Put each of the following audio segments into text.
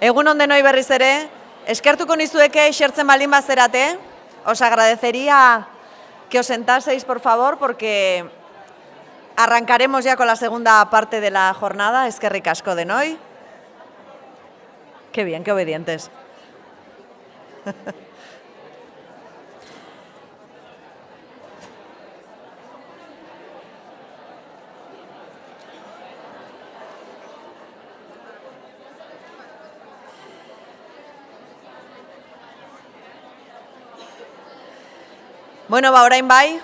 Egun on denoi berriz ere, eskertuko nizueke esertzen baldin bazerate. Os agradecería que os sentaseis, por favor, porque arrancaremos ya con la segunda parte de la jornada. Eskerrik asko denoi. Qué bien, qué obedientes. Bueno, orain bai,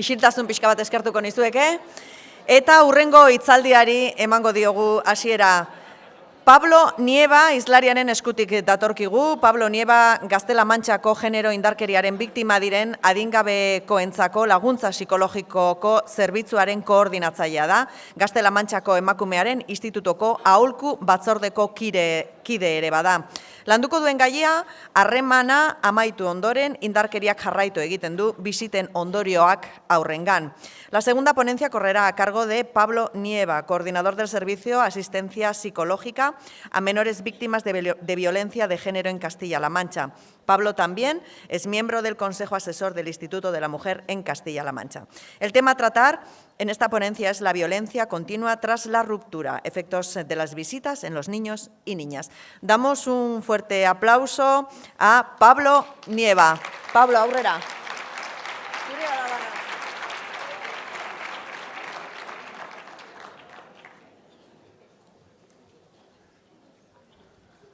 isiltasun pixka bat eskertuko nizueke, eta hurrengo hitzaldiari emango diogu hasiera. Pablo Nieva hizlariaren eskutik datorkigu. Pablo Nieva Gaztela Mantxako genero indarkeriaren biktima diren adingabekoentzako laguntza psikologikoko zerbitzuaren koordinatzailea da. Gaztela Mantxako emakumearen institutoko aholku batzordeko kide ere bada. Landuko duen gaia, harremana amaitu ondoren indarkeriak jarraitu egiten du bisiten ondorioak aurrengan. La segunda ponencia correrá a cargo de Pablo Nieva, coordinador del Servicio Asistencia Psicológica a menores víctimas de violencia de género en Castilla-La Mancha. Pablo también es miembro del Consejo Asesor del Instituto de la Mujer en Castilla-La Mancha. El tema a tratar en esta ponencia es la violencia continua tras la ruptura, efectos de las visitas en los niños y niñas. Damos un fuerte aplauso a Pablo Nieva. Pablo, aurrera.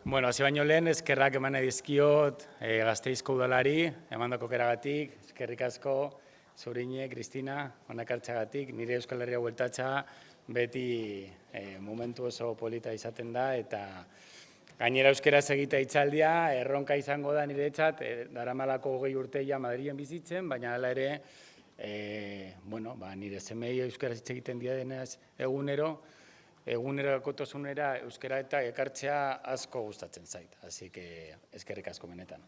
Bueno, hasi baino lehen, eskerrak eman nahi dizkiot Gasteizko udalari, emandako aukeragatik, eskerrik asko, Zuriñe, Kristina, onakartxagatik, nire Euskal Herria bueltatxa beti momentu oso polita izaten da, eta gainera euskeraz egitea hitzaldia, erronka izango da niretzat, daramalako 20 urteia Madrilen bizitzen, baina hala ere, nire semei euskeraz hitz egiten dira denez egunerokotasunera euskera eta ekartzea asko gustatzen zait, así que eskerrik asko benetan.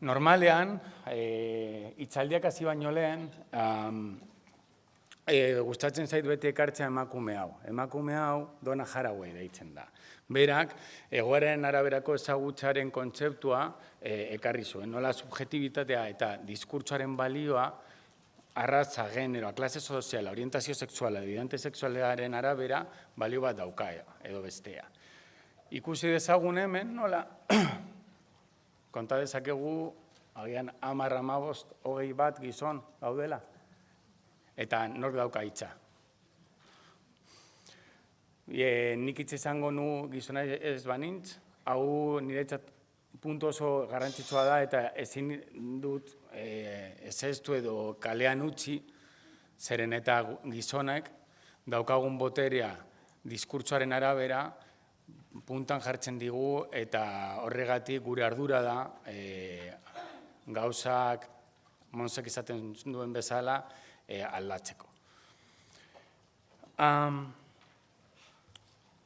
Normalean, hitzaldiak hasi baino lehen, gustatzen zait beti ekartzea emakume hau. Emakume hau Donna Haraway deitzen da. Berak, egoeraren araberako ezagutzaren kontzeptua ekarri zuen. Nola subjetibitatea eta diskurtsoaren balioa arraza, genero, klase soziala, orientazio sexuala, identitate sexualaren arabera balio bat dauka edo bestea. Ikusi dezagun hemen, nola, konta dezakegu, agian 10, 15, 20 bat gizon gaudela, eta nork dauka hitza. Nik hitz izango nu gizona ez banintz, hau niretzat puntu oso garrantzitsua da, eta ezin dut ezeztu edo kalean utzi, zeren eta gizonek daukagun boterea diskurtsoaren arabera puntan jartzen digu, eta horregatik gure ardura da gauzak Monsek izaten duen bezala aldatzeko.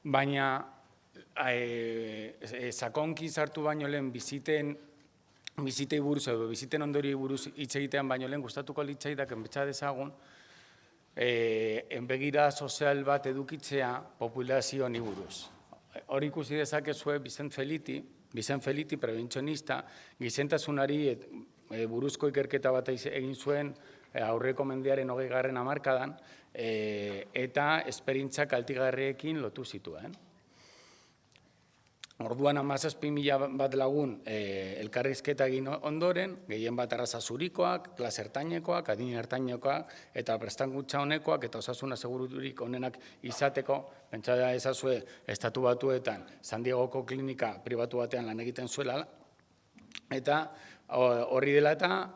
Baina sakonki sartu baino lehen bizitei buruz edo biziten ondoriei buruz hitz egitean baino lehen gustatuko litzaidak enbetxa dezagun enbegira sozial bat edukitzea populazio honi buruz. Hori ikusi dezakezue Vicent Feliti, prebentzionista, gizentasunari buruzko ikerketa bat egin zuen aurreko mendearen 20. hamarkadan eta esperientzia kaltegarriekin lotu zituen. Orduan 17.000 bat lagun elkarrizketa egin ondoren, gehien bat arraza zurikoak, klase ertainekoak, adin ertainekoak, eta prestangutza honekoak, eta osasuna segururik onenak izateko, pentsa da ezazue, Estatu Batuetan, San Diegoko klinika pribatu batean lan egiten zuela, eta horri dela eta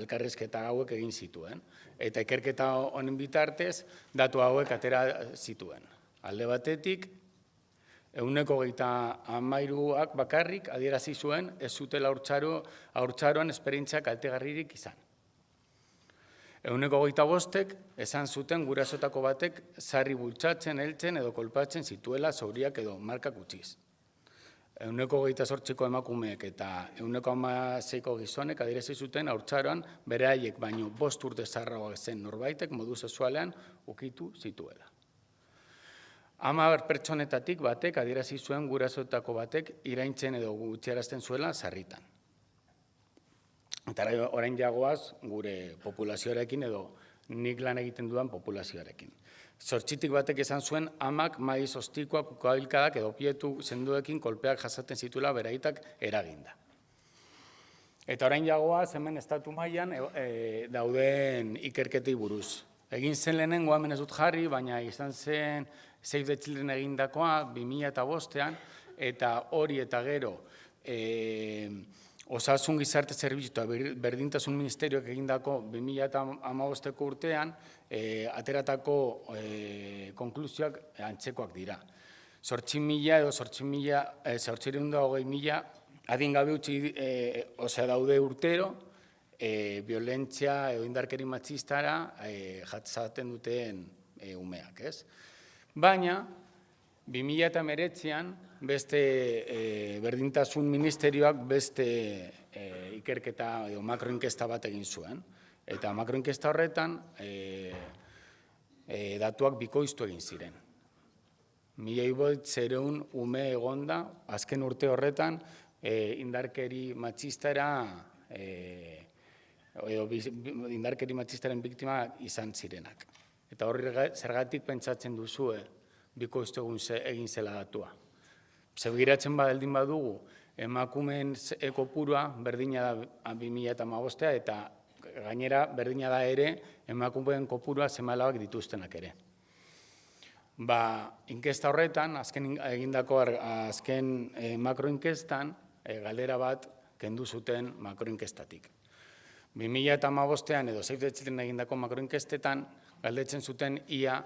elkarrizketa hauek egin zituen. Eta ikerketa honen bitartez, datu hauek atera zituen. Alde batetik, 123ak bakarrik adierazi zuen ez zutela haurtzaroan esperientzia kaltegarririk izan. 125ek esan zuten gurasotako batek sarri bultzatzen, heltzen edo kolpatzen zituela zauriak edo markak utziz. 28%ko emakumeek eta 16%ko gizonek adierazi zuten haurtzaroan beraiek baino 5 urte zaharragoak zen norbaitek modu sexualean ukitu zituela. 10 pertsonetatik batek adierazi zuen gurasoetako batek iraintzen edo gutxiarazten zuela sarritan. Eta orain jagoaz gure populazioarekin edo nik lan egiten dudan populazioarekin. 8tik batek esan zuen amak maiz ostikoak, ukabilkadak edo pietu senduekin kolpeak jasaten zituela beraitak eraginda. Eta orain jagoaz hemen estatu mailan dauden ikerketei buruz. Egin zen lehenengo hemen ez dut jarri, baina izan zen Save the Children egindakoa 2005an, eta hori eta gero Osasun Gizarte Zerbitzu eta Berdintasun Ministerioak egindako 2015ko urtean ateratako konklusioak antzekoak dira. 8.000 edo 820.000 adingabe utzi daude urtero, violentzia edo indarkeri matxistara jatzaten duten umeak, ez? Baina, 2019an beste Berdintasun Ministerioak beste ikerketa edo makroinkesta bat egin zuen. Eta makroinkesta horretan datuak bikoiztu egin ziren. 1.000 ume egonda, azken urte horretan indarkeri matxistara edo indarkeri matxistaren biktima izan zirenak. Eta horri zergatik pentsatzen duzue bikoiztu egin zela datua. Begiratzen badeldin badugu, emakumeen kopurua berdina da 2015 eta gainera berdina da ere emakumeen kopurua seme-alabak dituztenak ere. Inkesta horretan, egindako azken makroinkestan, galdera bat kendu zuten makroinkestatik. 2015an edo Save the Children egindako makroinkestetan galdetzen zuten ia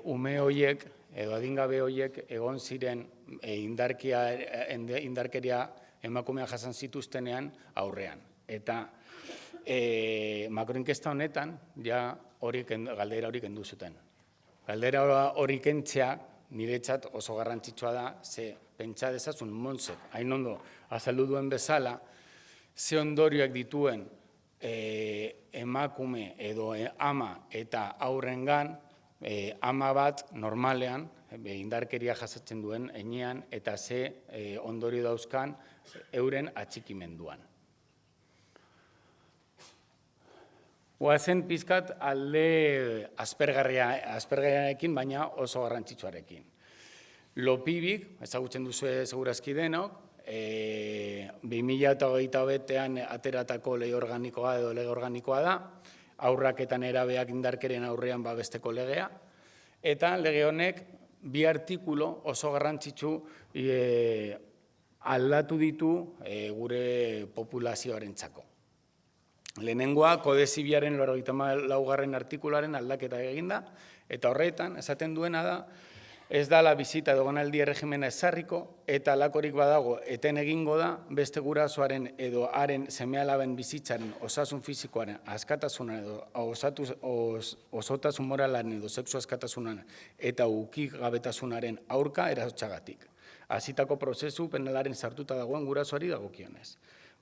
ume horiek edo adingabe horiek egon ziren indarkeria emakumea jasan zituztenean aurrean. Eta makroinkesta honetan galdera hori kendu zuten. Galdera hori kentzea niretzat oso garrantzitsua da, ze pentsa dezazun Montsek, hain ondo azaldu duen bezala, ze ondorioak dituen emakume edo ama eta aurrengan, ama bat normalean indarkeria jasatzen duen heinean eta ze ondorio dauzkan euren atxikimenduan. Goazen pizkat alde aspergarriarekin, baina oso garrantzitsuarekin. Lopibik, ezagutzen duzue segurazki denok, 2021an ateratako lege organikoa edo lege organikoa da, haurrak eta nerabeak indarkerien aurrean babesteko legea, eta lege honek 2 artikulu oso garrantzitsu aldatu ditu gure populazioarentzako. Lehenengoa, Kode Zibilaren 94. artikuluaren aldaketa eginda, eta horretan, esaten duena da, ez dala bizita egonaldi erregimena ezarriko, eta lakorik badago, eten egingo da, beste gurasoaren edo haren seme-alaben bizitzaren osasun fisikoaren askatasunan edo osotasun moralaren edo sexu askatasunan eta ukigabetasunaren aurka erasotzagatik. Hasitako prozesu penalaren sartuta dagoen gurasoari dagokionez.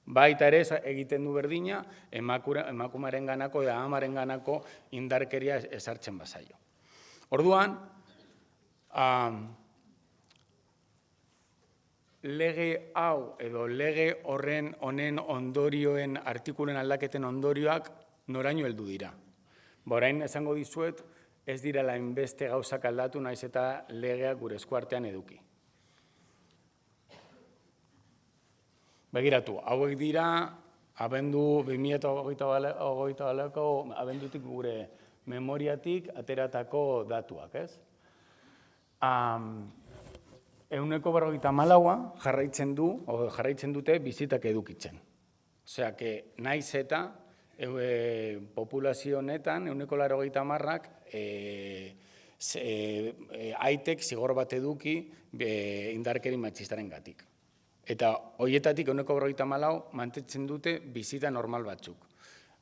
Baita ere egiten du berdina emakumearen ganako eta amaren ganako indarkeria ezartzen bazaio. Orduan, lege hau edo lege honen ondorioen artikulen aldaketen ondorioak noraino heldu dira. Orain esango dizuet ez direla hainbeste gauzak aldatu naiz eta legeak gure eskuartean eduki. Begiratu, hauek dira abendu 2022ko abendutik gure memoriatik ateratako datuak, ez? 154 jarraitzen dute bizitak edukitzen. Osea, naiz eta populazio honetan 180ak aitek zigor bat eduki indarkeri matxistaren gatik. Eta horietatik 154 mantentzen dute bizita normal batzuk.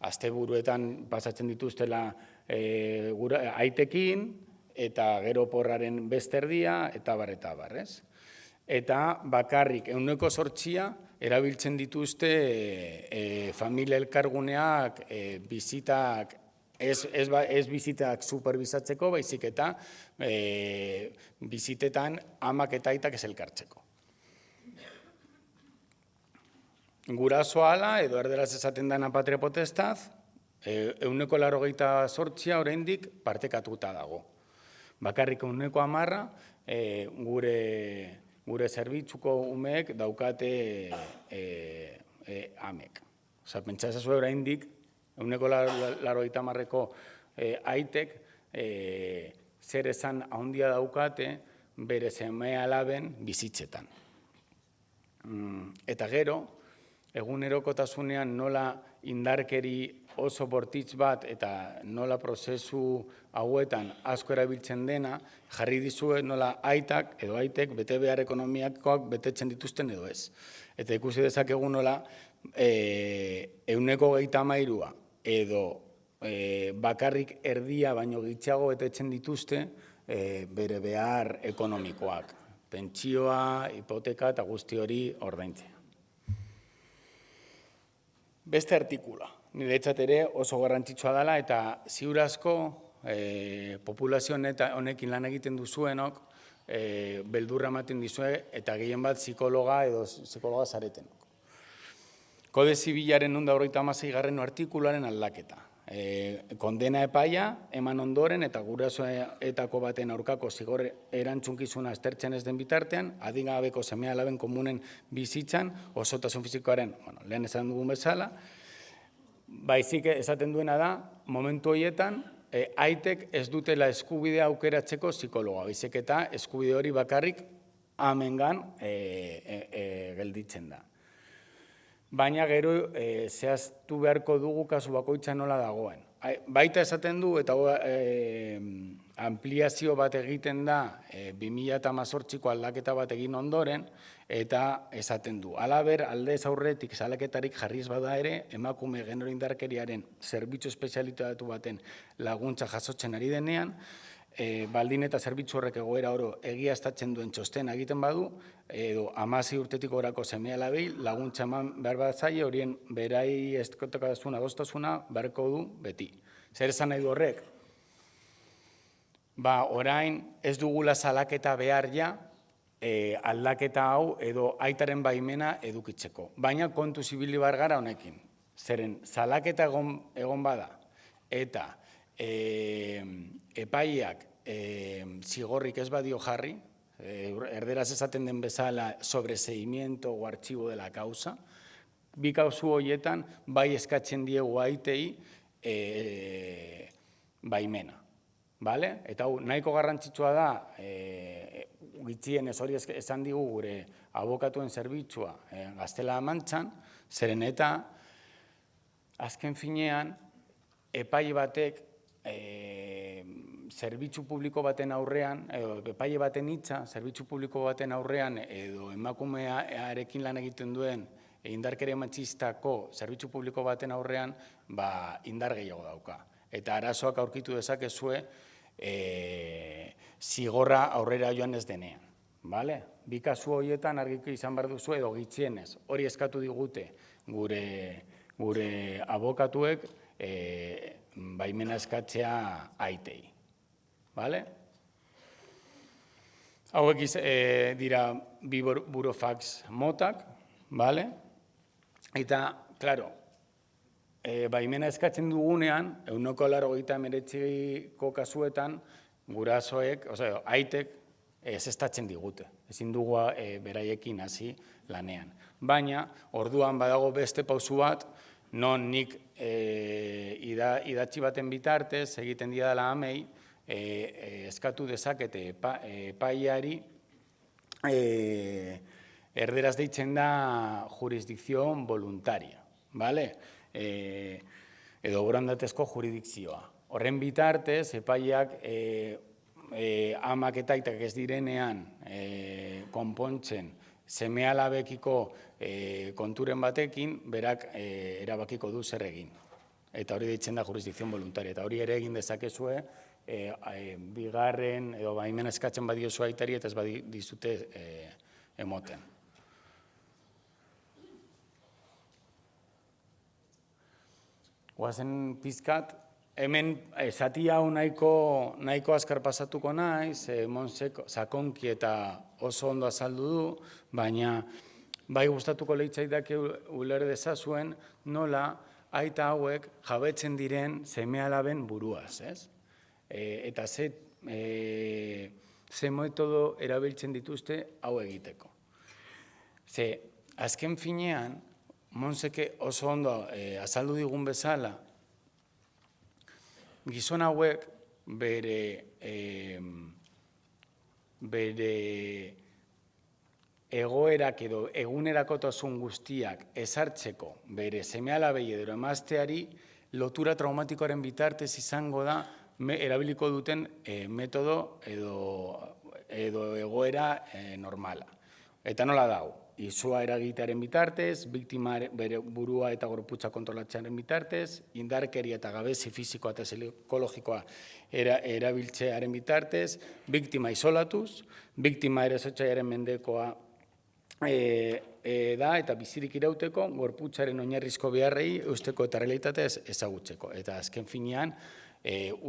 Asteburuetan pasatzen dituztela aitekin, eta gero porraren beste erdia, eta bar, ez? eta bakarrik 8% erabiltzen dituzte familia elkarguneak bizitak, ez bizitak superbizatzeko, baizik eta bizitetan amak eta aitak ez elkartzeko. Gurasoa ala, edo erderaz esaten dana patria potestaz, 98% oraindik partekatuta dago. Bakarrik 10% gure zerbitzuko umeek daukate amek. Osa, pentsa ezazue oraindik, 180%ko aitek zer esan handia daukate bere seme alaben bizitzetan. Eta gero, egunerokotasunean nola indarkeri oso bortitz bat eta nola prozesu hauetan asko erabiltzen dena, jarri dizue nola aitak edo aitek bete behar ekonomiakoak betetzen dituzten edo ez. Eta ikusi dezakegu nola 130% edo bakarrik erdia baino gitxiago betetzen dituzte bere behar ekonomikoak. Pentsioa, hipoteka eta guzti hori ordaintzea. Beste artikula, niretzat ere oso garrantzitsua dela eta ziur asko populazio honekin lan egiten duzuenok beldurra ematen dizue eta gehien bat psikologa edo psikologa zaretenok. Kode zibilaren 156. artikuluaren aldaketa. Kondena epaia eman ondoren eta gurasoetako baten aurkako zigor erantzunkizuna aztertzen ez den bitartean, adingabeko seme alaben komunen bizitzan, osotasun fizikoaren, lehen esan dugun bezala, baizik esaten duena da, momentu horietan, aitek ez dutela eskubidea aukeratzeko psikologa, baizik eta eskubide hori bakarrik amengan gelditzen da. Baina gero zehaztu beharko dugu kasu bakoitza nola dagoen. Baita esaten du eta ampliazio bat egiten da 2018ko aldaketa bat egin ondoren eta esaten du. Halaber, aldez aurretik salaketarik jarriz bada ere, emakume genero indarkeriaren zerbitzu espezialitatu baten laguntza jasotzen ari denean, baldin eta zerbitzu horrek egoera oro egiaztatzen duen txostena egiten badu, edo 16 urtetik orako seme alabei laguntza eman behar bat zaie, horien berai eskotakasuna, adostasuna beharko du beti. Zer esan nahi du horrek? Orain ez dugula salaketa behar ja, aldaketa hau edo aitaren baimena edukitzeko. Baina kontu zibili bar gara honekin. Zeren salaketa egon bada eta epaiak zigorrik ez badio jarri, erderaz esaten den bezala sobreseimiento o artxibo de la causa, bi kausu horietan bai eskatzen diegu aitei baimena. Eta nahiko garrantzitsua da, gitxienez hori esan digu gure abokatuen zerbitzua Gaztela Mantxan, zeren eta azken finean epai batek zerbitzu publiko baten aurrean, epaile baten hitza, zerbitzu publiko baten aurrean, edo emakumearekin lan egiten duen indarkeria matxistako zerbitzu publiko baten aurrean, indar gehiago dauka. Eta arazoak aurkitu dezakezue zigorra aurrera joan ez denean. Bi kasu horietan argiko izan behar duzu edo gitxienez. Hori eskatu digute gure abokatuek baimena eskatzea aitei. Hauek dira bi burofax motak, eta, klaro, baimena eskatzen dugunean, 189ko kasuetan, gurasoek, aitek, ezestatzen digute. Ezin dugu beraiekin hasi lanean. Baina, orduan badago beste pausu bat, non nik idatzi baten bitartez, egiten didala amei, eskatu dezakete epaiari, erderaz deitzen da jurisdikzion voluntaria, edo borondatezko jurisdikzioa. Horren bitartez, epaiak amak eta aitak ez direnean konpontzen seme alabekiko konturen batekin, berak erabakiko du zer egin. Eta hori deitzen da jurisdikzion voluntaria. Eta hori ere egin dezakezue, bigarren edo baimen eskatzen badiozu aitari eta ez badizute emoten. Guazen pizkat, hemen zati hau nahiko azkar pasatuko naiz, Monsek sakonki eta oso ondo azaldu du, baina bai gustatuko leitzaidak uler dezazuen nola aita hauek jabetzen diren seme-alaben buruaz, ez? Eta ze metodo erabiltzen dituzte hau egiteko. Ze, azken finean, Monseke oso ondo azaldu digun bezala, gizon hauek bere egoerak edo egunerakotasun guztiak ezartzeko bere seme-alabei edo emazteari lotura traumatikoaren bitartez izango da erabiliko duten metodo edo egoera normala. Eta nola dau? Izua eragitearen bitartez, biktima bere burua eta gorputza kontrolatzearen bitartez, indarkeria eta gabezi fisikoa eta psikologikoa erabiltzearen bitartez, biktima isolatuz, biktima erasotzailearen mendekoa da eta bizirik irauteko, gorputzaren oinarrizko beharrei eusteko eta realitatea ezagutzeko. Eta azken finean,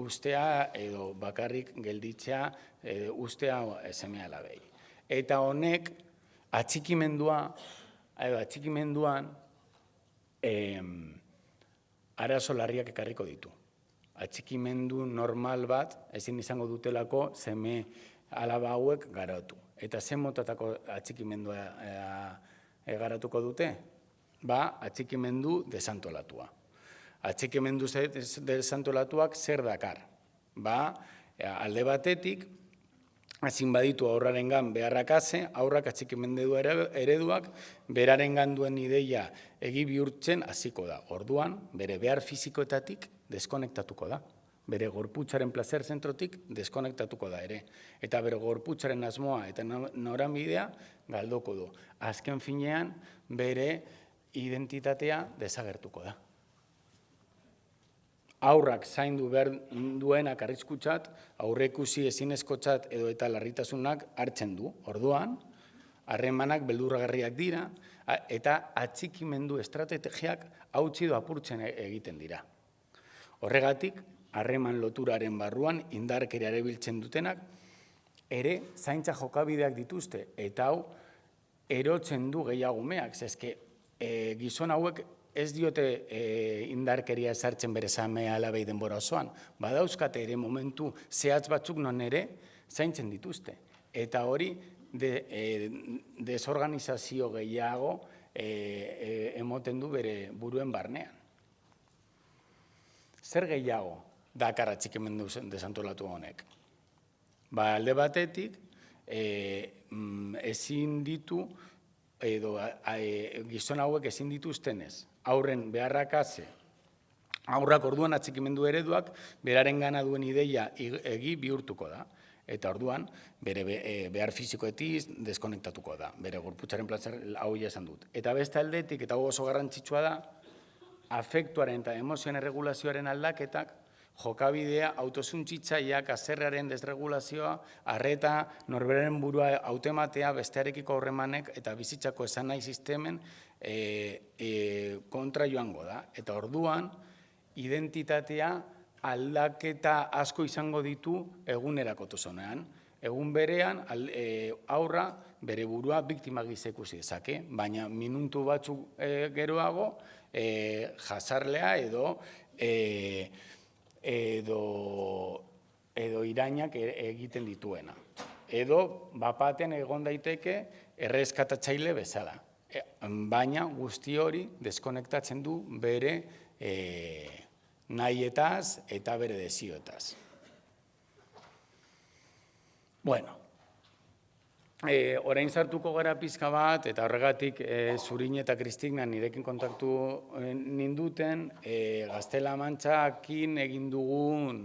ustea edo bakarrik gelditzea ustea seme-alabei. Eta honek, atxikimenduan arazo larriak ekarriko ditu. Atxikimendu normal bat ezin izango dutelako seme-alaba hauek garatu. Eta zen motatako atxikimendua garatuko dute? Atxikimendu desantolatua. Atxikimendu desantolatuak zer dakar? Alde batetik, ezin baditu aurrarengan beharrakase, aurrak atxikimendu ereduak berarengan duen ideia egi bihurtzen hasiko da. Orduan, bere behar fizikoetatik deskonektatuko da. Bere gorputzaren plazer zentrotik deskonektatuko da ere. Eta bere gorputzaren asmoa eta noranbidea galdoko du. Azken finean, bere identitatea desagertuko da. Aurrak zaindu behar duenak arriskutzat, aurreikusi ezinezkotzat edo eta larritasunak hartzen du. Orduan, harremanak beldurragarriak dira eta atxikimendu estrategiak hautsi do apurtzen egiten dira. Horregatik, harreman loturaren barruan indarkeria erabiltzen dutenak ere zaintza jokabideak dituzte eta hau erotzen du gehiago umeak. Zezke, gizon hauek ez diote indarkeria ezartzen bere seme-alabei denbora osoan. Badauzkate ere momentu zehatz batzuk non ere zaintzen dituzte. Eta hori desorganizazio gehiago emoten du bere buruen barnean. Zer gehiago dakar atxikimendu desantolatu honek? Alde batetik, ezin ditu edo gizon hauek ezin dituztenez, aurren beharrakase, aurrak orduan atxikimendu ereduak, beraren gana duen ideia egi bihurtuko da. Eta orduan, bere behar fizikoetiz deskonektatuko da. Bere gorputzaren plazer hau esan dut. Eta beste aldetik, eta oso garrantzitsua da, afektuaren eta emozioen erregulazioaren aldaketak, jokabidea, autosuntsitzaileak, haserrearen desregulazioa, arreta, norberaren burua hautematea, bestearekiko horremanek eta bizitzako esan nahi sistemen kontra joango da. Eta orduan, identitatea aldaketa asko izango ditu egunerakotasunean. Egun berean, aurra bere burua biktima gisa ikusi dezake, baina minutu batzuk geroago jasarlea edo irainak egiten dituena. Edo bapaten egon daiteke erreskatatzaile bezala. Baina guzti hori deskonektatzen du bere nahietaz eta bere desioetaz. Bueno, orain sartuko gara pizka bat, eta horregatik Zurin eta Kristina nirekin kontaktu ninduten, Gaztela Mantxakin egin dugun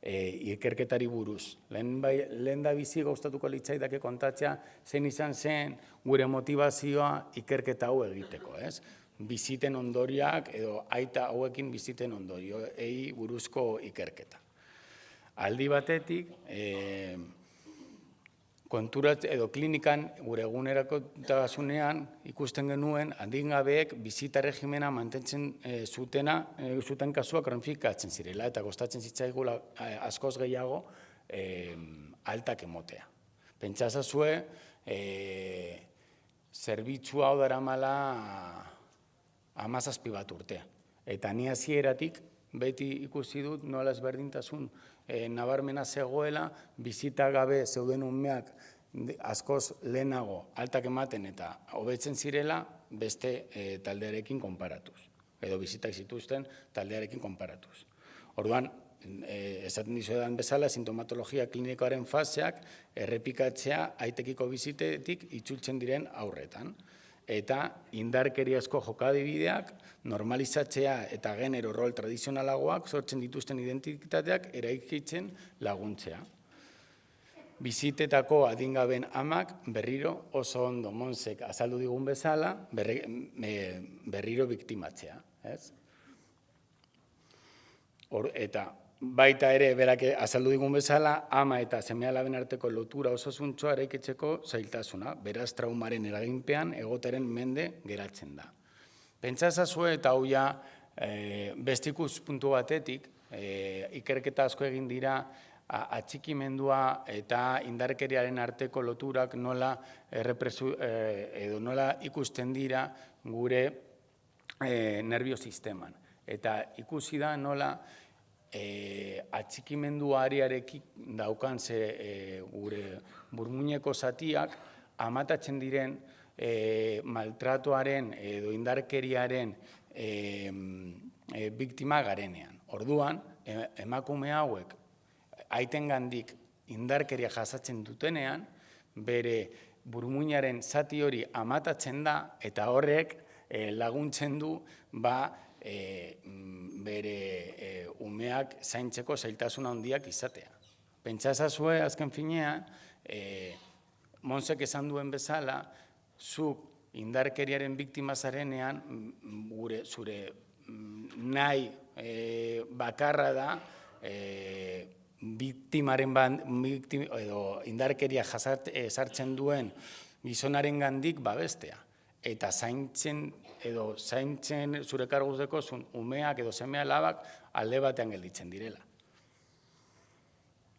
ikerketari buruz. Lehen da bizi gauztatuko litzaidake kontatzea, zein izan zen gure motivazioa ikerketa hau egiteko, ez? Biziten ondorioak edo aita hauekin biziten ondorioei buruzko ikerketa. Aldi batetik, konturat edo klinikan gure egunerakotasunean ikusten genuen adingabeek bizita regimena mantentzen zuten kasuak kronifikatzen zirela eta kostatzen zitzaigula askoz gehiago altak emotea. Pentsazazue, zerbitzu hau daramala 17 bat urtea. Eta ni hasieratik beti ikusi dut nola ezberdintasun nabarmena zegoela, bizita gabe zeuden umeak askoz lehenago altak ematen eta hobetzen zirela beste taldearekin konparatuz. Edo bizitak zituzten taldearekin konparatuz. Orduan, esaten dizuedan bezala, sintomatologia klinikoaren faseak errepikatzea aitekiko bizitetik itzultzen diren aurretan. Eta indarkeriazko jokadibideak, normalizatzea eta genero rol tradizionalagoak sortzen dituzten identitateak eraikitzen laguntzea. Bizitetako adingaben amak berriro oso ondo Monsek azaldu digun bezala berriro biktimatzea. Eta baita ere, berak azaldu digun bezala, ama eta seme-alaben arteko lotura osasuntxoa eraikitzeko zailtasuna, beraz traumaren eraginpean egoteren mende geratzen da. Pentsazazue eta hau ja beste ikuspuntu batetik, ikerketa asko egin dira atxikimendua eta indarkeriaren arteko loturak nola ikusten dira gure nerviosisteman. Eta ikusi da nola atxikimendu ariarekin daukan gure burmuineko zatiak amatatzen diren maltratuaren edo indarkeriaren biktima garenean. Orduan, emakume hauek aitengandik indarkeria jasatzen dutenean, bere burmuinaren zati hori amatatzen da eta horrek laguntzen du bere umeak zaintzeko zailtasuna handiak izatea. Pentsazazue, azken finean, Monsek esan duen bezala, zuk indarkeriaren biktima zarenean, zure nahi bakarra da, biktimaren edo indarkeria sartzen duen gizonaren gandik babestea. Eta zaintzen zure karguzeko umeak edo seme-alabak alde batean gelditzen direla.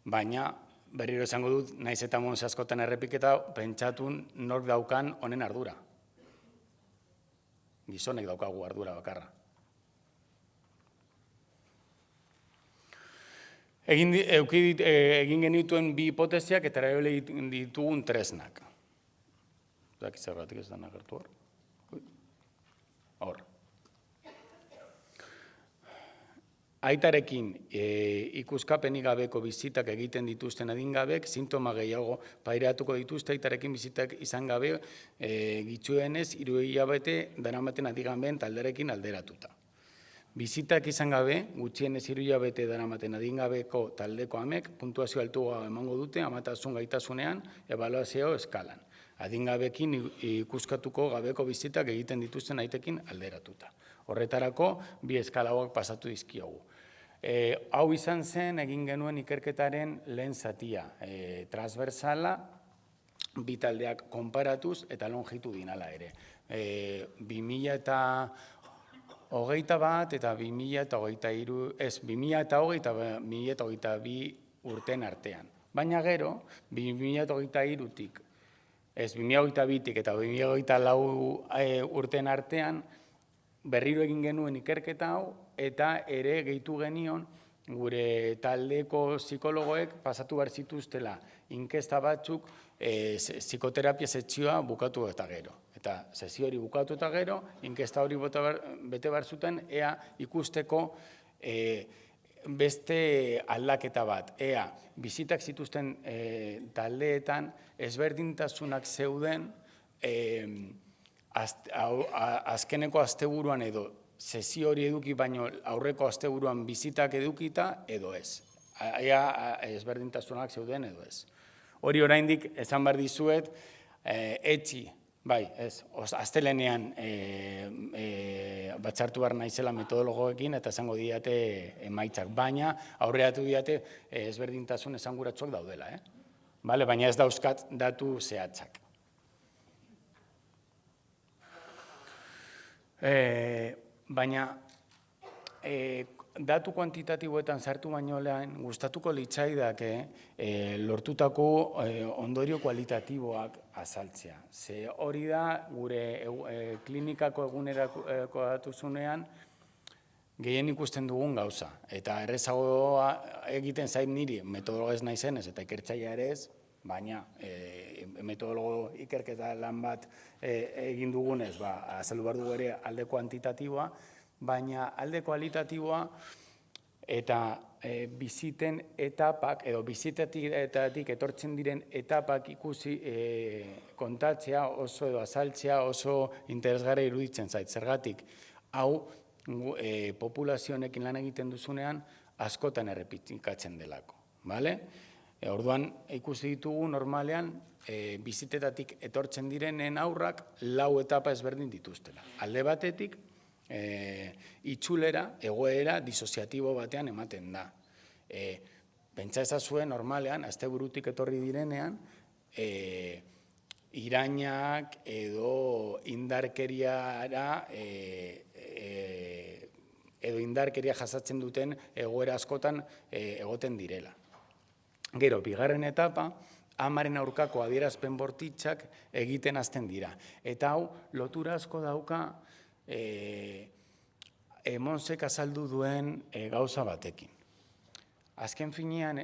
Baina, berriro esango dut, naiz eta Mons askotan errepiketa, pentsatun nork daukan honen ardura. Gizonek daukagu ardura bakarra. Egin genituen bi hipotesiak eta erabili ditugun tresnak. Zergatik ez da nagertu hor. Hor. Aitarekin ikuskapenik gabeko bizitak egiten dituzten adingabek, sintoma gehiago pairatuko dituzte aitarekin bizitak izan gabe gitzuenez 3 hilabete daramaten adiganben talderekin alderatuta. Bizitak izan gabe, gutxienez 3 hilabete daramaten adingabeko taldeko amek, puntuazio altua emango dute, amatasun gaitasunean, ebaluazio eskalan. Adingabekin ikuskatuko gabeko bizitak egiten dituzten aitekin alderatuta. Horretarako, bi eskalauak pasatu dizkiogu. Hau izan zen, egin genuen ikerketaren lehen zatia. Transversala, bi taldeak konparatuz eta longitudinala ere. 2021 eta 2023, ez, 2020 eta 2022 urten artean. Baina gero, 2023-tik, ez 2022-tik eta 2024 urten artean, berriro egin genuen ikerketa hau, eta ere gehitu genion gure taldeko psikologoek pasatu behar zituztela inkesta batzuk psikoterapia setzioa bukatu eta gero. Eta sesio hori bukatu eta gero, inkesta hori bete behar zuten, ea ikusteko beste aldaketa bat. Ea, bizitak zituzten taldeetan ezberdintasunak zeuden azkeneko asteburuan edo sesio hori eduki baino aurreko asteburuan bizitak edukita edo ez. Ea ezberdintasunak zeuden edo ez. Hori oraindik esan behar dizuet, etxi, bai, ez, astelenean batzartu behar naizela metodologoekin eta esango diate emaitzak, baina aurreratu diate ezberdintasun esanguratsuak daudela. baina ez dauzkat datu zehatzak. Baina datu kuantitatiboetan sartu baino lehen gustatuko litzaidake lortutako ondorio kualitatiboak azaltzea. Ze hori da gure klinikako egunerako datuzunean gehien ikusten dugun gauza. Eta errezagoa egiten zait niri metodologo ez naizenez eta ikertzailea ere ez, baina metodologo ikerketa lan bat egin dugunez, azaldu behar dugu ere alde kuantitatiboa, baina alde kualitatiboa eta biziten etapak, edo bizitetatik etortzen diren etapak ikusi kontatzea oso edo azaltzea oso interesgarria iruditzen zait. Zergatik, hau populazio honekin lan egiten duzunean askotan errepikatzen delako. Orduan, ikusi ditugu normalean bizitetatik etortzen direnen haurrak 4 etapa ezberdin dituztela. Alde batetik, itxulera, egoera disoziatibo batean ematen da. Pentsa ezazue normalean, asteburutik etorri direnean, irainak edo indarkeriara edo indarkeria jasatzen duten egoera askotan egoten direla. Gero, bigarren etapa, amaren aurkako adierazpen bortitzak egiten hasten dira. Eta hau, lotura asko dauka Monsek azaldu duen gauza batekin. Azken finean,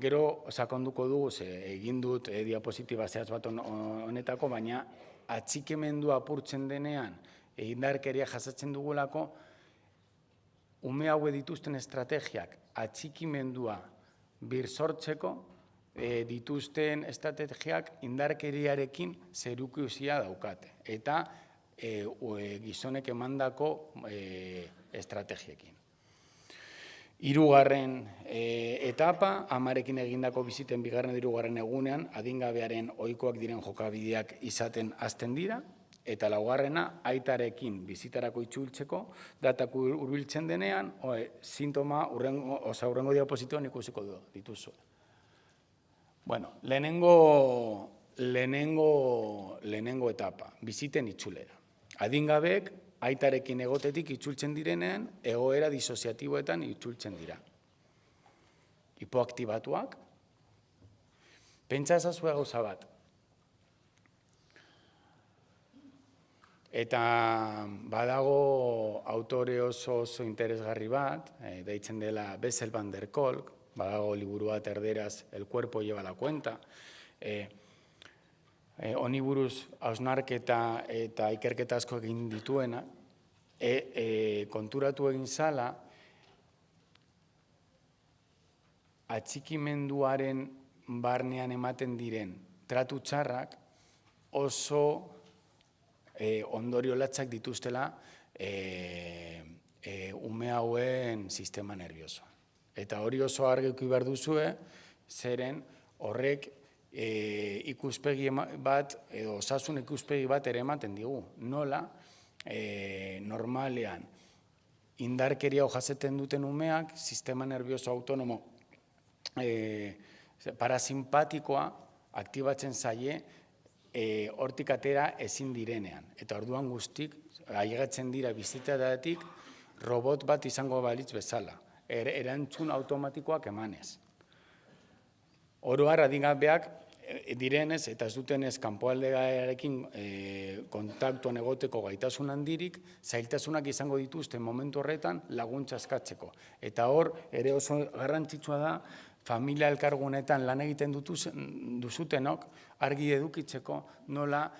gero sakonduko dugu, egin dut diapositiba zehatz bat honetako, baina atxikimendua apurtzen denean, indarkeria jasatzen dugulako, ume haue dituzten estrategiak atxikimendua birsortzeko dituzten estrategiak indarkeriarekin zerikusia daukate. Eta gizonek emandako estrategiekin. 3. etapa, amarekin egindako biziten 2. 3. egunean, adingabearen ohikoak diren jokabideak izaten hasten dira, eta 4. aitarekin bizitarako itzultzeko, datak hurbiltzen denean, sintoma hurrengo diapositiboan ikusiko dituzu. Bueno, lehenengo etapa, biziten itzulera. Adingabeek aitarekin egotetik itzultzen direnean, egoera disoziatiboetan itzultzen dira. Hipoaktibatuak, pentsa ezazue gauza bat. Eta badago autore oso interesgarri bat, deitzen dela Bessel van der Kolk, badago liburu bat erderaz El cuerpo lleva la cuenta, honi buruz hausnarketa eta ikerketa asko egin dituena, konturatu egin zala, atxikimenduaren barnean ematen diren tratu txarrak oso ondorio latzak dituztela ume hauen sistema nervioso. Eta hori oso argi behar duzue, zeren horrek ikuspegi bat, edo osasun ikuspegi bat ere ematen digu. Nola, normalean, indarkeria jasaten duten umeak, sistema nervioso autonomo parasimpatikoa aktibatzen zaie hortik atera ezin direnean. Eta orduan guztik, ailegatzen dira bizitetatik, robot bat izango balitz bezala. Erantzun automatikoak emanez. Oro har adingabeak direnez eta ez dutenez kanpoaldearekin kontaktuan egoteko gaitasun handirik, zailtasunak izango dituzten momentu horretan laguntza eskatzeko. Eta hor ere oso garrantzitsua da familia elkargunetan lan egiten duzutenok argi edukitzeko nola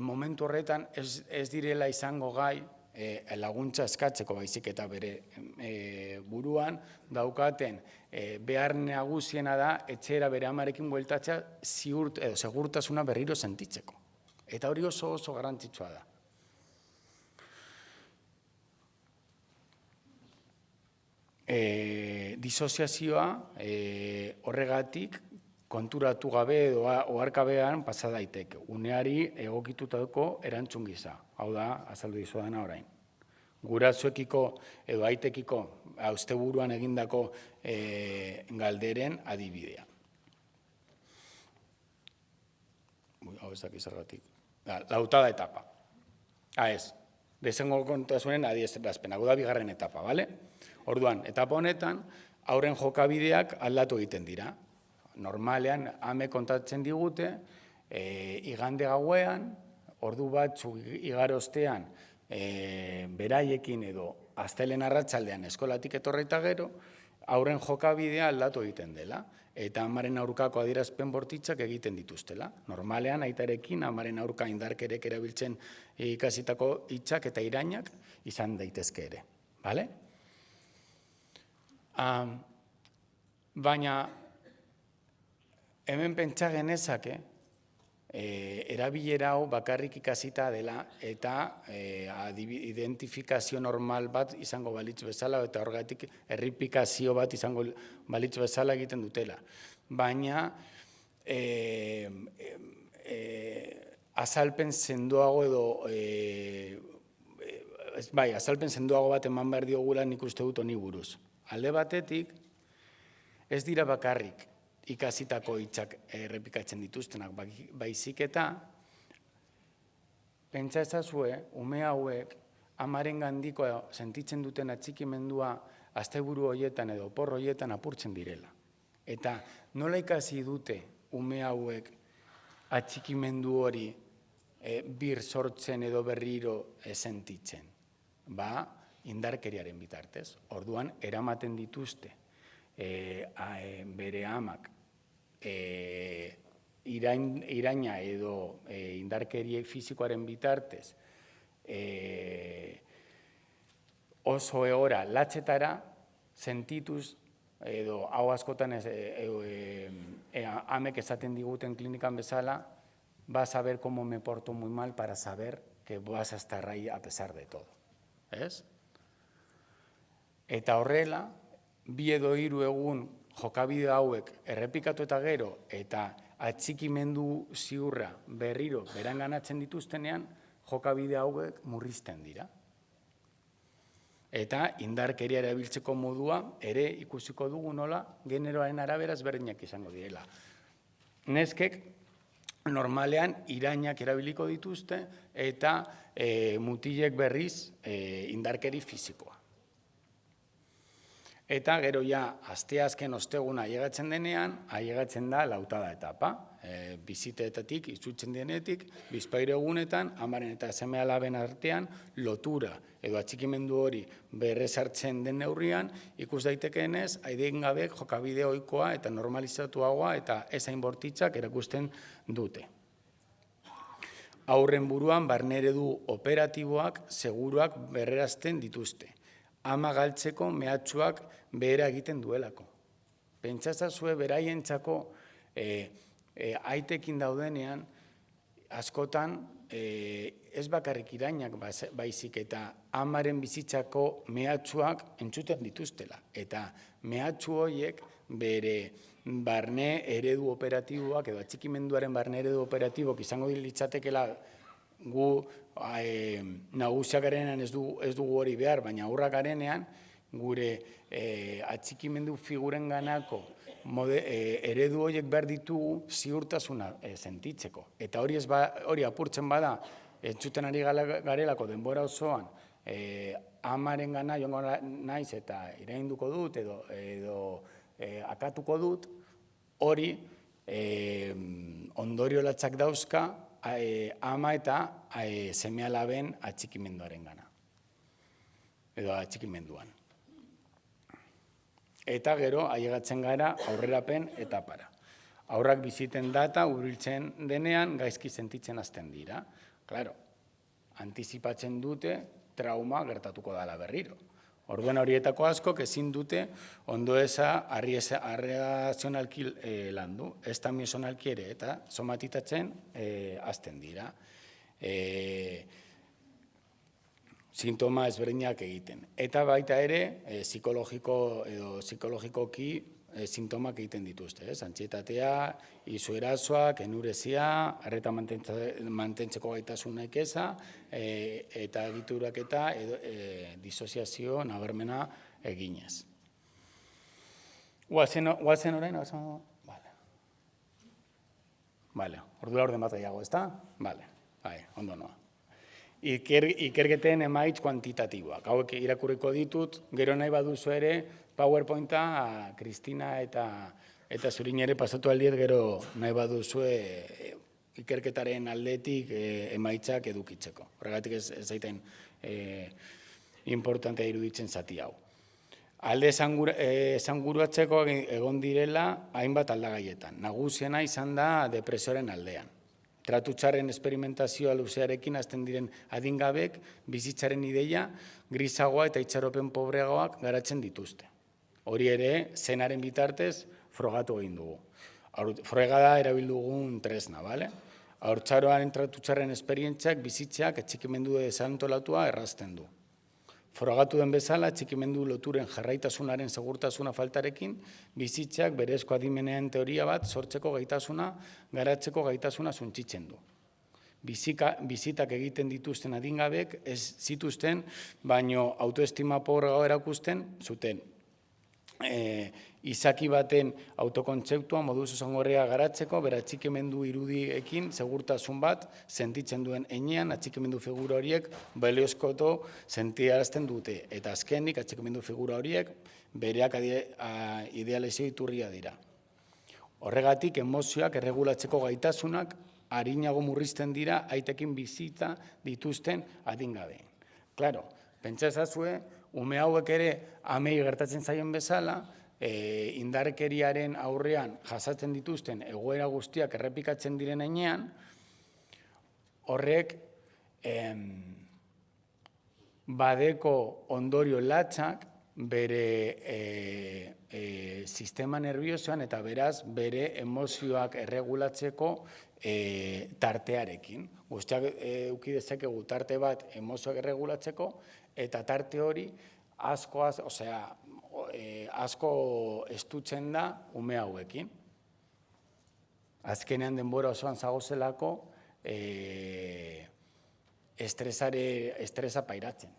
momentu horretan ez direla izango gai laguntza eskatzeko baizik eta bere buruan daukaten behar nagusiena da etxera bere amarekin bueltatzea segurtasuna berriro sentitzeko. Eta hori oso garrantzitsua da. Disoziazioa horregatik konturatu gabe edo oharkabean pasa daiteke. Uneari egokitutako erantzun gisa. Hau da, azaldu dizudana orain. Gurasoekiko edo aitekiko asteburuan egindako galderen adibidea. hau ez dakiz zergatik. Lautada etapa. Ez, dezengo kontasunen adierazpena, da bigarren etapa, bale? Orduan, etapa honetan, haurren jokabideak aldatu egiten dira. Normalean, ame kontatzen digute, igande gauean, ordu batzuk igaroztean, beraiekin edo astelen arratsaldean eskolatik etorrita gero, haurren jokabidea aldatu egiten dela, eta amaren aurkako adierazpen bortitzak egiten dituztela. Normalean, aitarekin amaren aurka indarkerek erabiltzen ikasitako hitzak eta irainak izan daitezke ere. Bale? Baina, hemen pentsa genezake, erabilera hau bakarrik ikasita dela eta identifikazio normal bat izango balitz bezala eta horregatik errepikazio bat izango balitz bezala egiten dutela. Baina azalpen sendoago edo azalpen sendoago bat eman behar diogula nik uste dut honi buruz. Alde batetik ez dira bakarrik ikasitako hitzak errepikatzen dituztenak, baizik eta pentsa ezazue, ume hauek amaren gandiko sentitzen duten atxikimendua asteburu horietan edo opor horietan apurtzen direla. Eta nola ikasi dute ume hauek atxikimendu hori bir sortzen edo berriro sentitzen? Indarkeriaren bitartez. Orduan, eramaten dituzte bere amak iraina edo indarkerie fizikoaren bitartez oso eora latzetara sentituz edo hau askotan amek esaten diguten klinikan bezala, vas a ver cómo me porto muy mal para saber que vas a estar ahí a pesar de todo. Ez? Eta horrela, bi edo hiru egun jokabide hauek errepikatu eta gero eta atxikimendu ziurra berriro beranganatzen dituztenean, jokabide hauek murrizten dira. Eta indarkeria erabiltzeko modua ere ikusiko dugu nola generoaren arabera ezberdinak izango direla. Neskek normalean irainak erabiliko dituzte eta mutilek berriz indarkeri fizikoa. Eta gero ja, asteazken osteguna ailegatzen denean, ailegatzen da lautada etapa. Biziteetatik, itzutzen denetik, bizpahiru egunetan, amaren eta seme-alaben artean, lotura edo atxikimendu hori berrezartzen den neurrian, ikus daitekeenez, aidengabek jokabide ohikoa eta normalizatuagoa eta ezain bortitzak erakusten dute. Haurren buruan barneredu operatiboak seguruak berrerazten dituzte. Ama galtzeko mehatxuak behera egiten duelako. Pentsazazue beraientzako aitekin daudenean, askotan ez bakarrik irainak baizik eta amaren bizitzako mehatxuak entzuten dituztela. Eta mehatxu horiek bere barne eredu operatiboak edo atxikimenduaren barne eredu operatiboak izango litzatekela gu nagusiak garenean ez dugu hori behar, baina aurrak garenean gure atxikimendu figuren ganako eredu horiek behar ditugu ziurtasuna sentitzeko. Eta hori apurtzen bada, entzuten ari garelako denbora osoan, amaren gana joango naiz eta irainduko dut edo akatuko dut, hori ondorio latzak dauzka ama eta seme-alaben atxikimenduaren gana. Edo atxikimenduan. Eta gero, ailegatzen gara aurrerapen etapara. Aurrak biziten data hurbiltzen denean gaizki sentitzen hasten dira. Claro, antizipatzen dute trauma gertatuko dela berriro. Orduan horietako askok ezin dute ondoeza arreazionalki landu, ez da miosonalki ere, eta somatitatzen hasten dira. Sintoma ezberdinak egiten. Eta baita ere, psikologikoki sintomak egiten dituzte. Antsietatea, izu erasoak, enurezia, arreta mantentzeko gaitasuna ekeza, eta egiturak eta disoziazio nabarmena eginez. Guazen orain? Bale, ordu laurden bat gehiago, ezta? Bale, ondo noa. Ikerketen emaitz kuantitatiboak. Hauek irakurriko ditut, gero nahi baduzu ere, PowerPointa Kristina eta zurin ere pasatu aldiet gero nahi baduzu ikerketaren aldetik emaitzak edukitzeko. Horregatik ez zaiten importantea iruditzen zati hau. Alde esanguruatzeko egon direla hainbat aldagaietan. Nagusiena izan da depresioaren aldean. Tratu txarren esperimentazioa luzearekin hasten diren adingabek bizitzaren ideia grisagoa eta itxaropen pobreagoak garatzen dituzte. Hori ere, zenaren bitartez frogatu egin dugu. Fregada erabildugun tresna, bale? Haurtzaroaren tratu txarren esperientziak bizitzeak etxikimendu desantolatua errazten du. Frogatu den bezala, txikimendu loturen jarraitasunaren segurtasuna faltarekin, bizitzeak berezko adimenean teoria bat sortzeko gaitasuna, garatzeko gaitasuna suntsitzen du. Bizitak egiten dituzten adingabek ez zituzten, baino autoestima pobreagoa erakusten zuten. Izaki baten autokontzeptua moduz osangorrea garatzeko, bera atxikimendu irudiekin segurtasun bat sentitzen duen enean, atxikimendu figura horiek baliozkoto sentiarazten dute. Eta azkenik, atxikimendu figura horiek bereak idealizio iturria dira. Horregatik, emozioak erregulatzeko gaitasunak arinago murrizten dira aitekin bizita dituzten adingabeen. Klaro, pentsa ezazue, ume hauek ere amei gertatzen zaien bezala, indarkeriaren aurrean jasatzen dituzten egoera guztiak errepikatzen diren heinean, horrek badeko ondorio latzak bere sistema nerviosoan eta beraz bere emozioak erregulatzeko tartearekin. Guztiak eduki dezakegu tarte bat emozioak erregulatzeko eta tarte hori asko estutzen da ume hauekin. Azkenean denbora osoan zagozelako estresa pairatzen.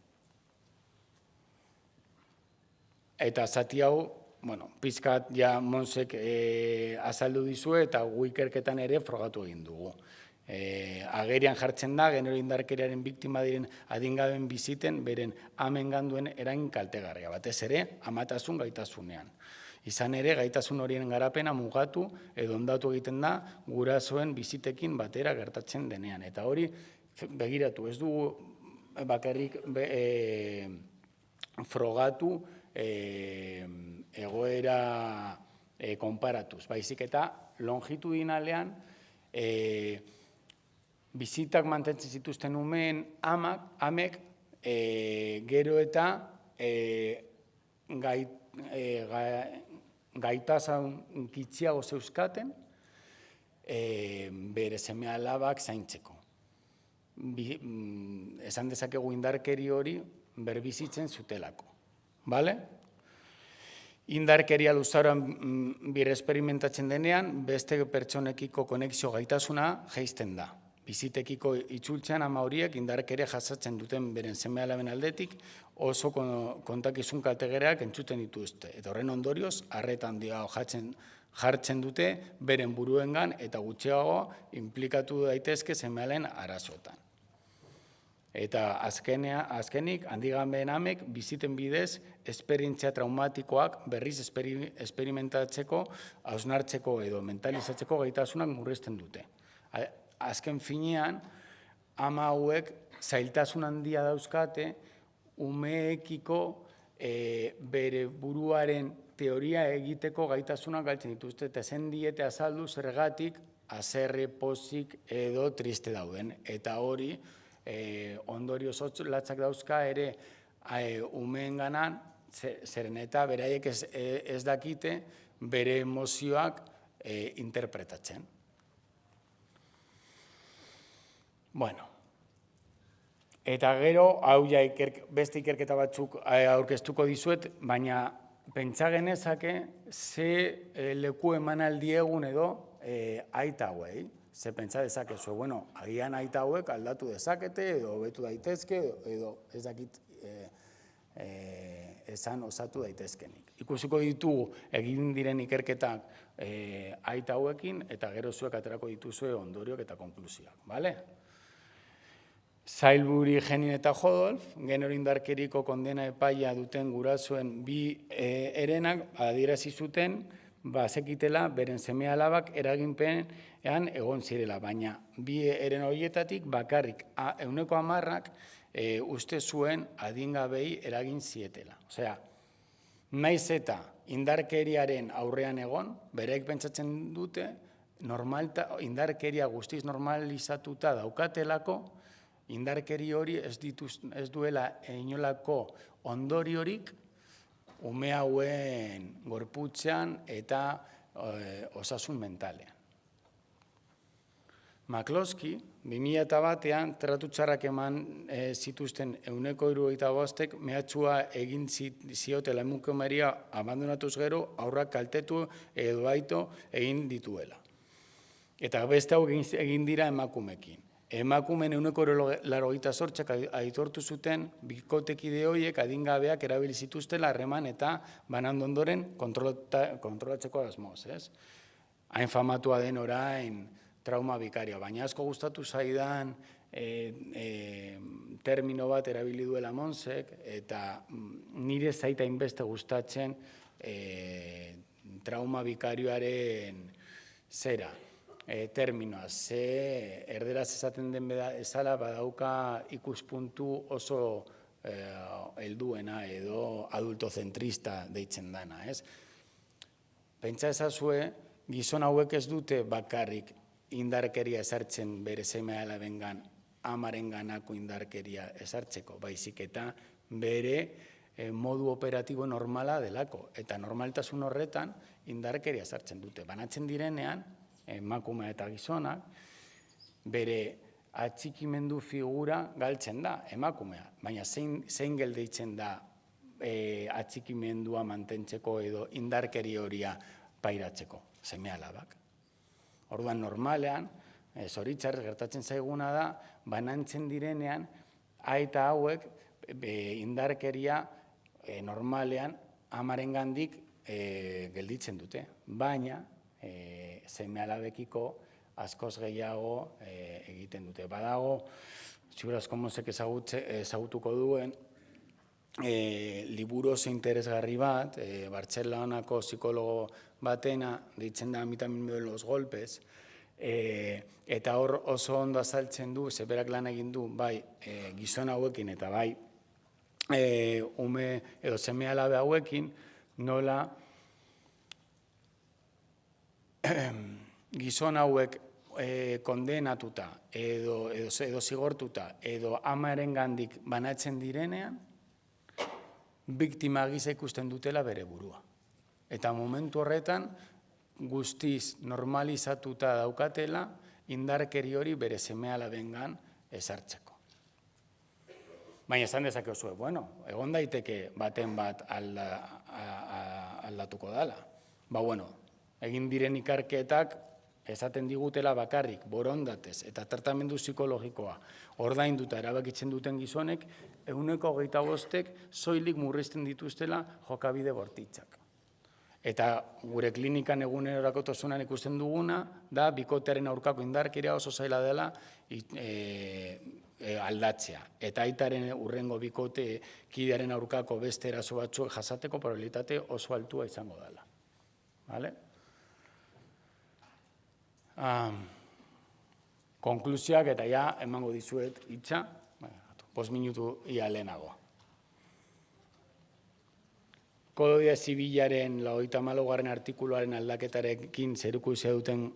Eta zati hau, pizkat ja Monsek azaldu dizue eta gu ikerketan ere frogatu egin dugu. Agerian jartzen da, genero indarkeriaren biktima diren adingaben biziten, beren amenganduen eragin kaltegarria, batez ere, amatasun gaitasunean. Izan ere, gaitasun horien garapena mugatu edo ondatu egiten da, gurasoen bizitekin batera gertatzen denean. Eta hori, begiratu, ez dugu bakarrik frogatu egoera konparatuz. Baizik eta longitudinalean bizitak mantentzen zituzten umeen amek gero eta gaitasun kitziago zeuzkaten bere seme alabak zaintzeko. Esan dezakegu indarkeri hori berbizitzen zutelako. Bale? Indarkeria luzaroan biresperimentatzen denean, beste pertsonekiko konexio gaitasuna jaisten da. Bizitekiko itzultzean ama horiek indarkeria jasatzen duten beren seme alaben aldetik oso kontakizun kaltegereak entzuten dituzte. Eta horren ondorioz, arreta handia jartzen dute beren buruengan eta gutxiago inplikatu daitezke seme alaben arazoetan. Eta azkenik, handiganbeen amek biziten bidez esperientzia traumatikoak berriz esperimentatzeko, hausnartzeko edo mentalizatzeko gaitasunak murrizten dute. Azken finean, ama hauek zailtasun handia dauzkate, umeekiko bere buruaren teoria egiteko gaitasunak galtzen dituzte, eta zen diete azaldu zergatik haserre, pozik edo triste dauden. Eta hori, ondorio latzak dauzka ere umeen ganan, zeren eta beraiek ez dakite bere emozioak interpretatzen. Bueno, eta gero, hau ja beste ikerketa batzuk aurkeztuko dizuet, baina pentsa genezake ze leku eman aldiegun edo aita hauei. Ze pentsa dezakezu, agian aita hauek aldatu dezakete edo hobetu daitezke edo ez esan osatu daitezkenik. Ikusiko ditugu egin diren ikerketak aita hauekin eta gero zuek aterako dituzue ondorioak eta konklusioak, bale? Zailburi, Jenin eta Jodolf, genero indarkeriko kondena epaia duten gurasoen bi herenak adierazi zuten bazekitela beren seme-alabak eraginpenean egon zirela, baina bi heren horietatik bakarrik 10%ak uste zuen adingabei eragin zietela. Osea, naiz eta indarkeriaren aurrean egon, bereek pentsatzen dute indarkeria guztiz normalizatuta daukatelako, indarkeri hori ez duela inolako ondoriorik ume hauen gorputzean eta osasun mentalean. McCloskey, 2001ean tratu txarrak eman zituzten 75%ek mehatxua egin ziotela emakumeria abandonatuz gero aurrak kaltetu edo baito egin dituela. Eta beste hau egin dira emakumekin. Emakumeen 98%ak aitortu zuten bikotekide horiek adingabeak erabili zituztela harreman eta banandu ondoren kontrolatzeko asmoz, ez? Hain famatua den orain trauma bikaria, baina asko gustatu zaidan termino bat erabili duela Monsek eta nire zaita hainbeste gustatzen trauma bikarioaren zera. Terminoa, ze erderaz esaten den bezala badauka ikuspuntu oso helduena edo adultozentrista deitzen dana, ez? Pentsa ezazue, gizon hauek ez dute bakarrik indarkeria ezartzen bere seme-alabengan, amarenganako indarkeria ezartzeko, baizik eta bere modu operatibo normala delako, eta normaltasun horretan indarkeria ezartzen dute. Banatzen direnean, emakumea eta gizonak, bere atxikimendu figura galtzen da, emakumea. Baina zein geldeitzen da atxikimendua mantentzeko edo indarkeri horia pairatzeko, seme-alabak. Orduan normalean, zoritxarrez gertatzen zaiguna da, banantzen direnean, aita hauek indarkeria normalean amarengandik gelditzen dute. Baina, seme-alabekiko askoz gehiago egiten dute. Badago, ziurazko Monsek ezagutuko duen, liburu oso interesgarri bat, Bartzelonako psikologo batena, deitzen da Mita de los golpes, eta hor oso ondo azaltzen du, zeberak lan egin du, bai gizon hauekin eta bai ume edo seme-alabe hauekin, nola gizon hauek kondenatuta edo zigortuta edo amarengandik banatzen direnean, biktima gisa ikusten dutela bere burua. Eta momentu horretan guztiz normalizatuta daukatela indarkeri hori bere seme-alabengan ezartzeko. Baina esan dezakezue, bueno, egon daiteke baten bat aldatuko dela. Ba, bueno, egin diren ikerketak esaten digutela bakarrik, borondatez eta tratamendu psikologikoa ordainduta erabakitzen duten gizonek, 25%ek soilik murrizten dituztela jokabide bortitzak. Eta gure klinikan egunerokotasunean ikusten duguna, da bikotearen aurkako indarkeria oso zaila dela aldatzea. Eta aitaren urrengo bikote kidearen aurkako beste eraso batzuek jasateko probabilitate oso altua izango dela. Vale? Konklusioak eta ja emango dizuet hitza, 5 minutu ia lehenago. Kodia Zibilaren 94. artikuluaren aldaketarekin zerikusia duten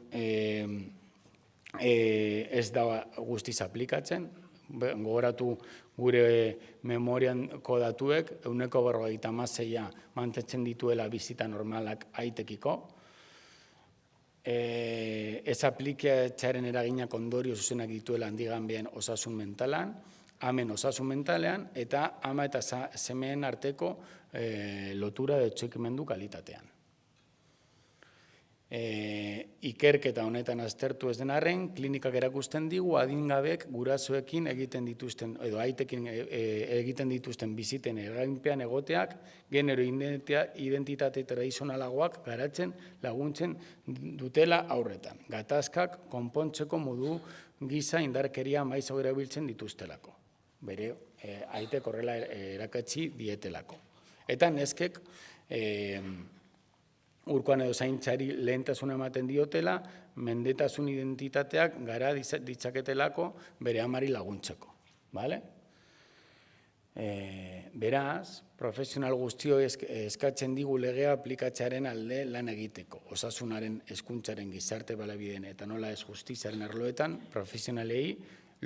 ez da guztiz aplikatzen. Gogoratu gure memorian kodatuek 56% mantentzen dituela bizita normalak aitekiko. Ez aplikatzearen eraginak ondorio zuzenak dituela handiganbean osasun mentalan, amen osasun mentalean, eta ama eta semeen arteko lotura de txekimendu kalitatean. Ikerketa honetan aztertu ez den arren, klinikak erakusten digu adingabek gurasoekin egiten dituzten, edo aitekin egiten dituzten biziten eraginpean egoteak, genero identitate tradizionalagoak garatzen laguntzen dutela aurretan. Gatazkak konpontzeko modu gisa indarkeria maiz hau erabiltzen dituztelako. Bere aitek horrela erakatsi dietelako. Eta neskek urkoan edo zaintzari lehentasuna ematen diotela, mendetasun identitateak gara ditzaketelako bere amari laguntzeko. Beraz, profesional guztio eskatzen digu legea aplikatzearen alde lan egiteko. Osasunaren, hezkuntzaren, gizarte balabideen eta nola ez justiziaren arloetan, profesionalei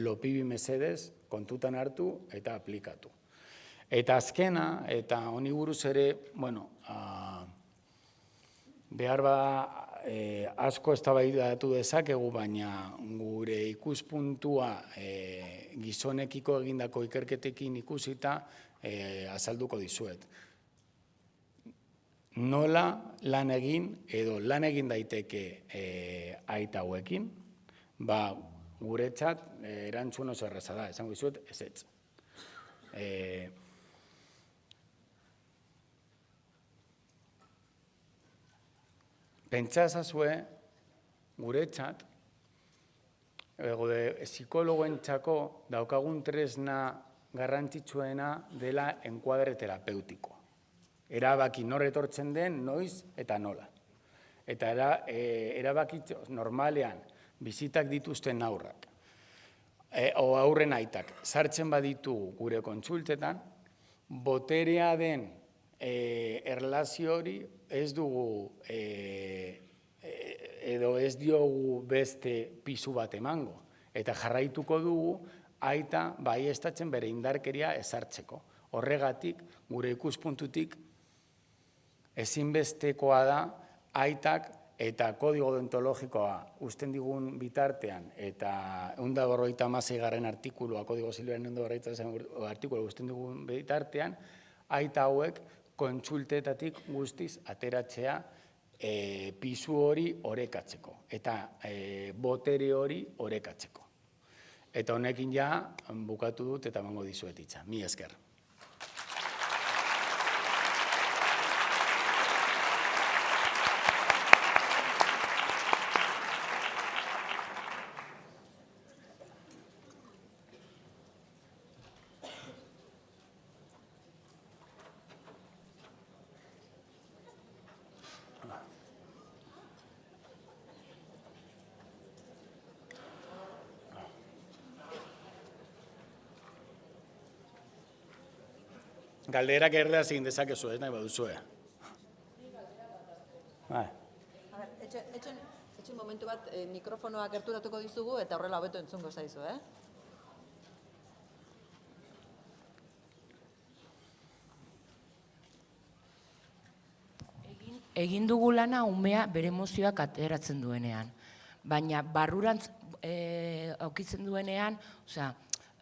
lopibi mesedez kontutan hartu eta aplikatu. Eta azkena, eta honi buruz ere, behar asko eztabaidatu dezakegu, baina gure ikuspuntua gizonekiko egindako ikerketekin ikusita azalduko dizuet. Nola lan egin edo lan egin daiteke aita hauekin, guretzat erantzun oso erraza da, esango dizuet ezetz. Pentsa ezazue, guretzat, psikologoentzako daukagun tresna garrantzitsuena dela enkuadre terapeutiko. Erabaki nor etortzen den, noiz eta nola. Eta erabaki normalean bizitak dituzten aurrak, o aurren aitak, sartzen baditu gure kontsultetan, boterea den erlazio hori ez dugu edo ez diogu beste pisu bat emango. Eta jarraituko dugu aita baieztatzen bere indarkeria ezartzeko. Horregatik, gure ikuspuntutik, ezinbestekoa da aitak eta kodigo deontologikoa usten digun bitartean eta 156. artikulua, kodigo zibilaren 156. artikulua usten digun bitartean, aita hauek kontsultetatik guztiz ateratzea pisu hori orekatzeko eta botere hori orekatzeko. Eta honekin ja bukatu dut eta emango dizuet hitza. Mila esker. Galderak erdeaz egin dezakezu, ez nahi baduzue. Etxe momentu bat mikrofonoa gerturatuko dizugu eta horrela hobeto entzungo zaizu, Egin dugu lana umea bere emozioak ateratzen duenean, baina barrurantz aukitzen duenean,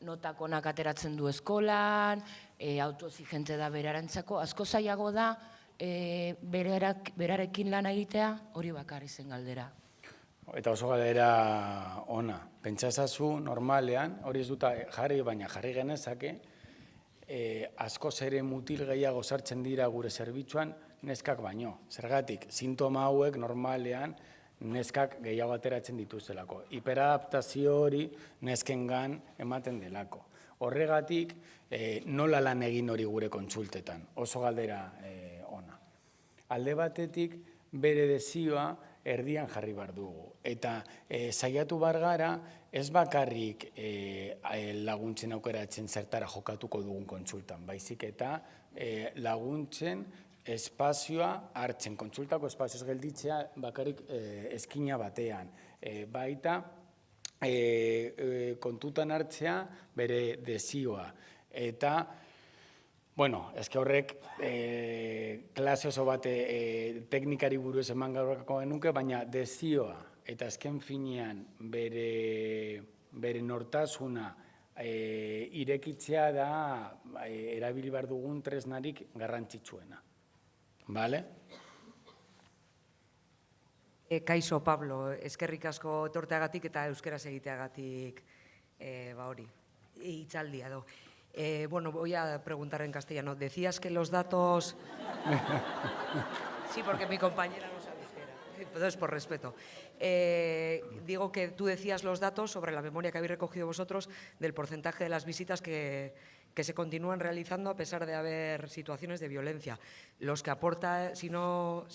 notakonak ateratzen du eskolan, autoexigente da berarentzako, asko zailago da berarekin lan egitea, hori bakarri zen galdera. Eta oso galdera ona. Pentsa ezazu normalean, hori ez dut jarri, baina jarri genezake, askoz ere mutil gehiago sartzen dira gure zerbitzuan neskak baino. Zergatik, sintoma hauek normalean neskak gehiago ateratzen dituztelako. Hiperadaptazio hori neskengan ematen delako. Horregatik, nola lan egin hori gure kontsultetan, oso galdera ona. Alde batetik, bere desioa erdian jarri behar dugu. Eta saiatu behar gara, ez bakarrik laguntzen aukeratzen zertara jokatuko dugun kontsultan, baizik eta laguntzen espazioa hartzen, kontsultako espazioz gelditzea bakarrik eskina batean. Baita, kontutan hartzea bere desioa. Eta, ezke horrek klase oso bat teknikari buruz eman gaurako genuke, baina desioa eta azken finean bere nortasuna irekitzea da erabili behar dugun tresnarik garrantzitsuena. Bale? Kaixo, Pablo, eskerrik asko etorteagatik eta euskeraz egiteagatik hori, hitzaldia edo. Bueno, voy a preguntar en castellano. Decías que los datos... Sí, porque mi compañera no sabe euskera, entonces por respeto. Digo que tú decías los datos sobre la memoria que habéis recogido vosotros del porcentaje de las visitas que se continúan realizando a pesar de haber situaciones de violencia. Los que aporta, si no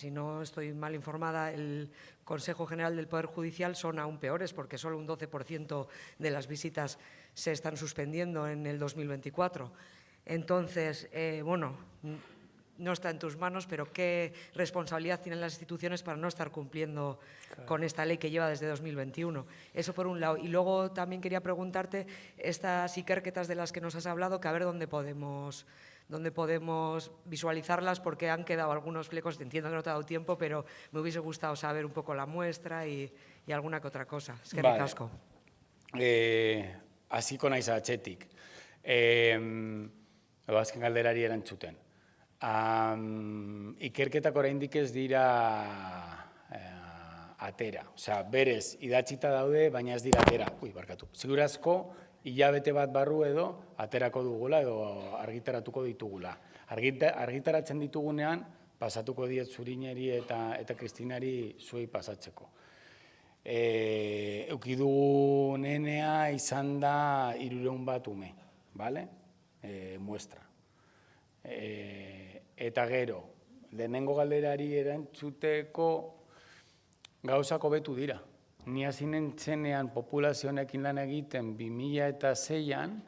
estoy mal informada, el Consejo General del Poder Judicial son aún peores porque solo un 12% de las visitas se están suspendiendo en el 2024. Entonces, bueno, no está en tus manos, pero ¿qué responsabilidad tienen las instituciones para no estar cumpliendo con esta ley que lleva desde 2021? Eso por un lado. Y luego también quería preguntarte estas ikerketas de las que nos has hablado, que a ver dónde podemos visualizarlas, porque han quedado algunos flecos. Entiendo que no te ha dado tiempo, pero me hubiese gustado saber un poco la muestra y alguna que otra cosa. Eskerrik asko. Hasiko naiz atzetik. Azken galderari erantzuten. Ikerketak oraindik ez dira atera. Osea, berez, idatzita daude, baina ez dira atera. Segurazko, hilabete bat barru edo, aterako dugula edo argitaratuko ditugula. Argitaratzen ditugunean, pasatuko diet Zurineri eta Kristinari zuei pasatzeko. Eukidugu nenea izan da 300 bat ume, bale? Muestra. Eta gero, lehenengo galderari erantzuteko gauzako betu dira. Ni hasi nintzenean populazionekin lan egiten 2006an,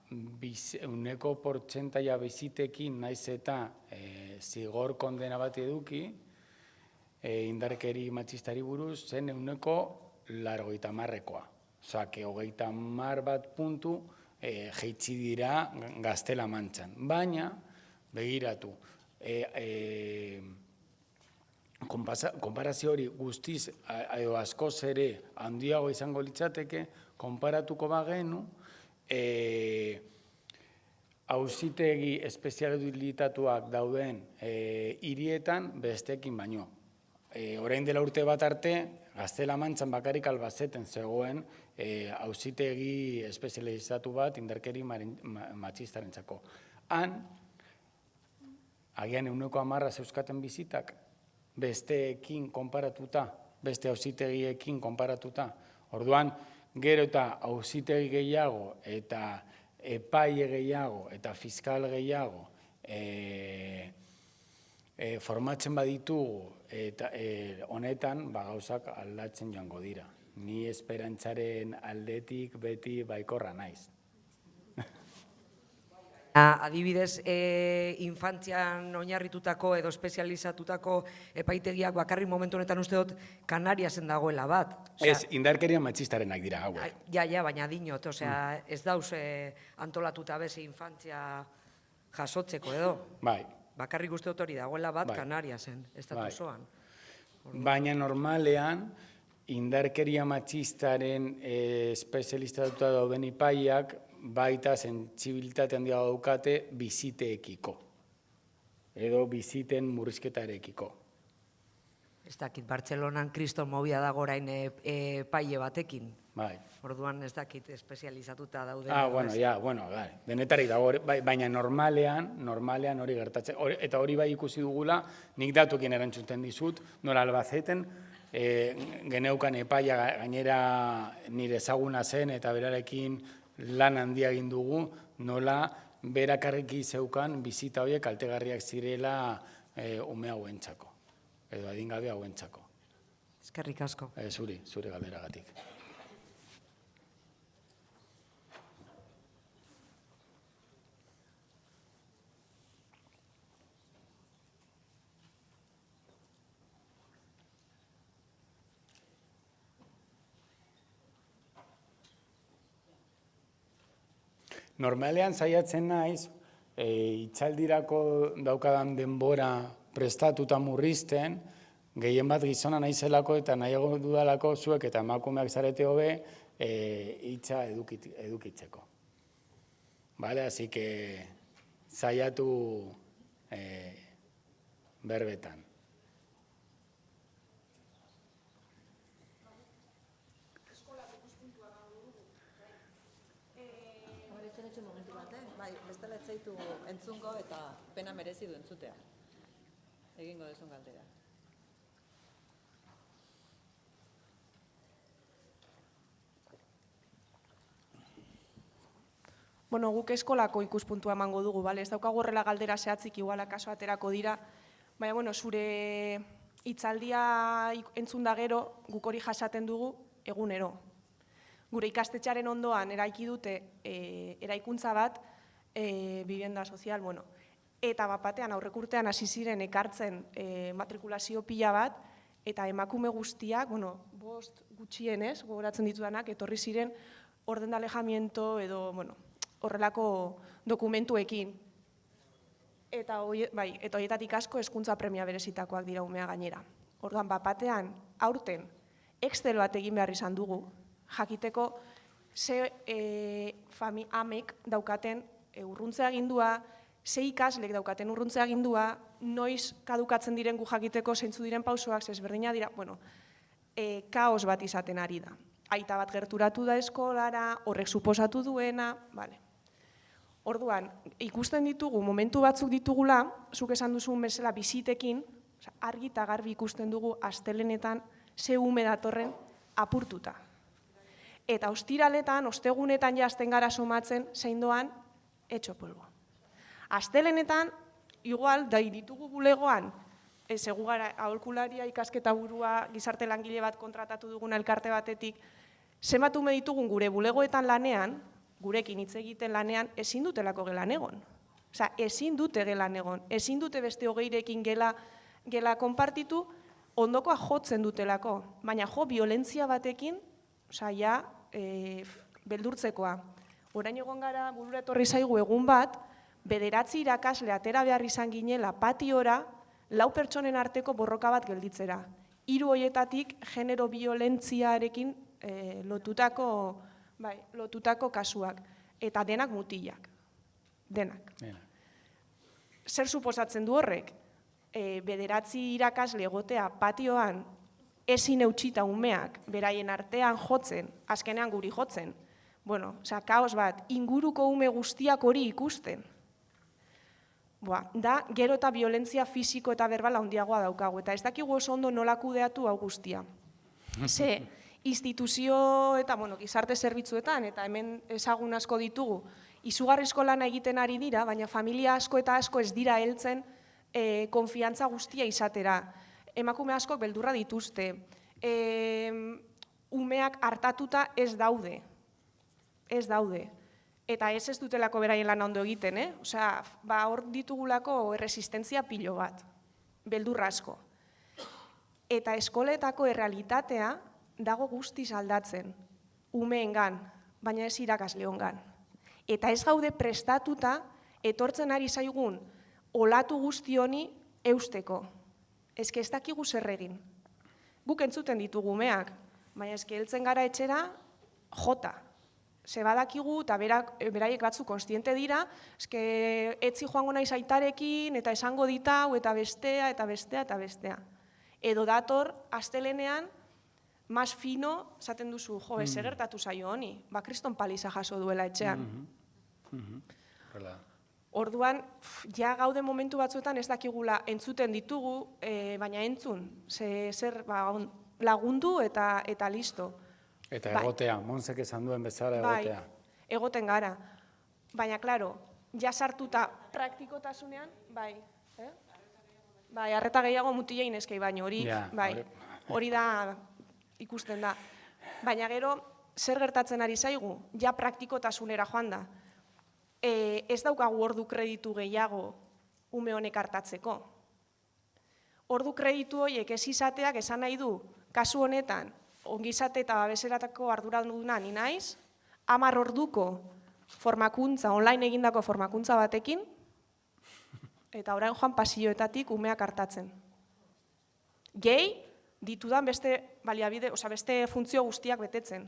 1% bizitekin naiz eta zigor kondena bat eduki, indarkeri matxistari buruz, zen 80%koa. Osa, 30 bat puntu jeitsi dira Gaztela-Mantxan. Baina, begiratu, konparazio hori guztiz edo askoz ere handiago izango litzateke, konparatuko bagenu, auzitegi espezializatuak dauden hirietan besteekin baino. Orain dela urte bat arte, Gaztela-Mantxan bakarrik Albazeten zegoen auzitegi espezializatu bat indarkeri matxistarentzako. Han, agian 10% zeuzkaten bizitak, besteekin konparatuta, beste auzitegiekin konparatuta. Orduan, gero eta auzitegi gehiago, eta epaile gehiago, eta fiskal gehiago, formatzen baditugu, eta honetan gauzak aldatzen joango dira. Ni esperantzaren aldetik beti baikorra naiz. Adibidez, infantzian oinarritutako edo espezializatutako epaitegiak bakarrik momentu honetan uste dut Kanariasen dagoela bat. Ez, indarkeria matxistarenak dira hauek. Ja, baina dinot, ez dauz antolatuta beze infantzia jasotzeko edo. Bai. Bakarrik uste dut hori dagoela bat Kanariasen, estatu osoan. Baina normalean, indarkeria matxistaren espezializatuta dauden ipaiak baita sentsibilitate handia daukate biziteekiko. Edo biziten murrizketarekiko. Ez dakit, Bartzelonan kriston mobia dago orain epaile batekin. Bai. Orduan ez dakit espezializatuta dauden. Bueno, denetarik dago, baina normalean hori gertatzen. Eta hori bai ikusi dugula, nik datukin erantzuten dizut, nola Albazeten, geneukan epaia gainera nire ezaguna zen eta berarekin lan handia egin dugu, nola berakarriki zeukan bizita horiek kaltegarriak zirela ume hauentzako, edo adingabe hauentzako. Eskerrik asko. Zure galderagatik. Normalean saiatzen naiz, hitzaldirako daukadan denbora prestatuta murrizten, gehien bat gizona naizelako eta nahiago dudalako zuek eta emakumeak zarete hobe hitza edukitzeko. Bale, así que saiatu berbetan. bestela etzaitu entzungo eta pena merezi du entzutea. Egingo duzun galdera. Bueno, guk eskolako ikuspuntua emango dugu, bale? Ez daukagu horrela galdera zehatzik igual akaso aterako dira, baina, bueno, zure hitzaldia entzun da gero, guk hori jasaten dugu egunero. Gure ikastetxearen ondoan eraiki dute eraikuntza bat, vivienda sozial, bueno, eta bapatean aurrekurtean hasi ziren ekartzen matrikulazio pila bat, eta emakume guztiak, bueno, 5 gutxienez, gogoratzen ditudanak, etorri ziren orden de alejamiento edo, bueno, horrelako dokumentuekin. Eta horietatik asko hezkuntza premia berezitakoak dira umea gainera. Orduan, bapatean, aurten, Excel bat egin behar izan dugu, jakiteko ze amek daukaten urruntze agindua, ze ikaslek daukaten urruntze agindua, noiz kadukatzen diren gu jakiteko zeintzu diren pausoak, ezberdina dira, bueno, kaos bat izaten ari da. Aita bat gerturatu da eskolara, horrek suposatu duena, bale. Orduan, ikusten ditugu, momentu batzuk ditugula, zuk esan duzun bezala bizitekin, argi eta garbi ikusten dugu astelenetan ze ume datorren apurtuta. Eta ostiraletan, ostegunetan jazten gara somatzen, zein doan, etxo polvo. Astelenetan, igual, ditugu bulegoan, egu gara aholkularia ikasketa burua, gizarte langile bat kontratatu duguna elkarte batetik, zenbat ume ditugun gure bulegoetan lanean, gurekin hitz egiten lanean, ezin dutelako gelan egon. Osea, ezin dute gelan egon, ezin dute beste hogeirekin gela konpartitu, ondokoa jotzen dutelako, baina jo violentzia batekin, osea, ja, beldurtzekoa. Orain egon gara, burura etorri zaigu egun bat, 9 irakasle atera behar izan ginela patiora, 4 pertsonen arteko borroka bat gelditzera. 3 horietatik genero violentziarekin lotutako kasuak. Eta denak mutilak. Denak. Zer suposatzen du horrek? 9 irakasle egotea patioan ezin eutxita umeak, beraien artean jotzen, azkenean guri jotzen. Bueno, osea, kaos bat, inguruko ume guztiak hori ikusten. Da, gero eta violentzia fisiko eta berbala handiagoa daukagu, eta ez dakigu oso ondo nola kudeatu hau guztia. Ze, instituzio eta, gizarte zerbitzuetan, eta hemen ezagun asko ditugu, izugarrizko lana egiten ari dira, baina familia asko eta asko ez dira heltzen konfiantza guztia izatera. Emakume askok beldurra dituzte, umeak hartatuta ez daude. Ez daude. Eta ez dutelako beraien lan ondo egiten, Osea, hor ditugulako erresistentzia pilo bat, beldurra asko. Eta eskoletako errealitatea dago guztiz aldatzen, umeengan, baina ez irakasleongan. Eta ez gaude prestatuta etortzen ari zaigun olatu guzti honi eusteko. Ez dakigu zer egin. Guk entzuten ditugu umeak, baina ez heltzen gara etxera jota. Ze badakigu eta beraiek batzu konstiente dira, etzi joango naiz aitarekin eta esango ditau eta bestea eta bestea eta bestea. Edo dator, astelenean, mas fino, esaten duzu, jo, ez gertatu zaio honi, kriston paliza jaso duela etxean. Orduan, ja gaude momentu batzuetan ez dakigula entzuten ditugu, baina entzun, zer lagundu eta listo. Eta egotea, Montsek esan duen bezala egotea. Bai, egoten gara. Baina, klaro, ja sartuta praktikotasunean, bai, arreta gehiago mutilein eskei baino, hori da ikusten da. Baina gero, zer gertatzen ari zaigu, ja praktikotasunera joan da. Ez daukagu ordu kreditu gehiago ume honek hartatzeko. Ordu kreditu horiek ez izateak esan nahi du, kasu honetan, ongizate eta babeseratako arduraduna ni naiz, 10 orduko formakuntza, online egindako formakuntza batekin, eta orain joan pasilloetatik umeak hartatzen. Gehi, ditudan beste baliabide, beste funtzio guztiak betetzen.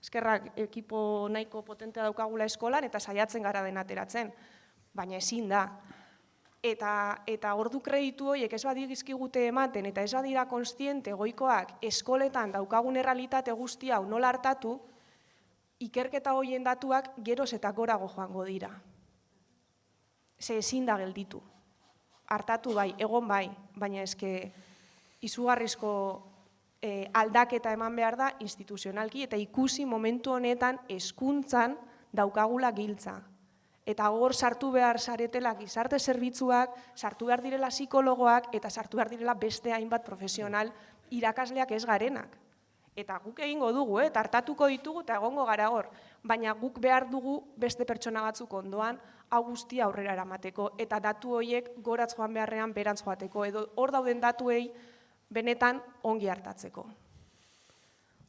Eskerrak ekipo nahiko potentea daukagula eskolan eta saiatzen gara den ateratzen, baina ezin da. Eta ordu kreditu horiek ez badigizkigute ematen eta ez badira konstiente goikoak eskoletan daukagun errealitate guzti hau nola hartatu, ikerketa horien datuak geroz eta gorago joango dira. ze ezin da gelditu. Hartatu bai, egon bai, baina eske izugarrizko aldaketa eman behar da instituzionalki eta ikusi momentu honetan hezkuntzan daukagula giltza. Eta hor sartu behar saretela gizarte zerbitzuak, sartu behar direla psikologoak eta sartu behar direla beste hainbat profesional irakasleak ez garenak. Eta guk egingo dugu, eta hartatuko ditugu eta egongo gara hor. Baina guk behar dugu beste pertsona batzuk ondoan hau guztia aurrera eramateko. Eta datu horiek goratz joan beharrean berantz joateko. Edo hor dauden datuei benetan ongi hartatzeko.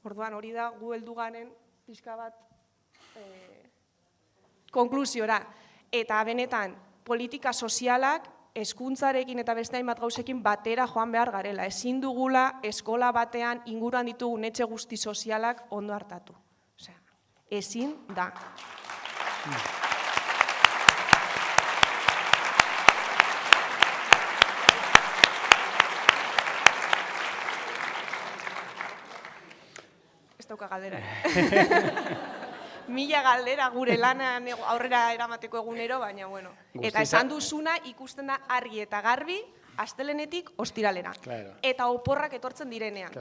Orduan hori da gu heldu garen pixka bat konklusiora. Eta benetan politika sozialak hezkuntzarekin eta beste hainbat gauzekin batera joan behar garela. Ezin dugula eskola batean inguruan ditugun etxe guzti sozialak ondo hartatu. Osea, ezin da. Ez dauka galdera. Mila galdera gure lana aurrera eramateko egunero, baina bueno. Eta esan duzuna ikusten da argi eta garbi, astelenetik ostiralera. Eta oporrak etortzen direnean.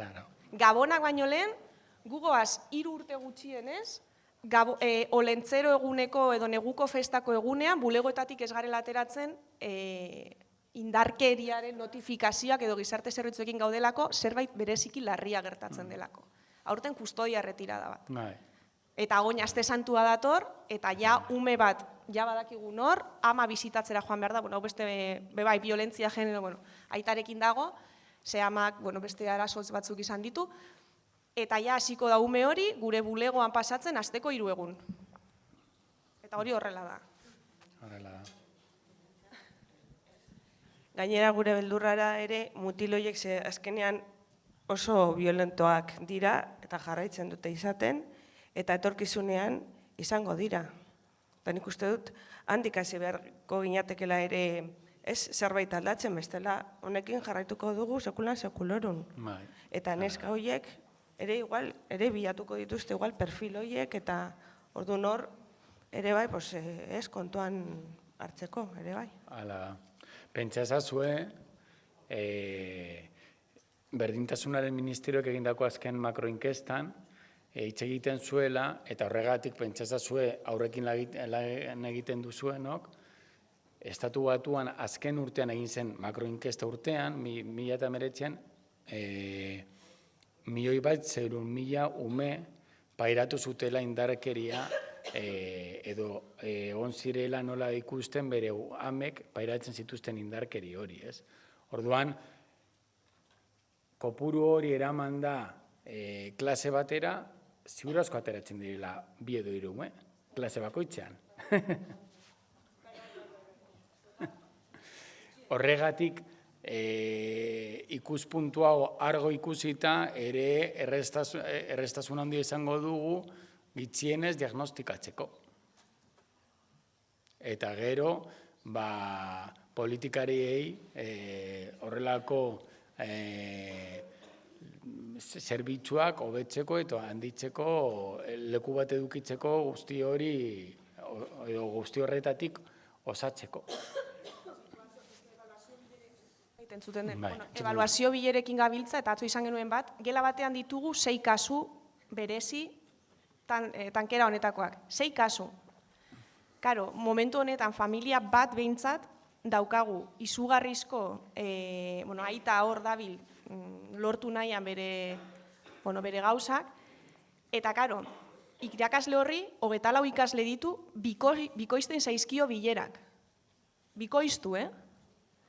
Gabonak baino lehen, gugoaz 3 urte gutxienez, olentzero eguneko edo neguko festako egunean, bulegoetatik ez garela ateratzen indarkeriaren notifikazioak edo gizarte zerbitzuekin gaudelako, zerbait bereziki larria gertatzen delako. Aurten kustodia retirada bat. Eta goin aste santua dator, eta ja ume bat, ja badakigu nor, ama bizitatzera joan behar da, hau beste bebai, violentzia genero, aitarekin dago, ze amak beste arazoz batzuk izan ditu, eta ja hasiko da ume hori, gure bulegoan pasatzen asteko 3 egun. Eta hori horrela da. Horrela da. Gainera gure beldurrara ere mutiloiek azkenean oso violentoak dira, eta jarraitzen dute izaten, eta etorkizunean izango dira. Eta nik uste dut, handik hasi beharko ginatekela ere zerbait aldatzen, bestela honekin jarraituko dugu sekulan sekulorun. Eta neska horiek ere igual, ere bilatuko dituzte igual perfil horiek, eta orduan hor, ere bai, ez kontuan hartzeko, ere bai. Hala, pentsa ezazue, berdintasunaren ministerioak egindako azken makroinkestan, hitz egiten zuela, eta horregatik pentsa ezazue aurrekin lan egiten duzuenok, Estatu Batuan azken urtean egin zen makroinkesta urtean, 2019an, 1.000.000 ume pairatu zutela indarkeria edo egon zirela nola ikusten bere amek pairatzen zituzten indarkeri hori, ez? Orduan, kopuru hori eraman da klase batera, ziurazko ateratzen direla 2 edo 3 ume, klase bakoitzean. Horregatik, ikuspuntu hau argo ikusita ere errestasun handia izango dugu gitxienez diagnostikatzeko. Eta gero, politikariei horrelako zerbitzuak hobetzeko eta handitzeko leku bat edukitzeko guzti hori edo guzti horretatik osatzeko. Ebaluazio bilerekin gabiltza eta atzo izan genuen bat, gela batean ditugu 6 kasu berezi tankera honetakoak. 6 kasu. Karo, momentu honetan familia bat behintzat daukagu izugarrizko, aita hor dabil lortu nahian bere gauzak, eta karo, irakasle horri, 24 ikasle ditu, bikoizten zaizkio bilerak. Bikoiztu,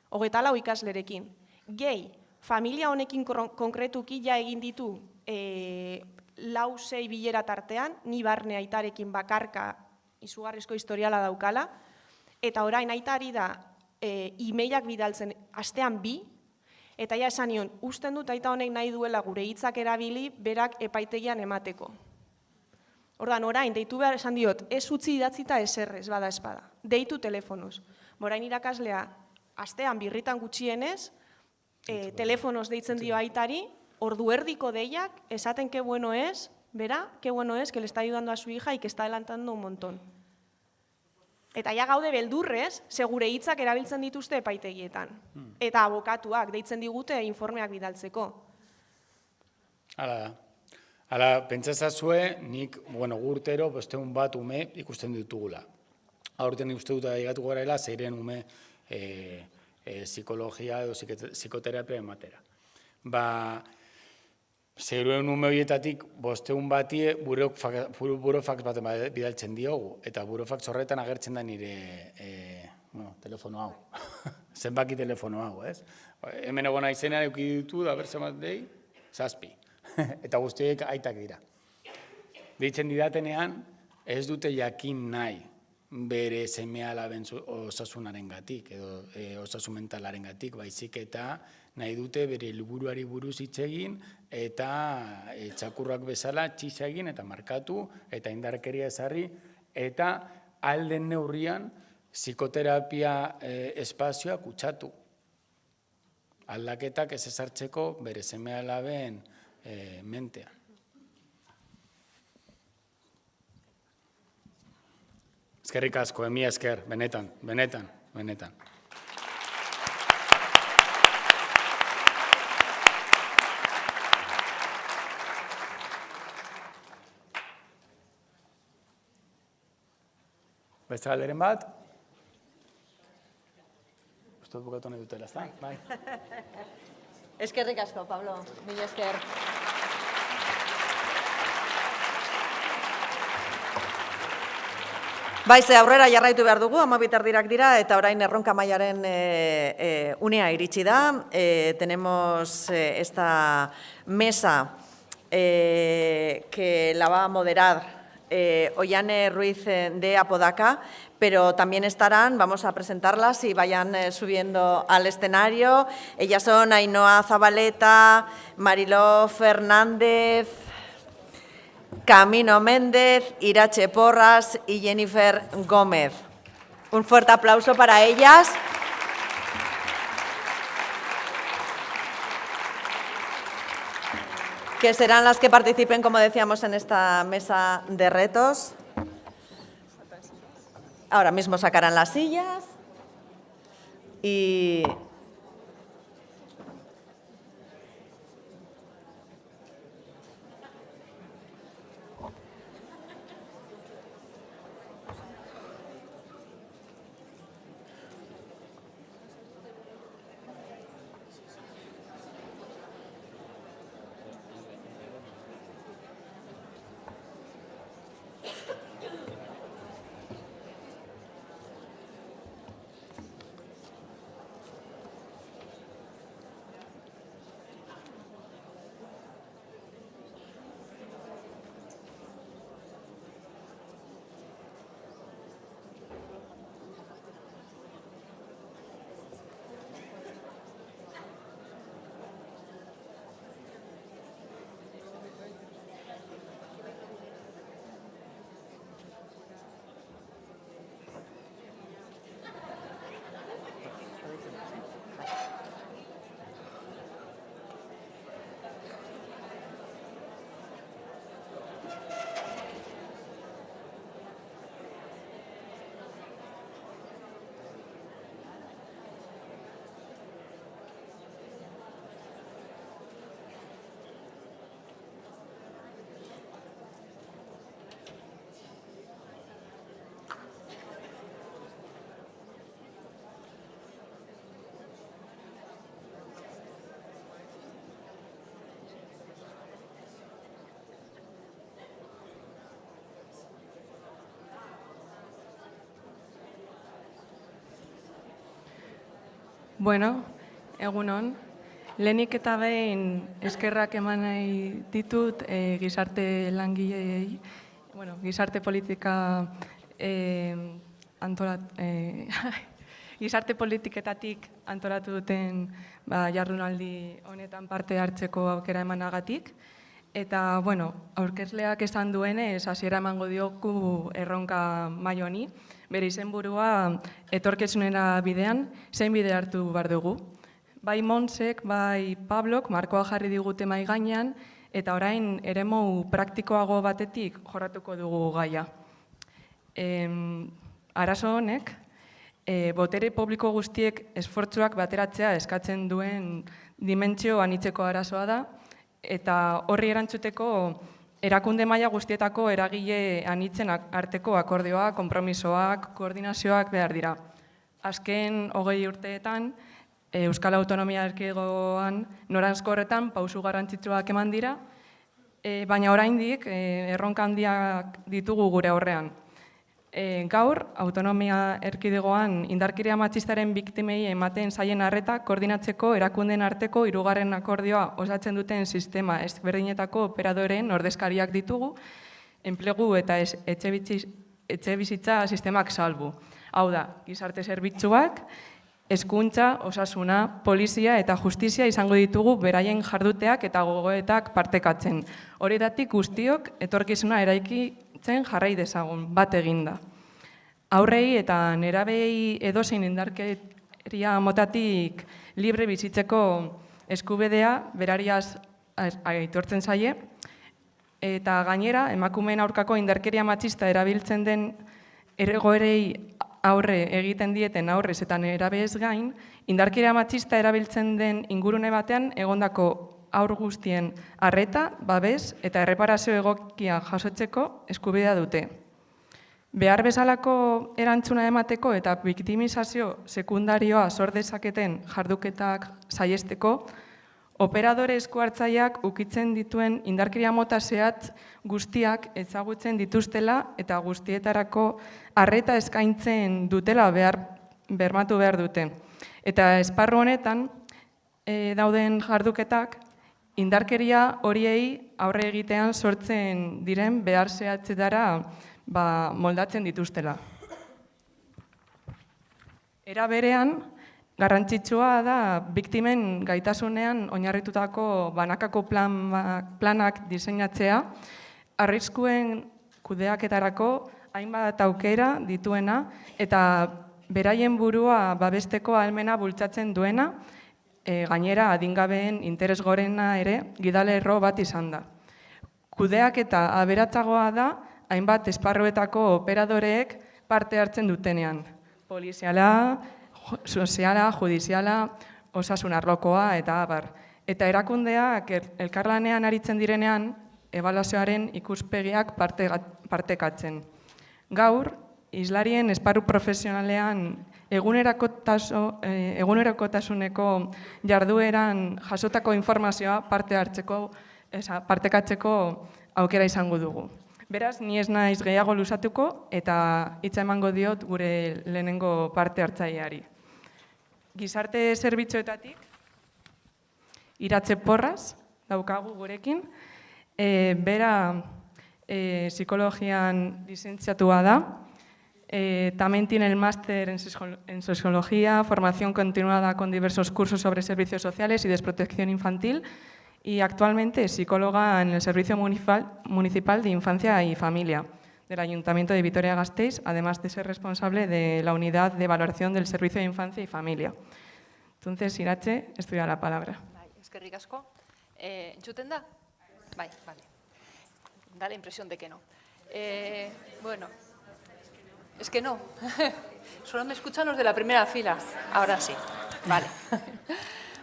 24 ikaslerekin. Gehi, familia honekin konkretuki ja egin ditu 4-6 bilera tartean, ni barne aitarekin bakarka izugarrizko historiala daukala, eta orain aitari da emailak bidaltzen astean 2, eta ja esan nion, usten dut aita honek nahi duela gure hitzak erabili berak epaitegian emateko. Ordan, orain, deitu behar esan diot, ez utzi idatzita eserrez, bada espada. Deitu telefonoz. Orain irakaslea, astean birritan gutxienez, telefonoz deitzen dio aitari, ordu erdiko deiak, esaten que bueno es, verá, que bueno es, que le está ayudando a su hija y que está adelantando un montón. Eta ja gaude beldurrez, segure hitzak erabiltzen dituzte epaitegietan. Eta abokatuak deitzen digute informeak bidaltzeko. Hala da. Hala, pentsazazue, nik, gurtero, bosteun bat ume ikusten ditugula. Aurten uste dut aigatu garela, zeiren ume psikologia edo psikoterapia ematera. Zeiruen ume horietatik bosteun batie burofax bat bidaltzen diogu, eta burofax horretan agertzen da nire telefono hau. Zenbaki telefono hau, ez? Hemen egon aizenean euki ditu, da berzen bat dei, 7. Eta guztiek aitak dira. Deitzen didatenean, ez dute jakin nahi bere seme-alaben osasunaren gatik, edo osasun mentalaren gatik, baizik eta nahi dute bere helburuari buruz hitz egin, eta txakurrak bezala txisa egin, eta markatu, eta indarkeria ezarri, eta alden neurrian psikoterapia espazioa kutsatu. Aldaketak ez ezartzeko bere seme-alaben mentean. Eskerrik asko, mila esker, benetan. Beste galderen bat? Ustot bukatu nahi dutela, ezta? Bai. Eskerrik asko, Pablo. Mila esker. Baize, aurrera jarraitu behar dugu, 12:00 dira, eta orain erronka mailaren unea iritsi da. Tenemos esta mesa que la va a moderar Ollane Ruiz de Apodaca, pero también estarán, vamos a presentarlas y vayan subiendo al escenario. Ellas son Ainhoa Zabaleta, Mariló Fernández, Camino Méndez, Irache Porras y Jennifer Gómez. Un fuerte aplauso para ellas. Que serán las que participen, como decíamos, en esta mesa de retos. Ahora mismo sacarán las sillas y... Bueno, egunon. Lehenik eta behin eskerrak eman nahi ditut gizarte langileei, gizarte politika gizarte politiketatik antolatu duten jardunaldi honetan parte hartzeko aukera emanagatik. Eta, aurkezleak esan duenez, hasiera emango diogu erronka mahai honi, bere izenburua etorkizunera bidean, zein bide hartu behar dugu. Bai Montsek, bai Pablok, markoa jarri digute mahai gainean, eta orain eremu praktikoago batetik jorratuko dugu gaia. arazo honek, botere publiko guztiek esfortzuak bateratzea eskatzen duen dimentsio anitzeko arazoa da, eta horri erantzuteko erakunde maila guztietako eragile anitzen arteko akordioak, konpromisoak, koordinazioak behar dira. Azken 20 urteetan, Euskal Autonomia Erkidegoan noranzko horretan pausu garrantzitsuak eman dira, baina oraindik erronka handiak ditugu gure aurrean. Gaur, Autonomia Erkidegoan indarkeria matxistaren biktimei ematen zaien arreta koordinatzeko erakundeen arteko 3. akordioa osatzen duten sistema ezberdinetako operadoreen ordezkariak ditugu, enplegu eta etxebizitza sistemak salbu. Hau da, gizarte zerbitzuak, hezkuntza, osasuna, polizia eta justizia izango ditugu beraien jarduteak eta gogoetak partekatzen. Horietatik guztiok etorkizuna eraikitzen jarrai dezagun, bat eginda. Aurrei eta nerabei edozein indarkeria motatik libre bizitzeko eskubidea berariaz aitortzen zaie, eta gainera emakumeen aurkako indarkeria matxista erabiltzen den egoerei aurre egiten dieten aurrez eta nerabeez gain, indarkeria matxista erabiltzen den ingurune batean egondako haur guztien arreta, babes eta erreparazio egokia jasotzeko eskubidea dute. Behar bezalako erantzuna emateko eta biktimizazio sekundarioa sor dezaketen jarduketak saihesteko, operadore eskuhartzaileak ukitzen dituen indarkeria mota zehatz guztiak ezagutzen dituztela eta guztietarako arreta eskaintzen dutela bermatu behar dute. Eta esparru honetan dauden jarduketak indarkeria horiei aurre egitean sortzen diren behar zehatzetara moldatzen dituztela. Era berean, garrantzitsua da biktimen gaitasunean oinarritutako banakako planak diseinatzea, arriskuen kudeaketarako hainbat aukera dituena eta beraien burua babesteko ahalmena bultzatzen duena, gainera adingabeen interes gorena ere gidalerro bat izan da. Kudeaketa aberatsagoa da hainbat esparruetako operadoreek parte hartzen dutenean. Poliziala, soziala, judiziala, osasun arlokoa eta abar. Eta erakundeak elkarlanean aritzen direnean, ebaluazioaren ikuspegiak partekatzen. Gaur, islarien esparru profesionalean egunerokotasuneko jardueran jasotako informazioa partekatzeko aukera izango dugu. Beraz, ni ez naiz gehiago luzatuko eta hitza emango diot gure lehenengo parte hartzaileari. Gizarte zerbitzuetatik, Iratze Porras daukagu gurekin, bera psikologian lizentziatua da, también tiene el máster en sociología, formación continuada con diversos cursos sobre servicios sociales y desprotección infantil, y actualmente es psicóloga en el Servicio Municipal de Infancia y Familia del Ayuntamiento de Vitoria-Gasteiz, además de ser responsable de la Unidad de Valoración del Servicio de Infancia y Familia. Entonces, Iratze, es tuya la palabra. Eskerrik asko. ¿Entzuten da? Vale. Da la impresión de que no. Bueno, es que no. Solo me escuchan los de la primera fila. Ahora sí. Vale.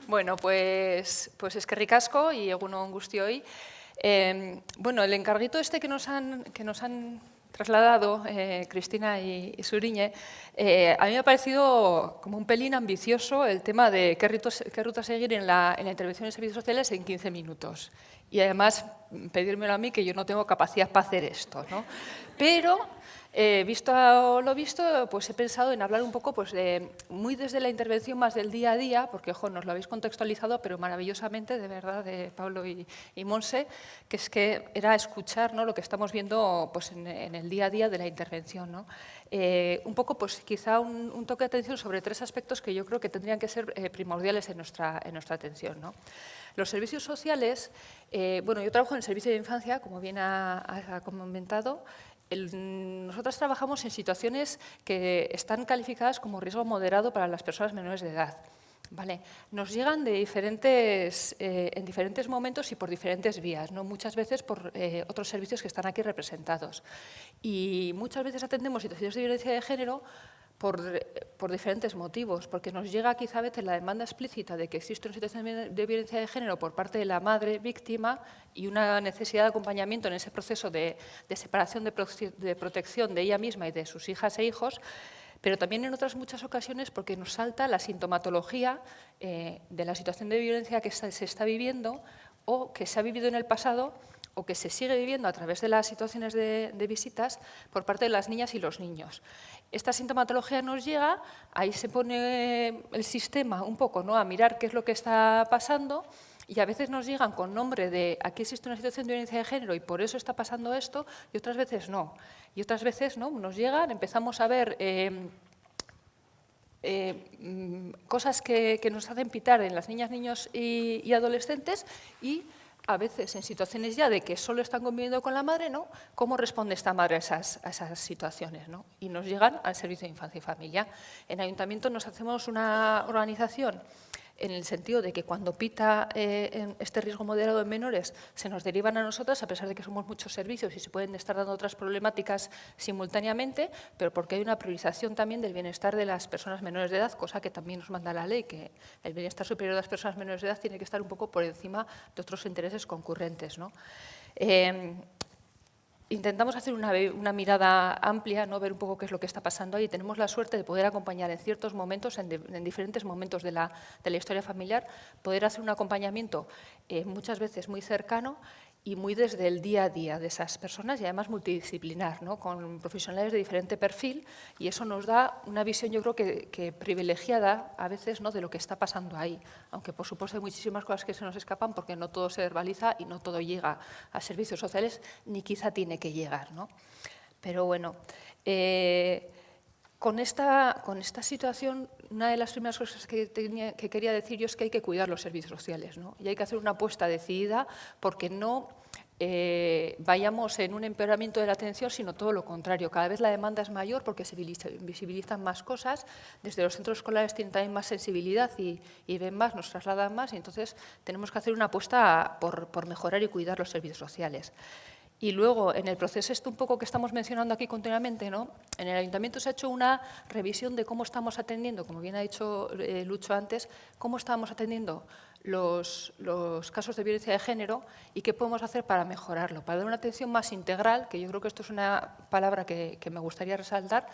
Bueno, pues eskerrik asko y egun on guztioi. Bueno, el encarguito que nos han trasladado Cristina y Suriñe, a mí me ha parecido como un pelín ambicioso el tema de qué ruta seguir en la intervención de servicios sociales en 15 minutos. Y además pedírmelo a mí, que yo no tengo capacidad para hacer esto, ¿no? Pero, visto lo visto, pues he pensado en hablar un poco pues, muy desde la intervención más del día a día, porque ojo, nos lo habéis contextualizado, pero maravillosamente, de verdad, de Pablo y Monse, que es que era escuchar, ¿no?, lo que estamos viendo pues, en el día a día de la intervención, ¿no? Un poco, pues quizá un toque de atención sobre 3 aspectos que yo creo que tendrían que ser primordiales en nuestra atención, ¿no? Los servicios sociales, bueno, yo trabajo en el servicio de infancia, como bien ha comentado. Nosotras trabajamos en situaciones que están calificadas como riesgo moderado para las personas menores de edad. Vale. Nos llegan en diferentes momentos y por diferentes vías, ¿no? Muchas veces por otros servicios que están aquí representados. Y muchas veces atendemos situaciones de violencia de género por diferentes motivos, porque nos llega quizá a veces la demanda explícita de que existe una situación de violencia de género por parte de la madre víctima y una necesidad de acompañamiento en ese proceso de separación de protección de ella misma y de sus hijas e hijos, pero también en otras muchas ocasiones porque nos salta la sintomatología de la situación de violencia que se está viviendo o que se ha vivido en el pasado o que se sigue viviendo a través de las situaciones de visitas por parte de las niñas y los niños. Esta sintomatología nos llega, ahí se pone el sistema un poco, ¿no?, a mirar qué es lo que está pasando, y a veces nos llegan con nombre de aquí existe una situación de violencia de género y por eso está pasando esto, y otras veces no. Y otras veces no, nos llegan, empezamos a ver cosas que nos hacen pitar en las niñas, niños y adolescentes, y a veces en situaciones ya de que solo están conviviendo con la madre, ¿no?, cómo responde esta madre a esas situaciones, ¿no? Y nos llegan al Servicio de Infancia y Familia. En Ayuntamiento nos hacemos una organización en el sentido de que cuando pita este riesgo moderado en menores se nos derivan a nosotras, a pesar de que somos muchos servicios y se pueden estar dando otras problemáticas simultáneamente, pero porque hay una priorización también del bienestar de las personas menores de edad, cosa que también nos manda la ley, que el bienestar superior de las personas menores de edad tiene que estar un poco por encima de otros intereses concurrentes, ¿no? Intentamos hacer una mirada amplia, ¿no?, ver un poco qué es lo que está pasando ahí. Tenemos la suerte de poder acompañar en ciertos momentos, en diferentes momentos de la historia familiar, poder hacer un acompañamiento muchas veces muy cercano y muy desde el día a día de esas personas y además multidisciplinar, ¿no?, con profesionales de diferente perfil, y eso nos da una visión, yo creo que privilegiada a veces, ¿no?, de lo que está pasando ahí, aunque por supuesto hay muchísimas cosas que se nos escapan porque no todo se verbaliza y no todo llega a servicios sociales, ni quizá tiene que llegar, ¿no? Pero bueno, con esta situación, una de las primeras cosas que quería decir yo es que hay que cuidar los servicios sociales, ¿no? Y hay que hacer una apuesta decidida porque no vayamos en un empeoramiento de la atención, sino todo lo contrario. Cada vez la demanda es mayor porque se visibilizan más cosas, desde los centros escolares tienen también más sensibilidad y ven más, nos trasladan más, y entonces tenemos que hacer una apuesta por mejorar y cuidar los servicios sociales. Y luego, en el proceso un poco que estamos mencionando aquí continuamente, ¿no?, en el Ayuntamiento se ha hecho una revisión de cómo estamos atendiendo, como bien ha dicho Lucho antes, cómo estamos atendiendo los casos de violencia de género y qué podemos hacer para mejorarlo, para dar una atención más integral, que yo creo que esto es una palabra que me gustaría resaltar.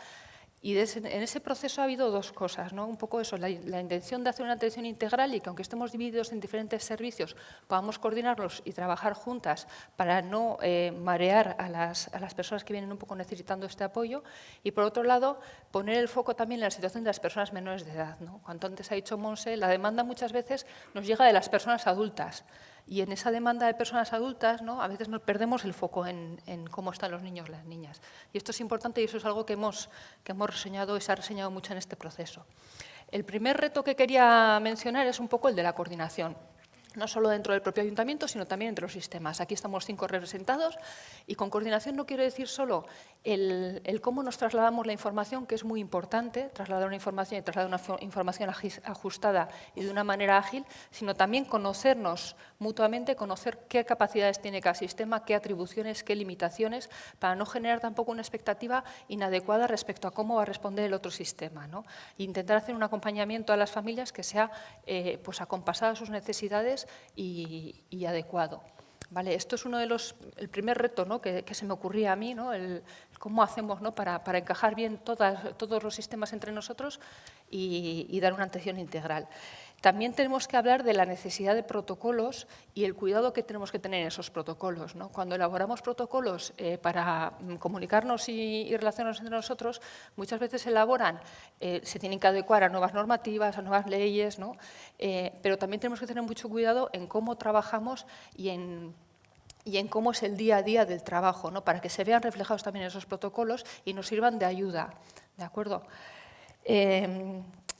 Y en ese proceso ha habido dos cosas, ¿no? Un poco eso, la intención de hacer una atención integral y que aunque estemos divididos en diferentes servicios, podamos coordinarlos y trabajar juntas para no marear a las personas que vienen un poco necesitando este apoyo. Y por otro lado, poner el foco también en la situación de las personas menores de edad, ¿no? Cuanto antes ha dicho Monse, la demanda muchas veces nos llega de las personas adultas. Y en esa demanda de personas adultas, ¿no?, a veces nos perdemos el foco en cómo están los niños y las niñas. Y esto es importante y eso es algo que hemos reseñado y se ha reseñado mucho en este proceso. El primer reto que quería mencionar es un poco el de la coordinación. No solo dentro del propio ayuntamiento, sino también entre los sistemas. Aquí estamos 5 representados y con coordinación no quiero decir solo el cómo nos trasladamos la información, que es muy importante, trasladar una información y trasladar una información ajustada y de una manera ágil, sino también conocernos mutuamente, conocer qué capacidades tiene cada sistema, qué atribuciones, qué limitaciones, para no generar tampoco una expectativa inadecuada respecto a cómo va a responder el otro sistema, ¿no? E intentar hacer un acompañamiento a las familias que sea pues acompasado a sus necesidades y adecuado. ¿Vale? Esto es el primer reto, ¿no?, que se me ocurría a mí, ¿no?, el cómo hacemos, ¿no?, para encajar bien todos los sistemas entre nosotros y dar una atención integral. También tenemos que hablar de la necesidad de protocolos y el cuidado que tenemos que tener en esos protocolos, ¿no? Cuando elaboramos protocolos para comunicarnos y relacionarnos entre nosotros, muchas veces se tienen que adecuar a nuevas normativas, a nuevas leyes, ¿no? Pero también tenemos que tener mucho cuidado en cómo trabajamos y en cómo es el día a día del trabajo, ¿no?, para que se vean reflejados también esos protocolos y nos sirvan de ayuda, ¿de acuerdo?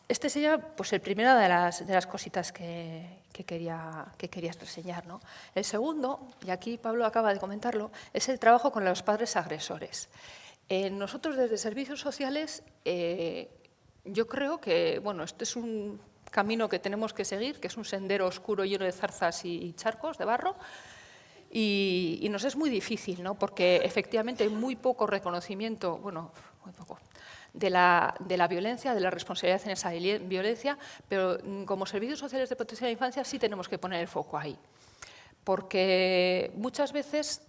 Este sería pues, el primero de las cositas que quería reseñar, ¿no? El segundo, y aquí Pablo acaba de comentarlo, es el trabajo con los padres agresores. Nosotros desde Servicios Sociales, yo creo que, bueno, este es un camino que tenemos que seguir, que es un sendero oscuro lleno de zarzas y charcos de barro, y nos es muy difícil, ¿no? Porque efectivamente hay muy poco reconocimiento, bueno, muy poco, de la violencia, de la responsabilidad en esa violencia, pero como servicios sociales de protección de la infancia sí tenemos que poner el foco ahí. Porque muchas veces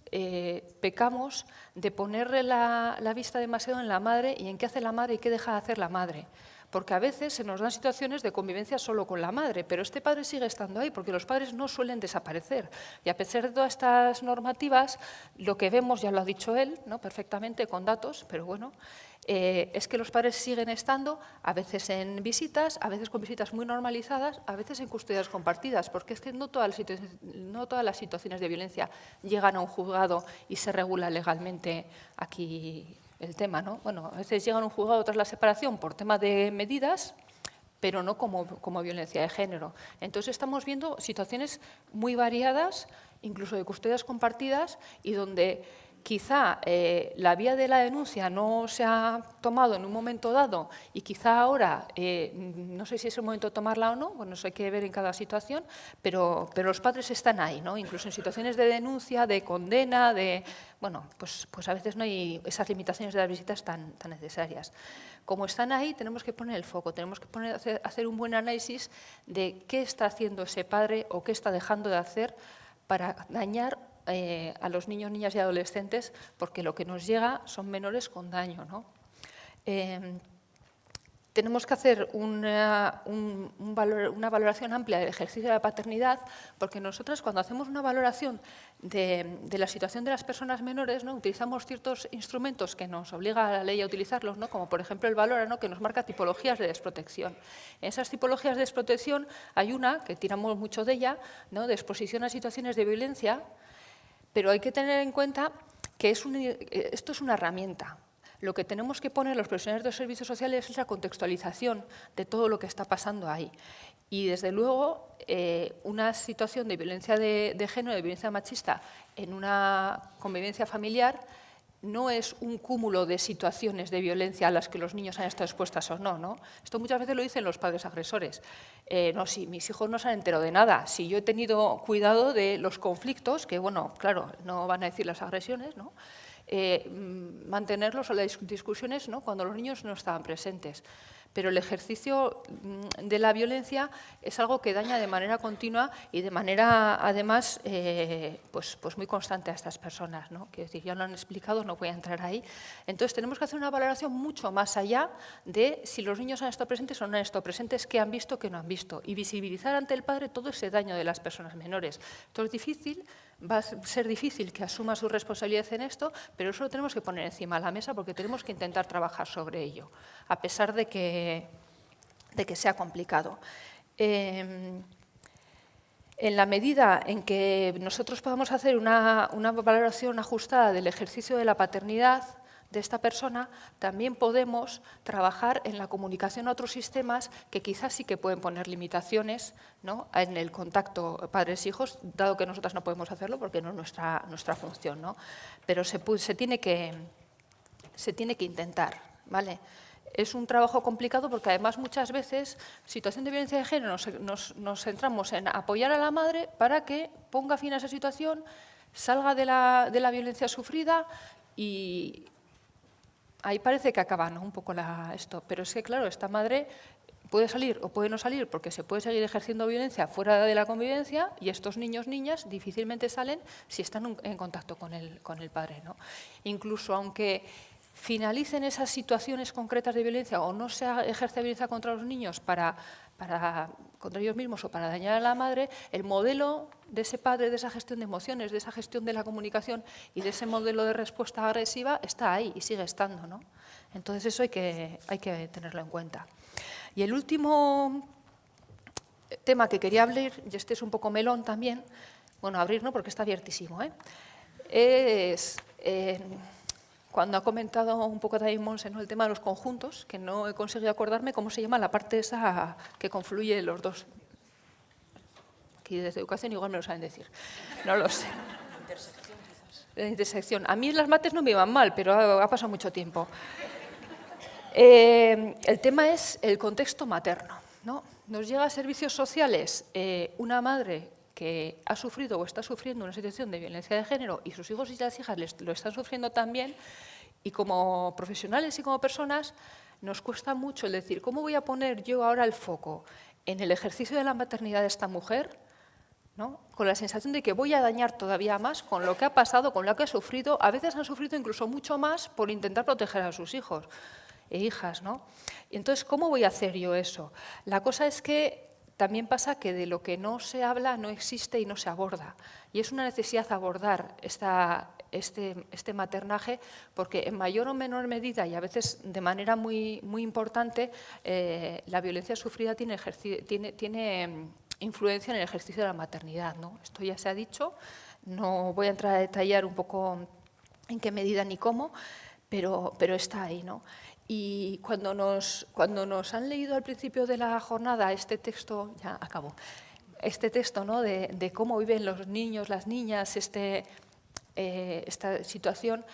pecamos de ponerle la vista demasiado en la madre y en qué hace la madre y qué deja de hacer la madre. Porque a veces se nos dan situaciones de convivencia solo con la madre, pero este padre sigue estando ahí, porque los padres no suelen desaparecer. Y a pesar de todas estas normativas, lo que vemos, ya lo ha dicho él, ¿no? Perfectamente, con datos, pero bueno, es que los padres siguen estando, a veces en visitas, a veces con visitas muy normalizadas, a veces en custodias compartidas, porque es que no todas las situaciones de violencia llegan a un juzgado y se regula legalmente aquí el tema, ¿no? Bueno, a veces llegan a un juzgado tras la separación por tema de medidas, pero no como violencia de género. Entonces estamos viendo situaciones muy variadas, incluso de custodias compartidas, y donde quizá la vía de la denuncia no se ha tomado en un momento dado y quizá ahora, no sé si es el momento de tomarla o no, bueno, eso hay que ver en cada situación, pero los padres están ahí, ¿no? Incluso en situaciones de denuncia, de condena, bueno, pues a veces no hay esas limitaciones de las visitas tan necesarias. Como están ahí, tenemos que poner el foco, tenemos que hacer un buen análisis de qué está haciendo ese padre o qué está dejando de hacer para dañar a los niños, niñas y adolescentes, porque lo que nos llega son menores con daño, ¿no? Tenemos que hacer una valoración amplia del ejercicio de la paternidad, porque nosotras cuando hacemos una valoración de la situación de las personas menores, ¿no? Utilizamos ciertos instrumentos que nos obliga la ley a utilizarlos, ¿no? Como por ejemplo el Valora, ¿no? Que nos marca tipologías de desprotección. En esas tipologías de desprotección hay una, que tiramos mucho de ella, ¿no? De exposición a situaciones de violencia, pero hay que tener en cuenta que esto es una herramienta. Lo que tenemos que poner los profesionales de los servicios sociales es la contextualización de todo lo que está pasando ahí. Y desde luego, una situación de violencia de género, de violencia machista en una convivencia familiar no es un cúmulo de situaciones de violencia a las que los niños han estado expuestas o no, ¿no? Esto muchas veces lo dicen los padres agresores. No, si mis hijos no se han enterado de nada, si yo he tenido cuidado de los conflictos, que bueno, claro, no van a decir las agresiones, ¿no? Mantenerlos o las discusiones, ¿no? Cuando los niños no estaban presentes. Pero el ejercicio de la violencia es algo que daña de manera continua y de manera, además, pues muy constante a estas personas, ¿no? Quiero decir, ya lo han explicado, no voy a entrar ahí. Entonces, tenemos que hacer una valoración mucho más allá de si los niños han estado presentes o no han estado presentes, qué han visto, qué no han visto, y visibilizar ante el padre todo ese daño de las personas menores. Esto es difícil, va a ser difícil que asuma su responsabilidad en esto, pero eso lo tenemos que poner encima de la mesa porque tenemos que intentar trabajar sobre ello, a pesar de que sea complicado. En la medida en que nosotros podamos hacer una valoración ajustada del ejercicio de la paternidad de esta persona, también podemos trabajar en la comunicación a otros sistemas que quizás sí que pueden poner limitaciones, ¿no? En el contacto padres-hijos, dado que nosotras no podemos hacerlo porque no es nuestra función, ¿no? Pero se tiene que intentar, ¿vale? Es un trabajo complicado porque además muchas veces, situación de violencia de género, nos centramos en apoyar a la madre para que ponga fin a esa situación, salga de la violencia sufrida y ahí parece que acaba, ¿no? Un poco esto. Pero es que, claro, esta madre puede salir o puede no salir porque se puede seguir ejerciendo violencia fuera de la convivencia y estos niños, niñas, difícilmente salen si están en contacto con el padre, ¿no? Incluso aunque finalicen esas situaciones concretas de violencia o no se ejerce violencia contra los niños contra ellos mismos o para dañar a la madre, el modelo de ese padre, de esa gestión de emociones, de esa gestión de la comunicación y de ese modelo de respuesta agresiva está ahí y sigue estando, ¿no? Entonces eso hay que tenerlo en cuenta. Y el último tema que quería abrir, y este es un poco melón también, bueno, abrir no porque está abiertísimo, es cuando ha comentado un poco también Monse, ¿no? El tema de los conjuntos, que no he conseguido acordarme cómo se llama la parte esa que confluye los dos. Aquí desde educación igual me lo saben decir, no lo sé. Intersección quizás. La intersección. A mí las mates no me iban mal, pero ha pasado mucho tiempo. El tema es el contexto materno, ¿no? nos llega a servicios sociales una madre que ha sufrido o está sufriendo una situación de violencia de género y sus hijos y las hijas lo están sufriendo también, y como profesionales y como personas nos cuesta mucho el decir, ¿cómo voy a poner yo ahora el foco en el ejercicio de la maternidad de esta mujer, ¿no? Con la sensación de que voy a dañar todavía más con lo que ha pasado, con lo que ha sufrido? A veces han sufrido incluso mucho más por intentar proteger a sus hijos e hijas, ¿no? Y entonces, ¿cómo voy a hacer yo eso? La cosa es que también pasa que de lo que no se habla no existe y no se aborda. Y es una necesidad abordar este maternaje, porque en mayor o menor medida, y a veces de manera muy importante, la violencia sufrida tiene influencia en el ejercicio de la maternidad, ¿no? Esto ya se ha dicho, no voy a entrar a detallar un poco en qué medida ni cómo, pero está ahí, ¿no? Y cuando nos han leído al principio de la jornada este texto, ya acabo, este texto, ¿no? de cómo viven los niños, las niñas, esta situación,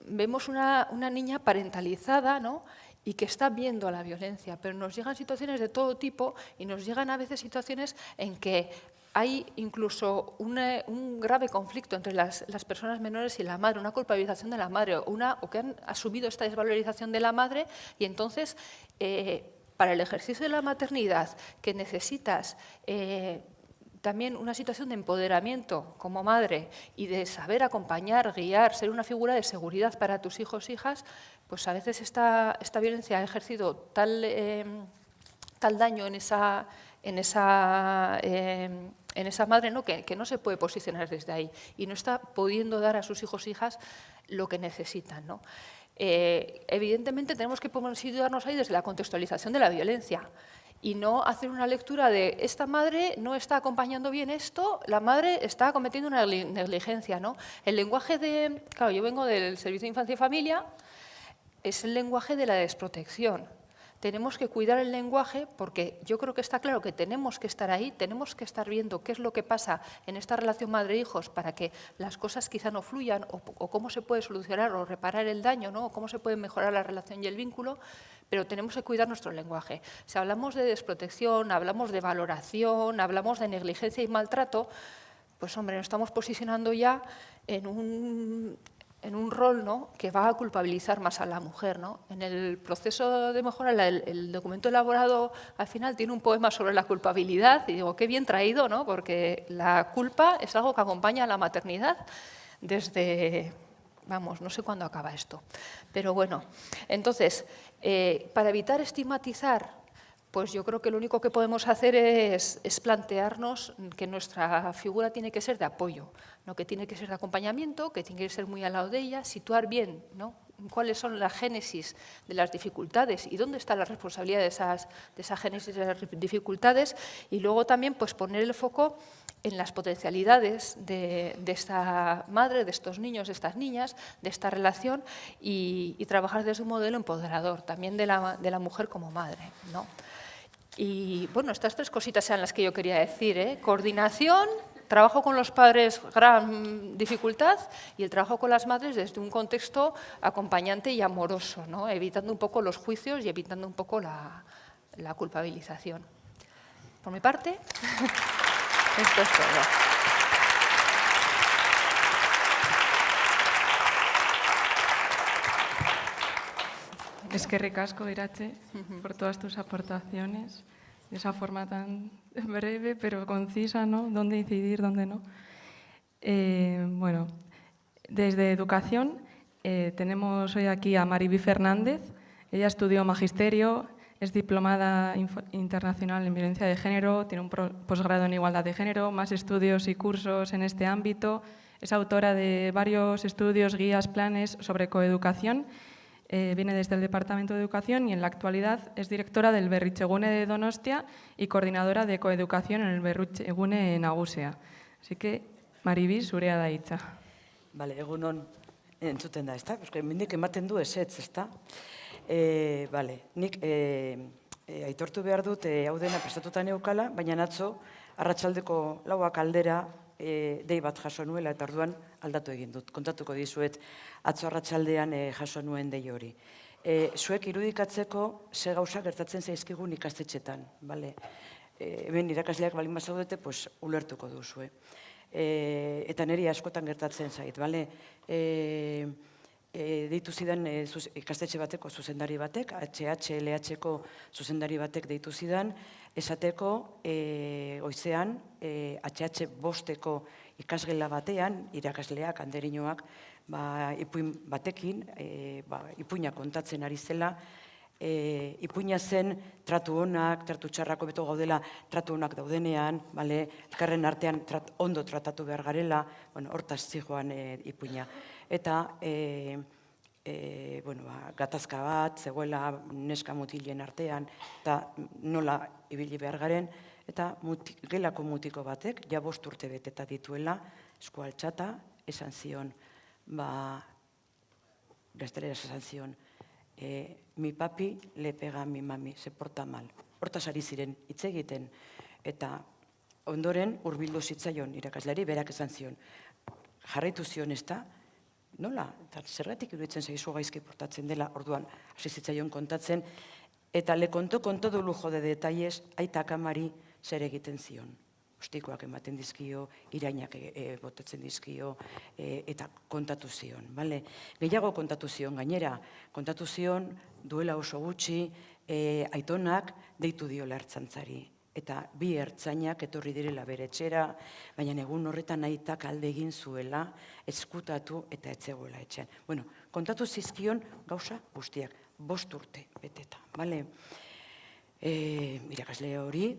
vemos una niña parentalizada, ¿no? Y que está viendo la violencia, pero nos llegan situaciones de todo tipo y nos llegan a veces situaciones en que hay incluso un grave conflicto entre las personas menores y la madre, una culpabilización de la madre, o que han asumido esta desvalorización de la madre, y entonces, para el ejercicio de la maternidad, que necesitas también una situación de empoderamiento como madre y de saber acompañar, guiar, ser una figura de seguridad para tus hijos e hijas, pues a veces esta violencia ha ejercido tal daño en esa madre, ¿no? que no se puede posicionar desde ahí y no está pudiendo dar a sus hijos e hijas lo que necesitan, ¿no? Evidentemente tenemos que situarnos ahí desde la contextualización de la violencia y no hacer una lectura de esta madre no está acompañando bien esto, la madre está cometiendo una negligencia, ¿no? El lenguaje claro, yo vengo del Servicio de Infancia y Familia, es el lenguaje de la desprotección. Tenemos que cuidar el lenguaje porque yo creo que está claro que tenemos que estar ahí, tenemos que estar viendo qué es lo que pasa en esta relación madre-hijos para que las cosas quizá no fluyan o cómo se puede solucionar o reparar el daño, ¿no? O cómo se puede mejorar la relación y el vínculo, pero tenemos que cuidar nuestro lenguaje. Si hablamos de desprotección, hablamos de valoración, hablamos de negligencia y maltrato, pues hombre, nos estamos posicionando ya en un rol, ¿no? que va a culpabilizar más a la mujer, ¿no? En el proceso de mejora, el documento elaborado al final tiene un poema sobre la culpabilidad y digo, qué bien traído, ¿no? Porque la culpa es algo que acompaña a la maternidad desde, vamos, no sé cuándo acaba esto, pero bueno. Entonces, para evitar estigmatizar, pues yo creo que lo único que podemos hacer es plantearnos que nuestra figura tiene que ser de apoyo, ¿no? Que tiene que ser de acompañamiento, que tiene que ser muy al lado de ella, situar bien, ¿no? cuáles son las génesis de las dificultades y dónde está la responsabilidad de esa génesis de las dificultades, y luego también pues, poner el foco en las potencialidades de esta madre, de estos niños, de estas niñas, de esta relación y trabajar desde un modelo empoderador, también de la mujer como madre, ¿no? Y bueno, estas tres cositas eran las que yo quería decir, ¿eh? Coordinación, trabajo con los padres, gran dificultad, y el trabajo con las madres desde un contexto acompañante y amoroso, ¿no? Evitando un poco los juicios y evitando un poco la culpabilización. Por mi parte, esto es todo. Eskerrik asko, Iratxe, por todas tus aportaciones, de esa forma tan breve pero concisa, ¿no? Dónde incidir, dónde no. Bueno, desde Educación tenemos hoy aquí a Maribí Fernández. Ella estudió Magisterio, es diplomada internacional en Violencia de Género, tiene un posgrado en Igualdad de Género, más estudios y cursos en este ámbito. Es autora de varios estudios, guías, planes sobre coeducación. Viene desde el Departamento de Educación y en la actualidad es directora del Berritzegune de Donostia y coordinadora de coeducación en el Berritzegune Nagusia. Así que, Maribí, zurea da hitza. Bale, egunon entzuten da, ezta? Porque mendik ematen du ezetz, ezta? Bale, nik aitortu behar dut hau dena prestatuta neukala, baina atzo arratsaldeko 4 aldera dei bat jaso nuela eta orduan aldatu egin dut. Kontatuko dizuet atzo arratsaldean jaso nuen dei hori. Zuek irudikatzeko ze gauza gertatzen zaizkigun ikastetxetan, bale? Hemen irakasleak balin bazaudete, pues, ulertuko duzue. Eta niri askotan gertatzen zait, bale? Deitu zidan ikastetxe bateko zuzendari batek, HH-LH-ko zuzendari batek deitu zidan, esateko goizean HH-5-eko ikasgela batean, irakasleak, anderinoak, ipuin batekin, ipuina kontatzen ari zela, ipuina zen tratu onak, tratu txarrako beto gaudela, tratu onak daudenean, elkarren artean ondo tratatu behar garela, hortaz zijoan ipuina. Eta gatazka bat, zegoela neska mutilen artean, eta nola ibili behar garen, eta gelako mutiko batek, ja 5 urte beteta dituela, esku altxata, esan zion, gaztelera esan zion, mi papi le pega a mi mami, se porta mal. Hortaz ari ziren hitz egiten, eta ondoren hurbildu zitzaion irakasleari berak esan zion. Jarraitu zion ez da, nola? Zergatik iruditzen zaizu gaizki portatzen dela, orduan hasi zitzaion kontatzen, eta le contó con todo lujo de detalles aitak amari zer egiten zion. Ustikoak ematen dizkio, irainak botatzen dizkio, eta kontatu zion. Gehiago kontatu zion gainera, kontatu zion duela oso gutxi aitonak deitu diola ertzaintzari. Eta 2 ertzainak etorri direla bere etxera, baina egun horretan aitak alde egin zuela, eskutatu eta etzegoela etxean. Kontatu zizkion gauza guztiak, 5 urte beteta. Irakasle hori,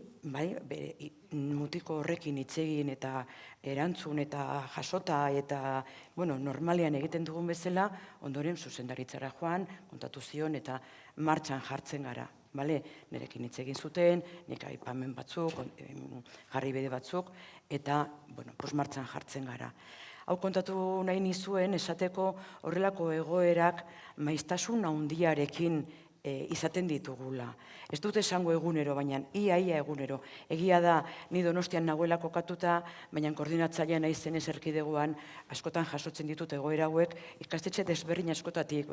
mutiko horrekin hitz egin eta erantzun eta jasota eta normalean egiten dugun bezala, ondoren zuzendaritzara joan, kontatu zion eta martxan jartzen gara. Nerekin hitz egin zuten, nik aipamen batzuk, jarri bide batzuk, eta martxan jartzen gara. Hau kontatu nahi nizuen esateko horrelako egoerak maiztasun handiarekin izaten ditugula. Ez dut esango egunero, baina ia egunero. Egia da, ni Donostian nagoela kokatuta, baina koordinatzailean naizen erkidegoan askotan jasotzen ditut egoera hauek, ikastetxe desberdin askotatik,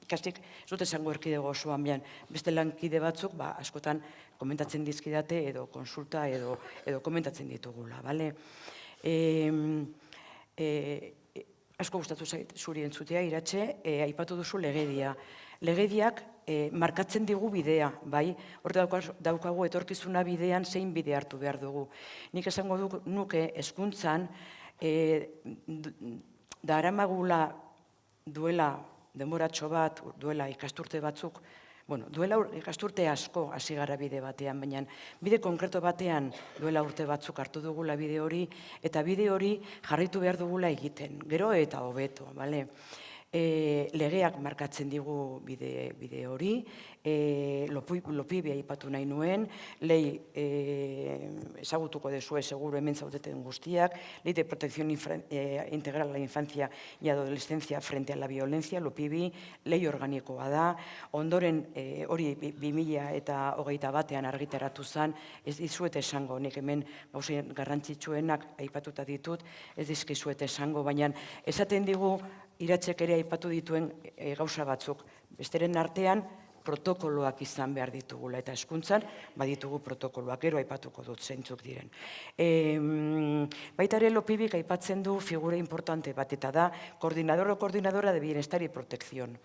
ikastik ez dut esango erkidego osoan, baina beste lankide batzuk askotan komentatzen dizkidate edo konsulta edo komentatzen ditugula. Asko gustatu zait zuri entzutea, Iratxe, aipatu duzu legedia. Legediak markatzen digu bidea, hor daukagu etorkizuna bidean zein bide hartu behar dugu. Nik esango nuke hezkuntzan daramagula duela denboratxo bat, duela ikasturte batzuk, duela ikasturte asko hasi gara bide batean, baina bide konkreto batean duela urte batzuk hartu dugula bide hori, eta bide hori jarraitu behar dugula egiten, gero eta hobeto, legeak markatzen digu bide hori, lopibi aipatu nahi nuen, lehi ezagutuko dezue seguro hemen zaudeten guztiak, ley de protección integral a la infancia y adolescencia frente a la violencia, lopibi, lei organikoa da, ondoren hori 2021 argitaratu zen, ez dizuet esango, nik hemen gauzen garrantzitsuenak aipatuta ditut, ez dizkizuet esango, baina esaten digu Iratxek ere aipatu dituen gauza batzuk. Besteren artean protokoloak izan behar ditugula, eta hezkuntzan baditugu protokoloak, gero aipatuko dut zeintzuk diren. Baita ere Lopibik aipatzen du figura importante bat, eta da koordinador o koordinadora de bienestar y protección.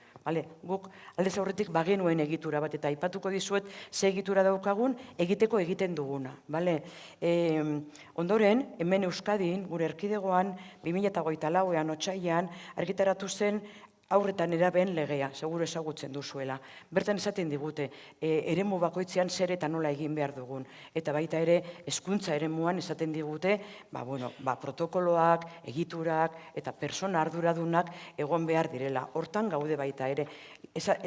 Guk aldez aurretik bagenuen egitura bat, eta aipatuko dizuet ze egitura daukagun egiteko egiten duguna. Ondoren, hemen Euskadin, gure erkidegoan, 2024an otsailean argitaratu zen aurretan eraben legea, seguro ezagutzen duzuela. Bertan esaten digute, eremu bakoitzean zer eta nola egin behar dugun. Eta baita ere, hezkuntza eremuan esaten digute, protokoloak, egiturak eta persona arduradunak egon behar direla. Hortan gaude baita ere.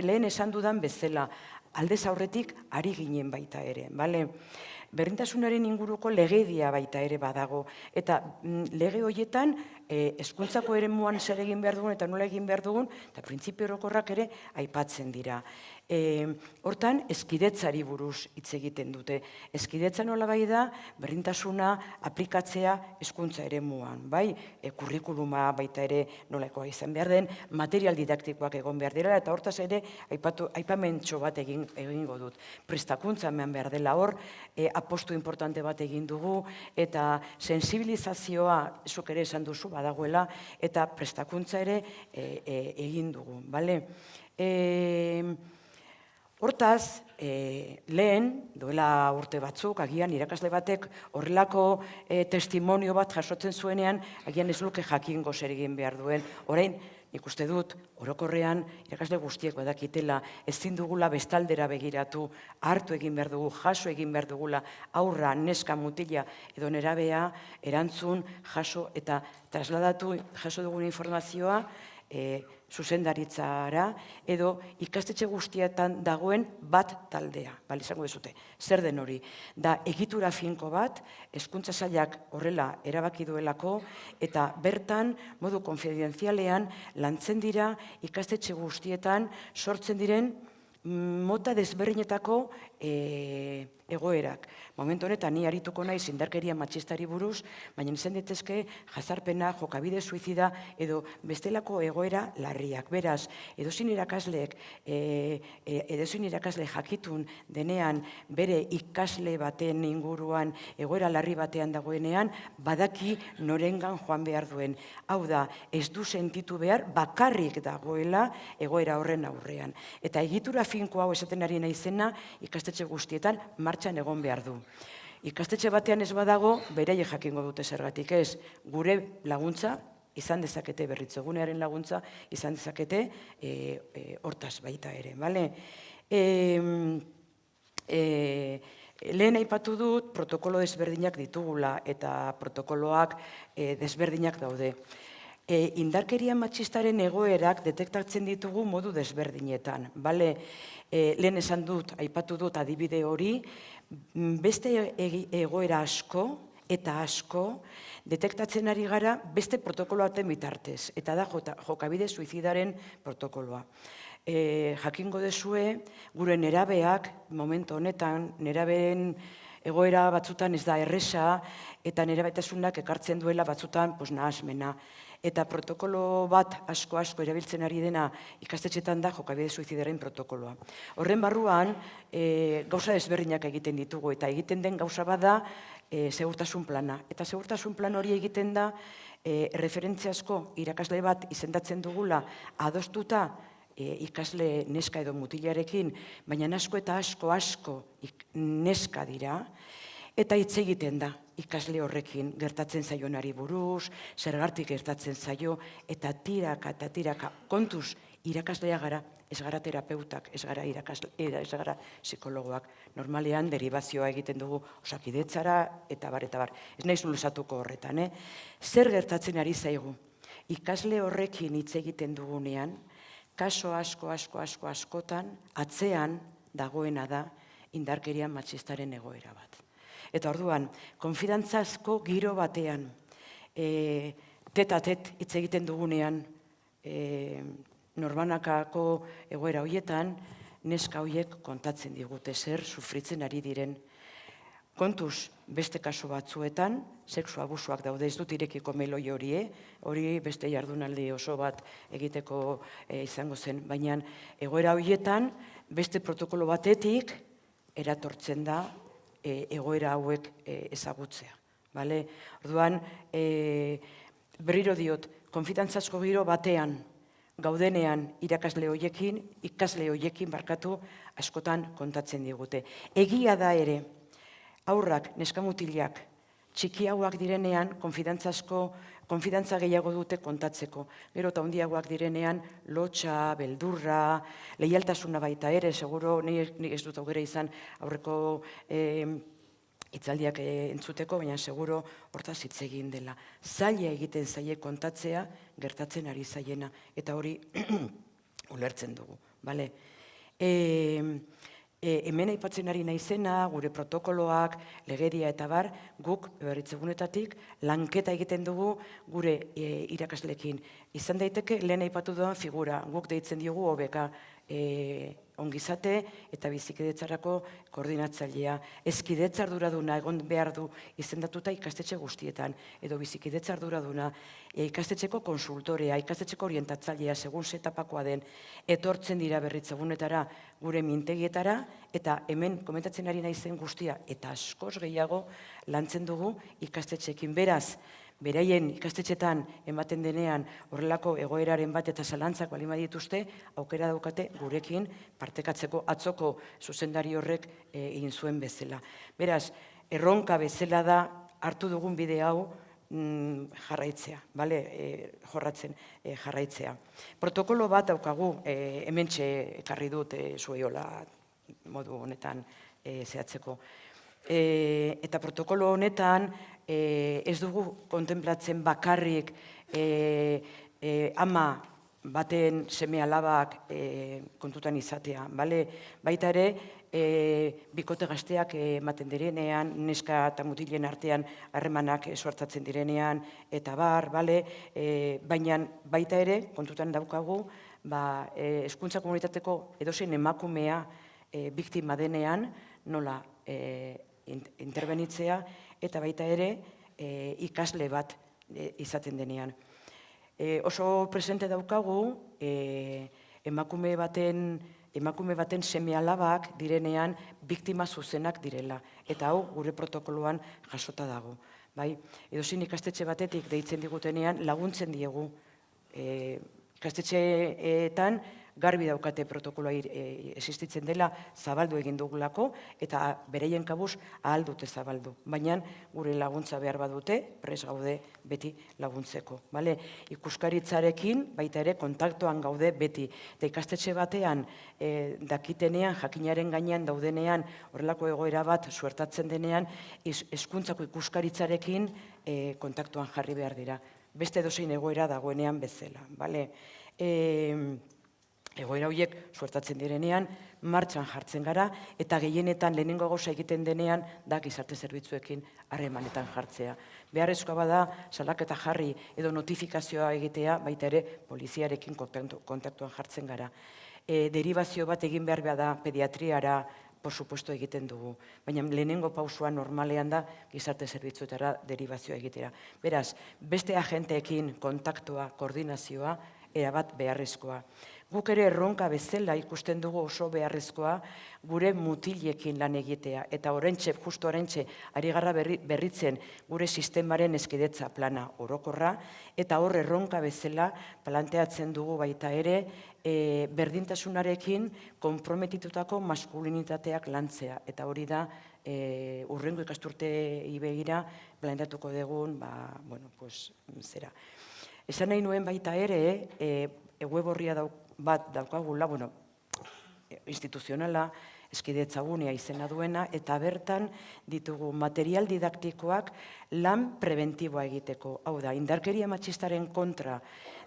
Lehen esan dudan bezala, aldez aurretik ari ginen baita ere. Berdintasunaren inguruko legedia baita ere badago. Eta lege horietan, hezkuntzako eremuan zer egin behar dugun eta nola egin behar dugun, eta printzipio orokorrak ere aipatzen dira. Hortan, eskidetzari buruz hitz egiten dute. Eskidetza nolabai da, berdintasuna aplikatzea hezkuntza eremuan, bai? Kurrikuluma baita ere nolakoa izan behar den, material didaktikoak egon behar dira, eta hortaz ere aipamentxo bat egingo dut. Prestakuntza eman behar dela hor, apostu importante bat egin dugu, eta sensibilizazioa, zuk ere esan duzu, badagoela, eta prestakuntza ere egin dugu, bale? Hortaz, lehen, duela urte batzuk, agian irakasle batek horrelako testimonio bat jasotzen zuenean, agian ez luke jakingo zer egin behar duen. Orain, nik uste dut, orokorrean, irakasle guztiek badakitela, ezin dugula bestaldera begiratu, hartu egin behar dugu, jaso egin behar dugula, aurra, neska, mutila, edo nerabea, erantzun, jaso eta trasladatu jaso dugun informazioa, zuzendaritzara, edo ikastetxe guztietan dagoen bat taldea, izango dezute. Zer den hori? Da, egitura finko bat, hezkuntza sailak horrela erabaki duelako, eta bertan, modu konfidenzialean, lantzen dira ikastetxe guztietan sortzen diren mota desberdinetako egoerak. Momentu honetan, ni arituko naiz indarkeria matxistari buruz, baina izan daitezke jazarpena, jokabide suizida edo bestelako egoera larriak. Beraz, edozein irakasle jakitun denean bere ikasle baten inguruan egoera larri batean dagoenean, badaki norengan joan behar duen. Hau da, ez du sentitu behar bakarrik dagoela egoera horren aurrean. Eta egitura finko hau esaten ari naizena ikastetxe guztietan martxan egon behar du. Ikastetxe batean ez badago, beraiek jakingo dute zergatik ez, gure laguntza izan dezakete, berritzegunearen laguntza izan dezakete hortaz baita ere. Lehen aipatu dut protokolo desberdinak ditugula eta protokoloak desberdinak daude. Indarkeria matxistaren egoerak detektatzen ditugu modu desberdinetan. Lehen esan dut, aipatu dut adibide hori, beste egoera asko eta asko detektatzen ari gara beste protokoloaten bitartez, eta da jokabide suizidaren protokoloa. Jakingo dezue, gure nerabeak, momentu honetan, nerabeen egoera batzutan ez da erresa, eta nerabetasunak ekartzen duela batzutan nahasmena. Eta protokolo bat asko erabiltzen ari dena ikastetxetan da jokabide suizidaren protokoloa. Horren barruan, gauza desberdinak egiten ditugu, eta egiten den gauza bada segurtasun plana. Eta segurtasun plan hori egiten da referentziazko irakasle bat izendatzen dugula adostuta ikasle neska edo mutilarekin, baina asko eta asko neska dira, eta hitz egiten da ikasle horrekin gertatzen zaionari buruz, zergatik gertatzen zaio, eta tiraka, kontuz irakaslea gara, ez gara terapeutak, ez gara psikologoak. Normalean deribazioa egiten dugu osakidetzara, eta bar. Ez naiz luzatuko horretan. Zer gertatzen ari zaigu? Ikasle horrekin hitz egiten dugunean, kaso askotan, atzean dagoena da indarkeria matxistaren egoera bat. Eta orduan, konfidantzazko giro batean, tet-a-tet hitz egiten dugunean, norbanakako egoera horietan, neska horiek kontatzen digute zer sufritzen ari diren. Kontuz, beste kasu batzuetan, sexu abusuak daude, ez dut irekiko meloi hori beste jardunaldi oso bat egiteko izango zen, baina egoera horietan, beste protokolo batetik eratortzen da egoera hauek ezagutzea. Orduan, berriro diot, konfidantzazko giro batean gaudenean ikasle horiekin barkatu askotan kontatzen digute. Egia da ere, haurrak, neskamutilak, txikiagoak direnean, konfidantza gehiago dute kontatzeko. Gero eta handiagoak direnean, lotxa, beldurra, leialtasuna baita ere, seguro, nik ez dut aukera izan aurreko hitzaldiak entzuteko, baina seguro hortaz hitz egin dela. Zaila egiten zaie kontatzea, gertatzen ari zaiena, eta hori ulertzen dugu. Hemen aipatzen ari naizena, gure protokoloak, legedia eta bar, guk berritzegunetatik lanketa egiten dugu gure irakasleekin. Izan daiteke lehen aipatu duan figura, guk deitzen diogu OBK ongizate eta bizikidetzarako koordinatzailea. Hezkidetza arduraduna egon behar du izendatuta ikastetxe guztietan, edo bizikidetza arduraduna, ikastetxeko konsultorea, ikastetxeko orientatzailea, segun zetapakoa den, etortzen dira berritzegunetara gure mintegietara, eta hemen komentatzen ari naizen guztia, eta askoz gehiago lantzen dugu ikastetxekin. Beraz, beraien ikastetxetan ematen denean horrelako egoeraren bat eta zalantzak baldin badituzte, aukera daukate gurekin partekatzeko atzoko zuzendari horrek egin zuen bezala. Beraz, erronka bezala da hartu dugun bide hau jarraitzea, jorratzen jarraitzea. Protokolo bat daukagu, hementxe ekarri dut zueiola modu honetan zehatzeko. Eta protokolo honetan ez dugu kontemplatzen bakarrik ama baten seme alabak kontutan izatea. Baita ere, bikote gazteak ematen direnean, neska eta mutilen artean harremanak suertatzen direnean, eta bar, baina baita ere, kontutan daukagu, hezkuntza komunitateko edozein emakumea biktima denean, nola interbenitzea, eta baita ere ikasle bat izaten denean. Oso presente daukagu emakume baten seme alabak direnean biktima zuzenak direla, eta hau gure protokoloan jasota dago. Edozein ikastetxe batetik deitzen digutenean laguntzen diegu. Ikastetxeetan garbi daukate protokoloa existitzen dela, zabaldu egin dugulako, eta bereien kabuz ahal dute zabaldu. Baina gure laguntza behar badute, prest gaude beti laguntzeko. Ikuskaritzarekin baita ere kontaktuan gaude beti. Eta ikastetxe batean dakitenean, jakinaren gainean daudenean, horrelako egoera bat suertatzen denean, hezkuntzako ikuskaritzarekin kontaktuan jarri behar dira. Beste edozein egoera dagoenean bezala. Egoera horiek suertatzen direnean, martxan jartzen gara, eta gehienetan lehenengo gauza egiten denean da gizarte zerbitzuekin harremanetan jartzea. Beharrezkoa bada, salaketa jarri edo notifikazioa egitea, baita ere poliziarekin kontaktuan jartzen gara. Deribazio bat egin behar da pediatriara, por supuesto egiten dugu. Baina lehenengo pausua normalean da gizarte zerbitzuetara deribazioa egitera. Beraz, beste agenteekin kontaktua, koordinazioa, erabat beharrezkoa. Guk ere erronka bezala ikusten dugu oso beharrezkoa gure mutilekin lan egitea. Eta justo orentxe, ari garra berritzen gure sistemaren hezkidetza plana orokorra, eta hor erronka bezala planteatzen dugu baita ere berdintasunarekin konprometitutako maskulinitateak lantzea. Eta hori da hurrengo ikasturtei begira planteatuko dugun, zera. Esan nahi nuen baita ere, web orria bat daukagula, instituzionala, hezkidetza gunea izena duena, eta bertan ditugu material didaktikoak lan preventiboa egiteko. Hau da, indarkeria matxistaren kontra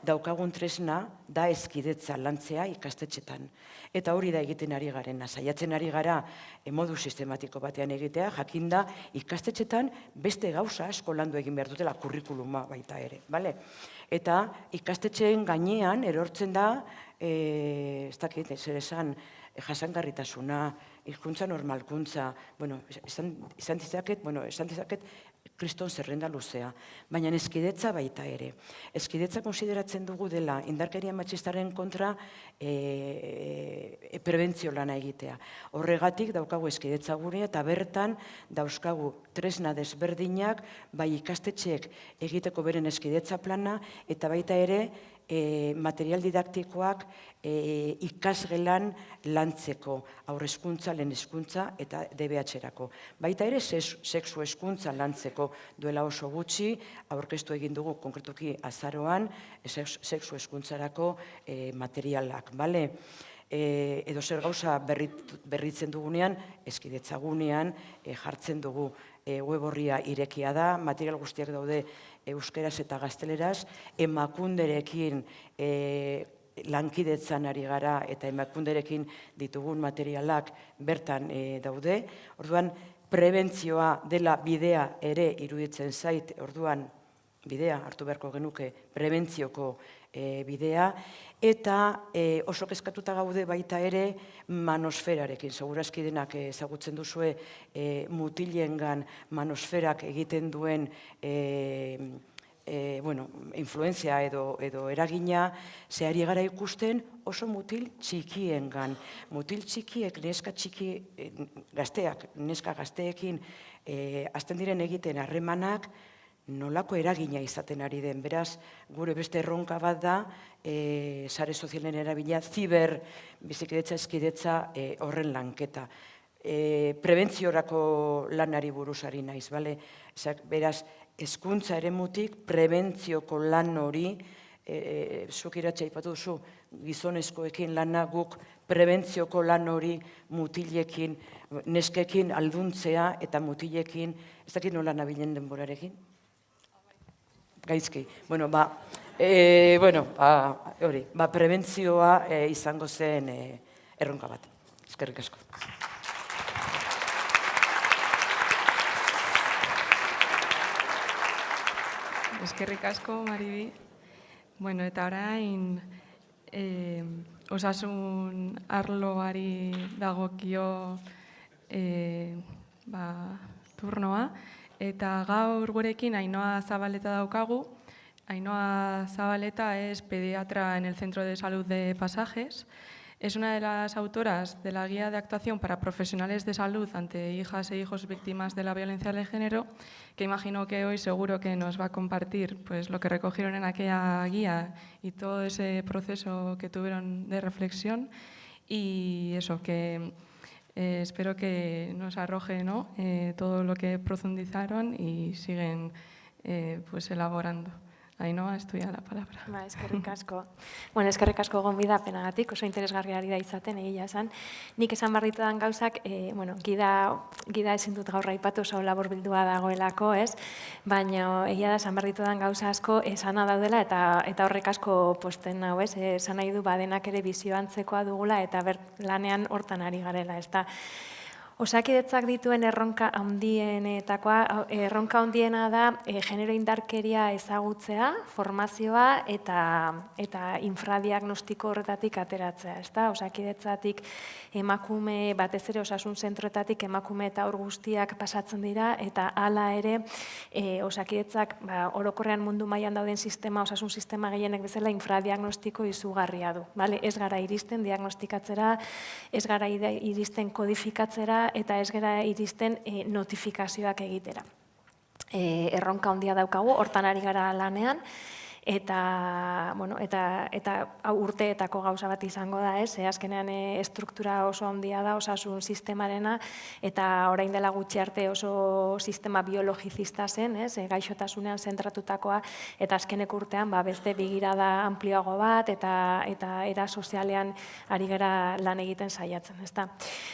daukagun tresna da hezkidetza lantzea ikastetxetan. Eta hori da egiten ari garena, saiatzen ari gara modu sistematiko batean egitea, jakinda ikastetxetan beste gauza asko landu egin behar dutela kurrikuluma baita ere. Eta ikastetxeen gainean erortzen da, ez dakit, zer esan, jasangarritasuna, hizkuntza normalkuntza, esan dizaket kriston zerrenda luzea, baina hezkidetza baita ere. Hezkidetza konsideratzen dugu dela indarkeria matxistaren kontra prebentzio lana egitea. Horregatik daukagu hezkidetza gunea eta bertan dauzkagu tresna desberdinak, bai ikastetxeek egiteko beren hezkidetza plana, eta baita ere material didaktikoak ikasgelan lantzeko, aurrezkuntza, lehen hezkuntza eta DBH-erako. Baita ere sexu hezkuntza lantzeko duela oso gutxi, aurkeztu egin dugu konkretuki azaroan sexu hezkuntzarako materialak. Edo zer gauza berritzen dugunean, hezkidetza gunean jartzen dugu. Web orria irekia da, material guztiak daude euskeraz eta gazteleraz, emakunderekin lankidetzan ari gara eta emakunderekin ditugun materialak bertan daude. Orduan, prebentzioa dela bidea ere iruditzen zait, orduan, bidea, hartu beharko genuke prebentzioko bidea, eta oso kezkatuta gaude baita ere manosferarekin. Segurazki denak ezagutzen duzue mutilengan manosferak egiten duen influenzia edo eragina, zehari gara ikusten oso mutil txikiengan. Mutil txikiek, neska txiki gazteak, neska gazteekin hasten diren egiten harremanak, nolako eragina izaten ari den. Beraz, gure beste erronka bat da, sare sozialen erabila, ziber bizikidetza, eskidetza horren lanketa. Prebentziorako lanari buruzari naiz, bale? Beraz, hezkuntza eremutik prebentzioko lan hori, zuk iratxa ipatu duzu, gizonezkoekin lana guk prebentzioko lan hori mutilekin, neskekin alduntzea eta mutilekin, ez dakit nola nabilen denborarekin? Gaizki. Prebentzioa izango zen erronka bat. Eskerrik asko. Eskerrik asko, Maribi. Eta orain osasun arloari dagokio turnoa. Eta gaur gurekin Ainhoa Zabaleta daukagu. Ainhoa Zabaleta es pediatra en el Centro de Salud de Pasajes. Es una de las autoras de la Guía de Actuación para Profesionales de Salud ante hijas e hijos víctimas de la violencia de género, que imagino que hoy seguro que nos va a compartir pues, lo que recogieron en aquella guía y todo ese proceso que tuvieron de reflexión. Y eso, que espero que nos arroje, ¿no? Todo lo que profundizaron y siguen pues, elaborando. Ainhoa, ez tuia la palabra. Eskerrik asko. Eskerrik asko gonbidapenagatik, oso interesgarria ari da izaten, egia esan. Nik esan behar ditudan gauzak, gida ezin dut gaur aipatu oso laburbildua dagoelako, ez? Baina egia da esan behar ditudan gauza asko esana daudela eta horrek asko posten hau, ez? Esan nahi du badenak ere bizio antzekoa dugula eta lanean hortan ari garela, ez da? Osakidetzak dituen erronka handiena da genero indarkeria ezagutzea, formazioa eta infradiagnostiko horretatik ateratzea. Osakidetzatik emakume, batez ere osasun zentroetatik emakume eta haur guztiak pasatzen dira eta hala ere osakidetzak orokorrean mundu mailan dauden sistema, osasun sistema gehienek bezala infradiagnostiko izugarria du. Ez gara iristen diagnostikatzera, ez gara iristen kodifikatzera, eta ez gara iristen notifikazioak egitera. Erronka handia daukagu, hortan ari gara lanean, eta urteetako gauza bat izango da, ez? Azkenean estruktura oso handia da osasun sistemarena, eta orain dela gutxi arte oso sistema biologizista zen, ez? Gaixotasunean zentratutakoa, eta azkeneko urtean beste begirada amplioago bat, eta era sozialean ari gara lan egiten saiatzen, ezta?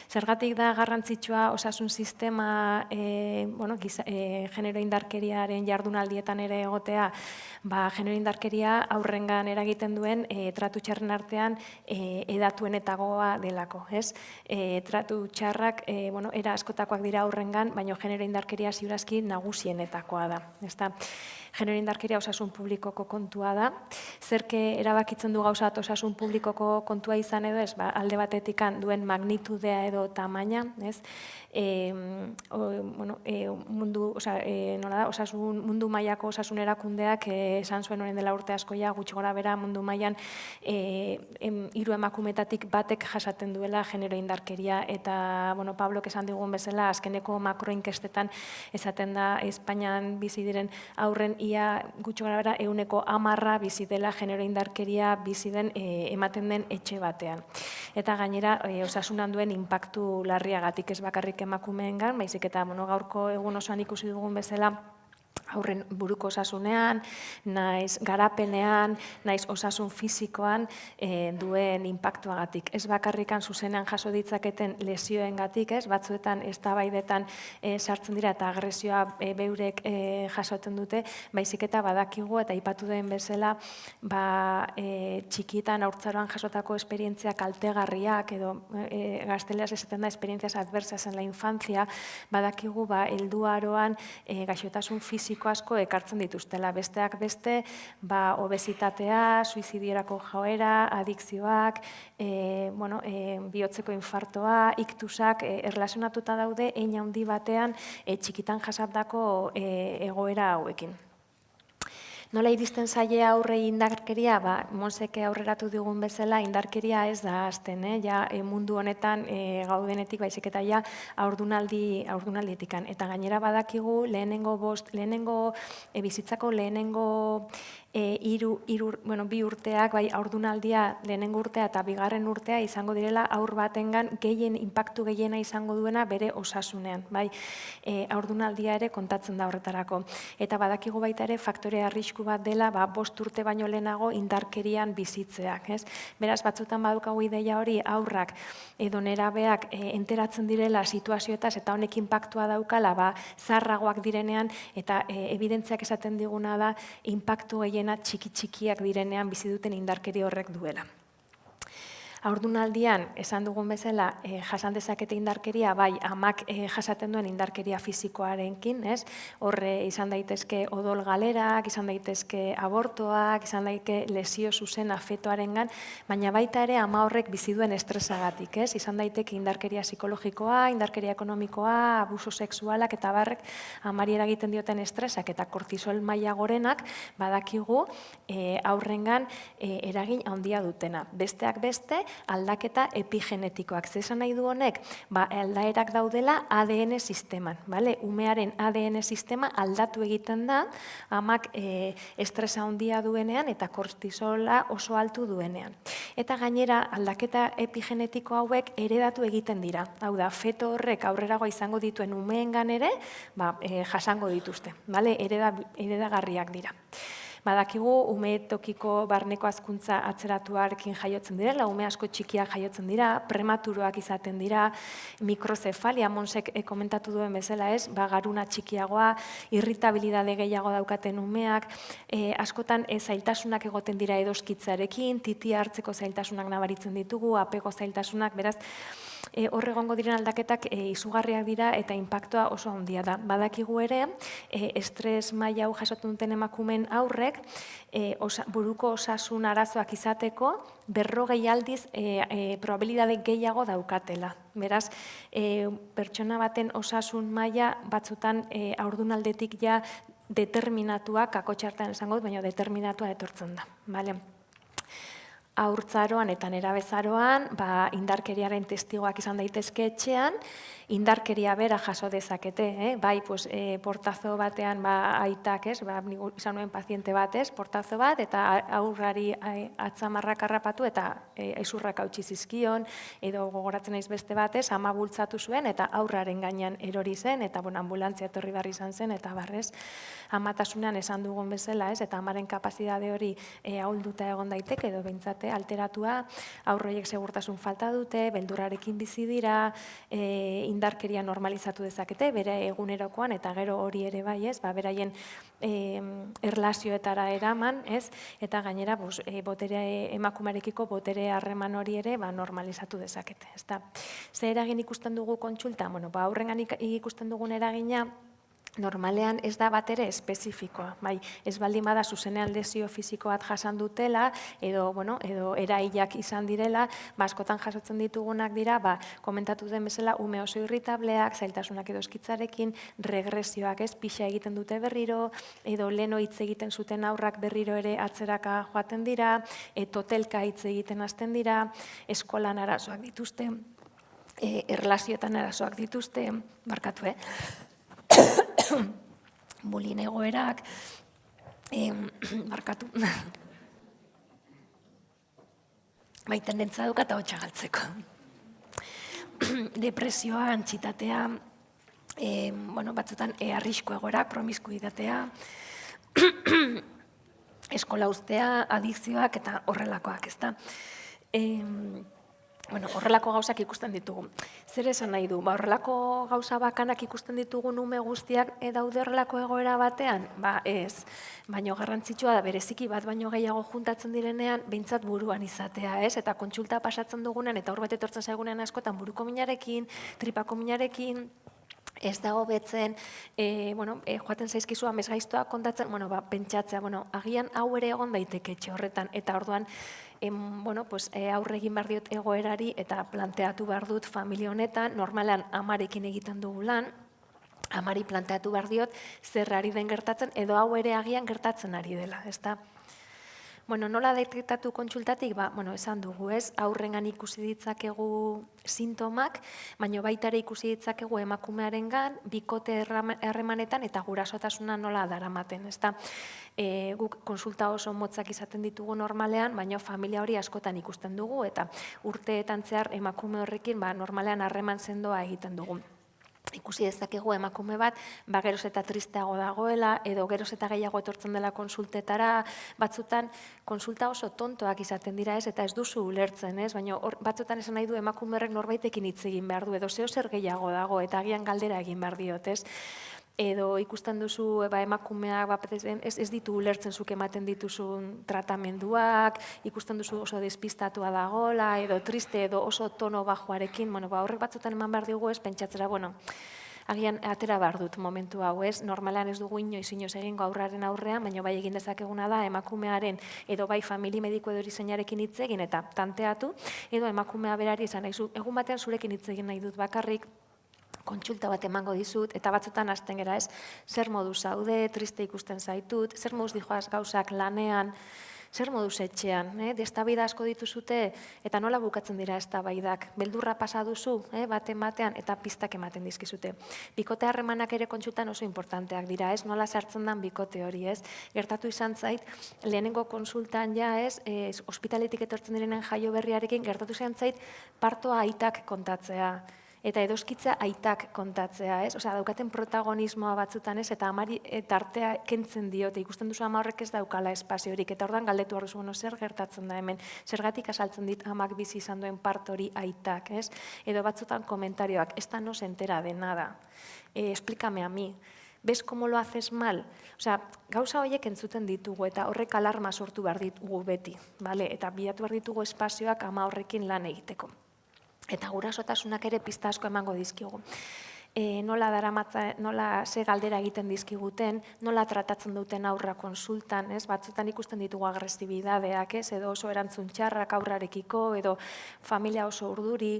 Zergatik da garrantzitsua osasun sistema genero indarkeriaren jardunaldietan ere egotea, genero indarkeria aurrengan eragiten duen tratu txarren artean edatuenetagoa delako. Tratu txarrak era askotakoak dira aurrengan, baina genero indarkeria ziurazki nagusienetakoa da. Genero indarkeria osasun publikoko kontua da. Zerke erabakitzen du gauza osasun publikoko kontua izan edo, alde batetik duen magnitudea edo tamaina, mundu mailako osasun erakundeak esan zuen honen dela urte askoia, gutxi gora bera mundu mailan 3 emakumetatik batek jasaten duela genero indarkeria, eta Pablok esan digun bezala azkeneko makroinkestetan esaten da Espainian bizi diren aurren ia gutxi gora bera 10% bizi dela genero indarkeria bizi den ematen den etxe batean. Eta gainera osasunan duen inpaktu larriagatik ez bakarrik emakumeengan, baizik eta gaurko egun osoan ikusi dugun bezala aurren buruko osasunean, naiz garapenean, naiz osasun fisikoan duen inpaktuagatik. Ez bakarrikan zuzenean jaso ditzaketen lesioengatik, batzuetan eztabaidetan sartzen dira eta agresioa beurek jasoten dute, baizik eta badakigu eta aipatu den bezala txikitan haurtzaroan jasotako esperientzia kaltegarriak edo gazteleraz esaten da esperientzias adversas en la infancia, badakigu helduaroan gaixotasun fisiko fisiko asko ekartzen dituztela. Besteak beste, obesitatea, suizidiorako joera, adikzioak, bihotzeko infartoa, iktusak erlazionatuta daude hein handi batean txikitan jasatako egoera hauekin. Nola iristen zaie aurrei indarkeria? Monsek aurreratu digun bezala, indarkeria ez da hasten, mundu honetan gaudenetik baizik eta ja haurdunalditikan. Eta gainera badakigu bizitzako lehenengo bi urteak, bai haurdunaldia lehenengo urtea eta bigarren urtea izango direla aur batengan inpaktu gehiena izango duena bere osasunean. Bai, haurdunaldia ere kontatzen da horretarako. Eta badakigu baita ere faktore arrisku bat dela 5 urte baino lehenago indarkerian bizitzeak. Beraz, batzutan badukagu ideia hori aurrak edo nerabeak enteratzen direla situazioetaz eta honek inpaktua daukala zaharragoak direnean eta evidentziak esaten diguna da inpaktu gehiena txiki-txikiak direnean bizi duten indarkeri horrek duela. Haurdunaldian, esan dugun bezala, jasan dezakete indarkeria, bai, amak jasaten duen indarkeria fisikoarenkin, horre izan daitezke odol galerak, izan daitezke abortoak, izan daitezke lesio zuzena fetoarengan, baina baita ere ama horrek bizi duen estresagatik, izan daiteke indarkeria psikologikoa, indarkeria ekonomikoa, abuso sexualak eta barrek amari eragiten dioten estresak eta kortisol maila gorenak badakigu aurrengan eragin handia dutena. Besteak beste, aldaketa epigenetikoak. Zesan nahi du honek? Aldaerak daudela ADN sisteman. Umearen ADN sistema aldatu egiten da, amak estresa handia duenean eta kortisola oso altu duenean. Eta gainera, aldaketa epigenetiko hauek heredatu egiten dira. Hau da, feto horrek aurreragoa izango dituen umeengan ere, jasango dituzte. Heredagarriak dira. Badakigu, ume tokiko barneko hazkuntza atzeratuarekin jaiotzen direla, ume asko txikiak jaiotzen dira, prematuroak izaten dira, mikrozefalia, Monsek komentatu duen bezala garuna txikiagoa, irritabilidade gehiago daukaten umeak, askotan zailtasunak egoten dira edoskitzarekin, titia hartzeko zailtasunak nabaritzen ditugu, apego zailtasunak, beraz, hor egongo diren aldaketak izugarriak dira eta inpaktua oso handia da. Badakigu ere, estres maila hau jasotzen duten emakumeen aurrek, buruko osasun arazoak izateko, 40 aldiz probabilidade gehiago daukatela. Beraz, pertsona baten osasun maila batzutan haurdunaldetik ja determinatua, kakotxartan esango dut, baina determinatua etortzen da. Haurtzaroan eta nerabezaroan, indarkeriaren testigoak izan daitezke etxean, indarkeria bera jaso dezakete, bai, portazo batean aitak, izan nuen paziente bat, portazo bat, eta aurrari atzamarrak harrapatu eta aizurrak hautsi zizkion, edo gogoratzen naiz beste batez, ama bultzatu zuen, eta aurraren gainean erori zen, eta ambulantzia etorri barri izan zen, eta barrez, amatasunean esan dugun bezala, eta amaren kapazidade hori ahulduta egon daiteke, edo behintzate alteratua, aurroiek segurtasun falta dute, beldurrarekin bizi dira, indarkeria normalizatu dezakete, bere egunerokoan, eta gero hori ere bai, beraien erlazioetara eraman, eta gainera emakumearekiko botere harreman hori ere normalizatu dezakete. Ze eragin ikusten dugu kontsulta? Aurrengan ikusten dugun eragina, normalean ez da bat ere espezifikoa. Ez baldin bada zuzenean lesio fisiko bat jasan dutela, edo erailak izan direla, askotan jasotzen ditugunak dira, komentatu den bezala, ume oso irritableak, zailtasunak edo eskitzarekin, regresioak pixa egiten dute berriro, edo leno hitz egiten zuten aurrak berriro ere atzeraka joaten dira, totelka hitz egiten hasten dira, eskolan arazoak dituzte, erlazioetan arazoak dituzte, barkatu, bullying egoerak, barkatu, tendentza duka eta hotxa galtzeko. Depresioa, antsitatea, batzutan arrisku egoerak, promiskuitatea, eskola uztea, adikzioak eta horrelakoak, ezta. Horrelako gauzak ikusten ditugu. Zer esan nahi du? Horrelako gauza bakanak ikusten ditugu ume guztiak daude horrelako egoera batean? Ez. Baina garrantzitsua da bereziki bat baino gehiago juntatzen direnean, behintzat buruan izatea, eta kontsulta pasatzen dugunen, eta horbait etortzen zaigunean askotan buruko minarekin, tripako minarekin, ez dago betzen, joaten zaizkizu amesgaiztoak kontatzen, pentsatzea, agian hau ere egon daiteke etxe horretan, eta orduan, aurre egin behar diot egoerari eta planteatu behar dut familia honetan, normalean amarekin egiten dugu lan, amari planteatu behar diot zer ari den gertatzen, edo hau ere agian gertatzen ari dela, ezta? Nola detektatu kontsultatik, esan dugu, ez, aurrengan ikusi ditzakegu sintomak, baina baita ere ikusi ditzakegu emakumearengan, bikote harremanetan eta gurasotasuna nola daramaten, ezta? Guk konsulta oso motzak izaten ditugu normalean, baina familia hori askotan ikusten dugu, eta urteetan zehar emakume horrekin normalean harreman sendoa egiten dugu. Ikusi dezakegu emakume bat, geroz eta tristeago dagoela, edo geroz eta gehiago etortzen dela konsultetara, batzutan konsulta oso tontoak izaten dira ez, eta ez duzu ulertzen ez, baina batzutan esan nahi du emakume horrek norbaitekin hitz egin behar du, edo zer gehiago dago, eta agian galdera egin behar diot ez. Edo ikusten duzu emakumeak ez ditu ulertzen zuk ematen dituzun tratamenduak, ikusten duzu oso despistatua dagoela, edo triste, edo oso tono bajoarekin, horrek batzutan eman behar digu ez, pentsatzera, agian atera behar dut momentu hau ez, normalan ez dugu inoiz egingo aurraren aurrean, baina bai egin dezakeguna da emakumearen edo bai famili mediko edo erizainarekin hitz egin eta tanteatu, edo emakumea berari esan nahi zu, egun batean zurekin hitz egin nahi dut bakarrik, kontsulta bat emango dizut, eta batzutan hasten gera ez, zer moduz zaude, triste ikusten zaitut, zer moduz dijoaz gauzak lanean, zer moduz etxean, destabida asko dituzute, eta nola bukatzen dira eztabaidak, beldurra pasa duzu, batean, eta pistak ematen dizkizute. Bikote harremanak ere kontsultan oso importanteak dira, ez, nola sartzen den bikote hori, ez, gertatu izan zait, lehenengo konsultan ja, ez, ospitaletik etortzen direnen jaio berriarekin, gertatu izan zait, partoa aitak kontatzea, eta edoskitza aitak kontatzea, ez? Osea, daukaten protagonismoa batzutan ez, eta amari tartea kentzen diote, ikusten duzu ama horrek ez daukala espaziorik, eta ordan galdetu hor duzu, zer gertatzen da hemen, zergatik asaltzen dit amak bizi izan duen partori aitak, ez? Edo batzutan komentarioak, esta no se entera de nada, explícame a mí. ¿Ves cómo lo haces mal? Osea, gauza horiek entzuten ditugu eta horrek alarma sortu behar ditugu beti, eta bilatu behar ditugu espazioak ama horrekin lan egiteko. Eta gurasotasunak ere pista asko emango dizkigu. Nola ze galdera egiten dizkiguten, nola tratatzen duten aurra konsultan, batzutan ikusten ditugu agresibidadeak, edo oso erantzun txarrak aurrarekiko, edo familia oso urduri,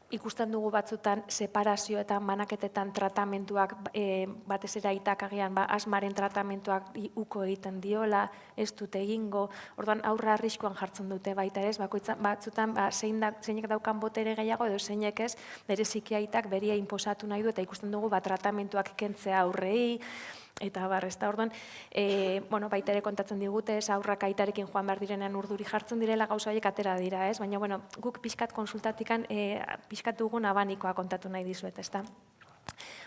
ikusten dugu batzutan separazio eta banaketetan tratamentuak batez ere aitak agian asmaren tratamentuak uko egiten diola, ez dute egingo, orduan aurra arriskuan jartzen dute baita ez, batzutan zeinek daukan botere gehiago edo zeinek ez, bereziki aitak beria inposatu nahi du eta ikusten dugu tratamentuak kentzea aurrei, eta orduan, baita ere kontatzen digute, aurrak aitarekin joan behar direnean urduri jartzen direla gauza horiek atera dira, ez? Baina, guk pixkat konsultatikan, pixkat dugun abanikoa kontatu nahi dizuet, ezta?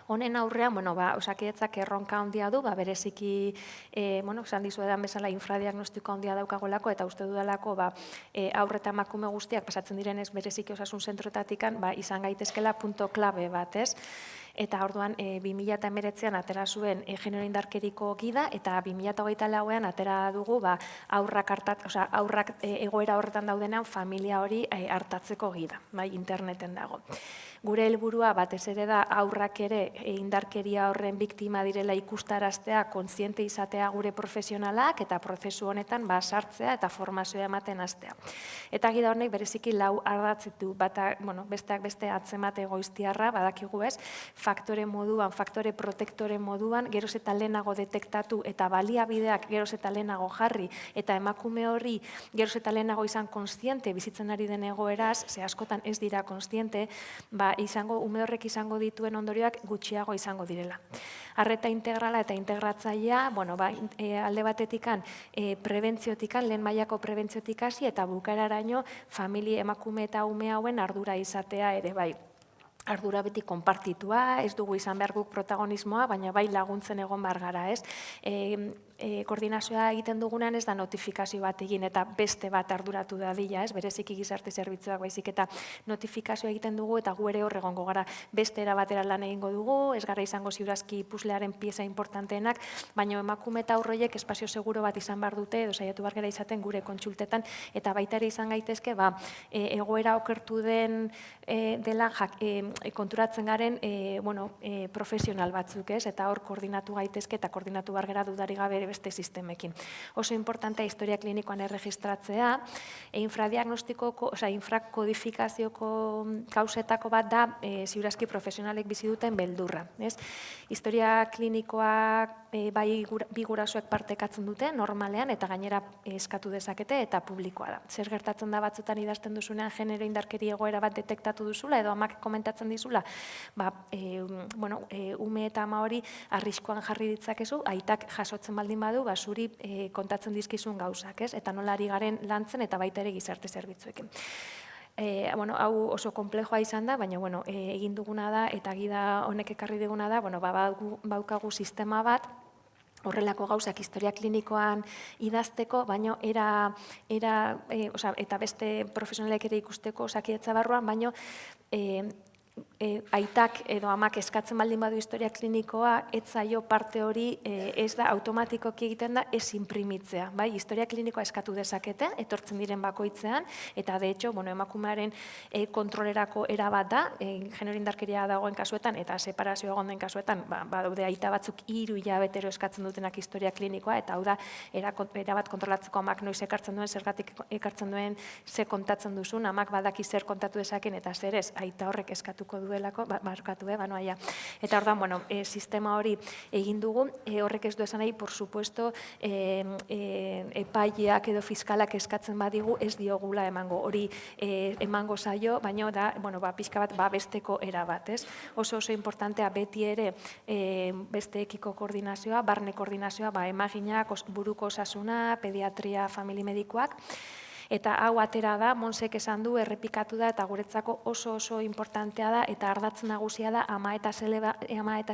Honen aurrean, osakidetzak erronka handia du, bereziki, esan dizuetan bezala infradiagnostiko handia daukagolako, eta uste dudalako aurre eta emakume guztiak pasatzen direnez bereziki osasun zentroetatikan, izan gaitezkela punto klabe bat, ez? Eta orduan 2019an atera zuen genero indarkeriko gida eta 2024an atera dugu aurrak egoera horretan daudenean familia hori hartatzeko gida, interneten dago. Gure helburua batez ere da aurrak ere indarkeria horren biktima direla ikustaraztea, kontziente izatea gure profesionalak eta prozesu honetan sartzea eta formazioa ematen hastea. Eta gida honek bereziki 4 ardatz ditu, besteak beste atzemate egoiztiarra, badakigu ez, faktore moduan, faktore protektore moduan, geroz eta lehenago detektatu eta baliabideak geroz eta lehenago jarri, eta emakume horri geroz eta lehenago izan kontziente bizitzen ari den egoeraz, ze askotan ez dira kontziente, ume horrek izango dituen ondorioak gutxiago izango direla. Arreta integrala eta integratzailea, alde batetikan prebentziotikan, lehen mailako prebentziotik hasi eta bukaeraraino familia emakume eta ume hauen ardura izatea ere bai. Ardura beti konpartitua, ez dugu izan behar guk protagonismoa, baina bai laguntzen egon behar gara, ez? Koordinazioa egiten dugunan ez da notifikazio bat egin eta beste bat arduratu dadila, ez? Bereziki gizarte zerbitzuak baizik eta notifikazioa egiten dugu eta gu ere hor egongo gara beste era batera lan egingo dugu, ez gara izango ziurazki puzlearen pieza importanteenak, baina emakume eta aurroiek espazio seguro bat izan behar dute, edo saiatu behar gara izaten gure kontsultetan, eta baita ere izan gaitezke, egoera okertu den dela konturatzen garen profesional batzuk, ez? Eta hor koordinatu gaitezke eta koordinatu behar gera dudari gabe beste sistemekin. Oso importantea historia klinikoan erregistratzea, infrakodifikazio kausetako bat da ziurazki profesionalek bizi duten beldurra. Historia klinikoak bai bi gurasoek partekatzen dute normalean eta gainera eskatu dezakete eta publikoa da. Zer gertatzen da batzutan idazten duzunean genero indarkeri egoera bat detektatu duzula edo amak komentatzen dizula, ume eta ama hori arriskuan jarri ditzakezu, aitak jasotzen baldin badu, zuri kontatzen dizkizun gauzak, eta nola ari garen lantzen eta baita ere gizarte zerbitzuekin. Hau oso konplejoa izan da, baina egin duguna da eta gida honek ekarri duguna da, baukagu sistema bat, horrelako gauzak historia klinikoan idazteko, baina eta beste profesionalek ere ikusteko osakidetza barruan, baina aitak edo amak eskatzen baldin badu historia klinikoa, ez zaio parte hori ez da automatikoki egiten da ez inprimitzea. Historia klinikoa eskatu dezakete, etortzen diren bakoitzean, eta de hecho, emakumearen kontrolerako erabat da, genero indarkeria dagoen kasuetan, eta separazio egon den kasuetan, badaude aita batzuk 3 hilabetero eskatzen dutenak historia klinikoa, eta hau da, erabat kontrolatzeko amak noiz ekartzen duen, zergatik ekartzen duen, ze kontatzen duzun, amak badaki zer kontatu dezaken, eta zer ez, aita horrek eskatuko duelako, barkatu, banoaia. Eta orduan, sistema hori egin dugu, horrek ez du esan nahi, por supuesto, epaileak edo fiskalak eskatzen badigu ez diogula emango. Hori emango zaio, baina da, pixka bat, besteko erabat, ez? Oso importantea beti ere besteekiko koordinazioa, barne koordinazioa, emaginak, buruko osasuna, pediatria, familimedikoak, eta hau atera da, Monsek esan du, errepikatu da, eta guretzako oso importantea da, eta ardatz nagusia da, ama eta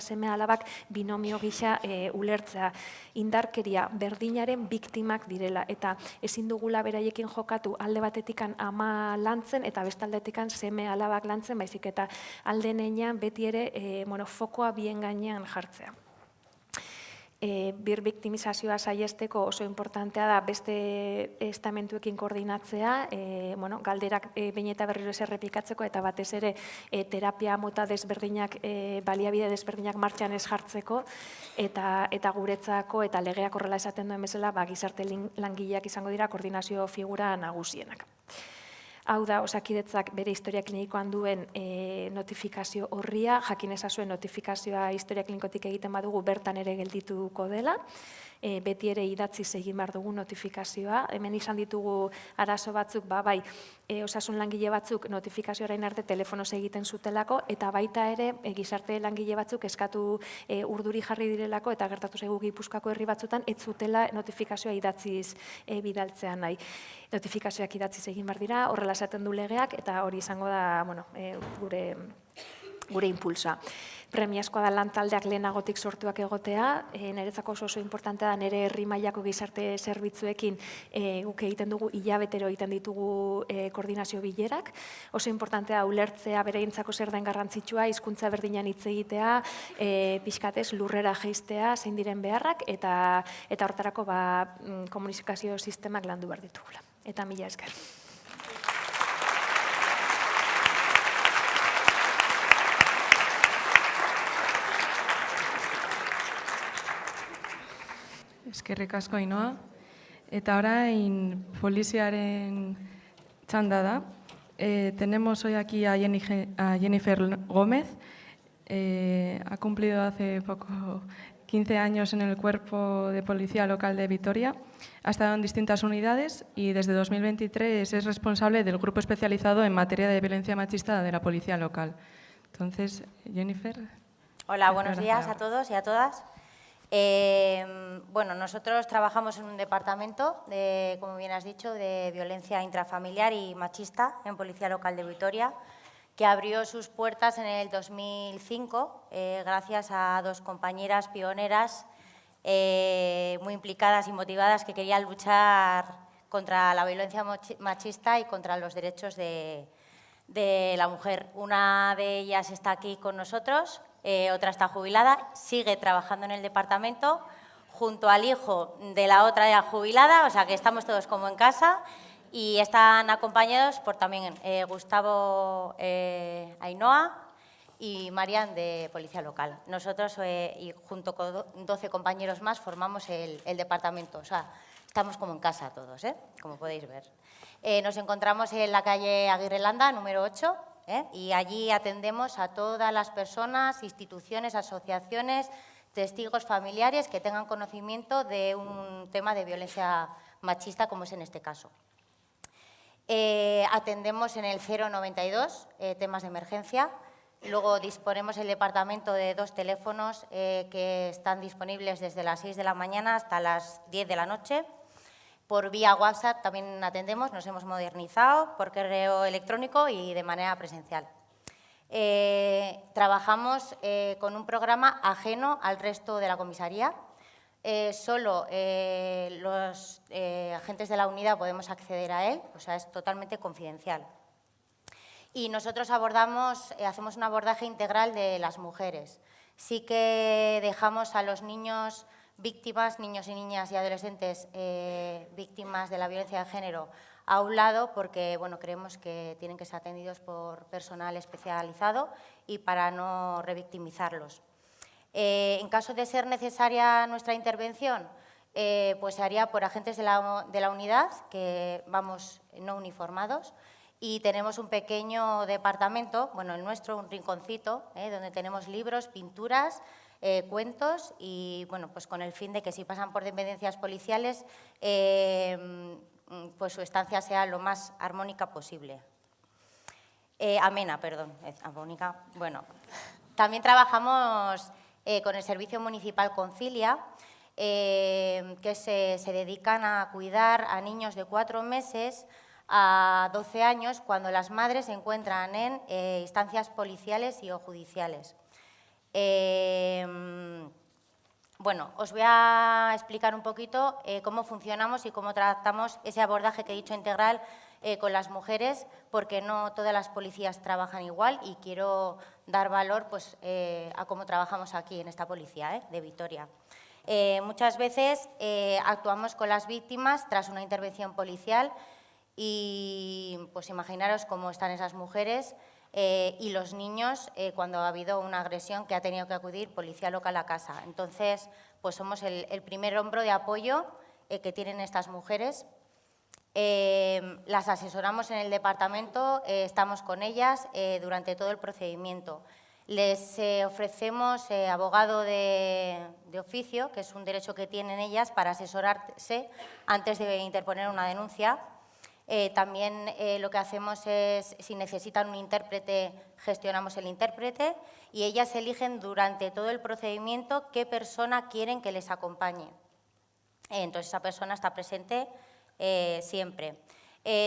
seme alabak binomio gisa ulertzea. Indarkeria berdinaren biktimak direla, eta ezin dugula beraiekin jokatu alde batetikan ama lantzen, eta bestaldetikan seme alabak lantzen, baizik eta alde neinean beti ere fokoa bien gainean jartzea. Bir biktimizazioa saiesteko oso importantea da beste estamentuekin koordinatzea, galderak behin eta berriro ez errepikatzeko eta batez ere terapia mota desberdinak, baliabide desberdinak martxan ez jartzeko eta guretzako eta legeak horrela esaten duen bezala gizarte langileak izango dira koordinazio figura nagusienak. Hau da, osakidetzak bere historia klinikoan duen notifikazio horria, jakin ezazuen notifikazioa historia klinikotik egiten badugu bertan ere geldituko dela, beti ere idatziz egin behar dugu notifikazioa. Hemen izan ditugu arazo batzuk, bai, osasun langile batzuk notifikazioaren arte telefonoz egiten zutelako, eta baita ere gizarte langile batzuk eskatu urduri jarri direlako, eta gertatu zaigu Gipuzkoako herri batzutan, ez zutela notifikazioa idatziz bidaltzean nahi. Notifikazioak idatziz egin behar dira, horrela esaten du legeak, eta hori izango da gure impulsa. Premiazkoa da lan taldeak lehenagotik sortuak egotea, niretzako oso importantea da nire herri mailako gizarte zerbitzuekin guk egiten dugu, hilabetero egiten ditugu koordinazio bilerak. Oso importantea ulertzea bereintzako zer den garrantzitsua, hizkuntza berdinan hitz egitea, pixkatez lurrera jeistea, zein diren beharrak, eta horretarako komunikazio sistemak landu behar ditugula. Eta mila esker. Eskerrik asko, Ainhoa. Eta orain poliziaren txanda da. Tenemos hoy aquí a Jennifer Gómez. Ha cumplido hace poco 15 años en el Cuerpo de Policía Local de Vitoria. Ha estado en distintas unidades y desde 2023 es responsable del grupo especializado en materia de violencia machista de la Policía Local. Entonces, Jennifer. Hola, buenos días a todos y a todas. Nosotros trabajamos en un departamento, como bien has dicho, de violencia intrafamiliar y machista en Policía Local de Vitoria, que abrió sus puertas en el 2005 gracias a 2 compañeras pioneras muy implicadas y motivadas que querían luchar contra la violencia machista y contra los derechos de la mujer. Una de ellas está aquí con nosotros. Otra está jubilada, sigue trabajando en el departamento junto al hijo de la otra ya jubilada, o sea que estamos todos como en casa y están acompañados por también Gustavo, Ainhoa y Marian de Policía Local. Nosotros, y junto con 12 compañeros más, formamos el departamento. O sea, estamos como en casa todos, como podéis ver. Nos encontramos en la calle Aguirre Landa, número 8, y allí atendemos a todas las personas, instituciones, asociaciones, testigos familiares que tengan conocimiento de un tema de violencia machista, como es en este caso. Atendemos en el 092 temas de emergencia. Luego disponemos el departamento de 2 teléfonos que están disponibles desde las 6 de la mañana hasta las 10 de la noche. Por vía WhatsApp también atendemos, nos hemos modernizado, por correo electrónico y de manera presencial. Trabajamos con un programa ajeno al resto de la comisaría. Solo los agentes de la unidad podemos acceder a él, o sea, es totalmente confidencial. Y nosotros hacemos un abordaje integral de las mujeres. Sí que dejamos a los niños víctimas, niños y niñas y adolescentes víctimas de la violencia de género a un lado porque bueno, creemos que tienen que ser atendidos por personal especializado y para no revictimizarlos. En caso de ser necesaria nuestra intervención, pues se haría por agentes de la unidad, que vamos no uniformados, y tenemos un pequeño departamento, bueno, el nuestro, un rinconcito, donde tenemos libros, pinturas, cuentos y, bueno, pues con el fin de que si pasan por dependencias policiales, pues su estancia sea lo más armónica posible. Amena, perdón, armónica. Bueno, también trabajamos con el Servicio Municipal Concilia, que se dedican a cuidar a niños de 4 meses a 12 años cuando las madres se encuentran en instancias policiales y o judiciales. Bueno, os voy a explicar un poquito cómo funcionamos y cómo tratamos ese abordaje que he dicho integral con las mujeres, porque no todas las policías trabajan igual y quiero dar valor pues, a cómo trabajamos aquí en esta policía de Vitoria. Muchas veces actuamos con las víctimas tras una intervención policial y pues imaginaros cómo están esas mujeres y los niños cuando ha habido una agresión que ha tenido que acudir policía local a casa. Entonces, pues somos el primer hombro de apoyo que tienen estas mujeres. Las asesoramos en el departamento, estamos con ellas durante todo el procedimiento. Les ofrecemos abogado de oficio, que es un derecho que tienen ellas para asesorarse antes de interponer una denuncia. También lo que hacemos es, si necesitan un intérprete, gestionamos el intérprete y ellas eligen durante todo el procedimiento qué persona quieren que les acompañe. Entonces, esa persona está presente siempre.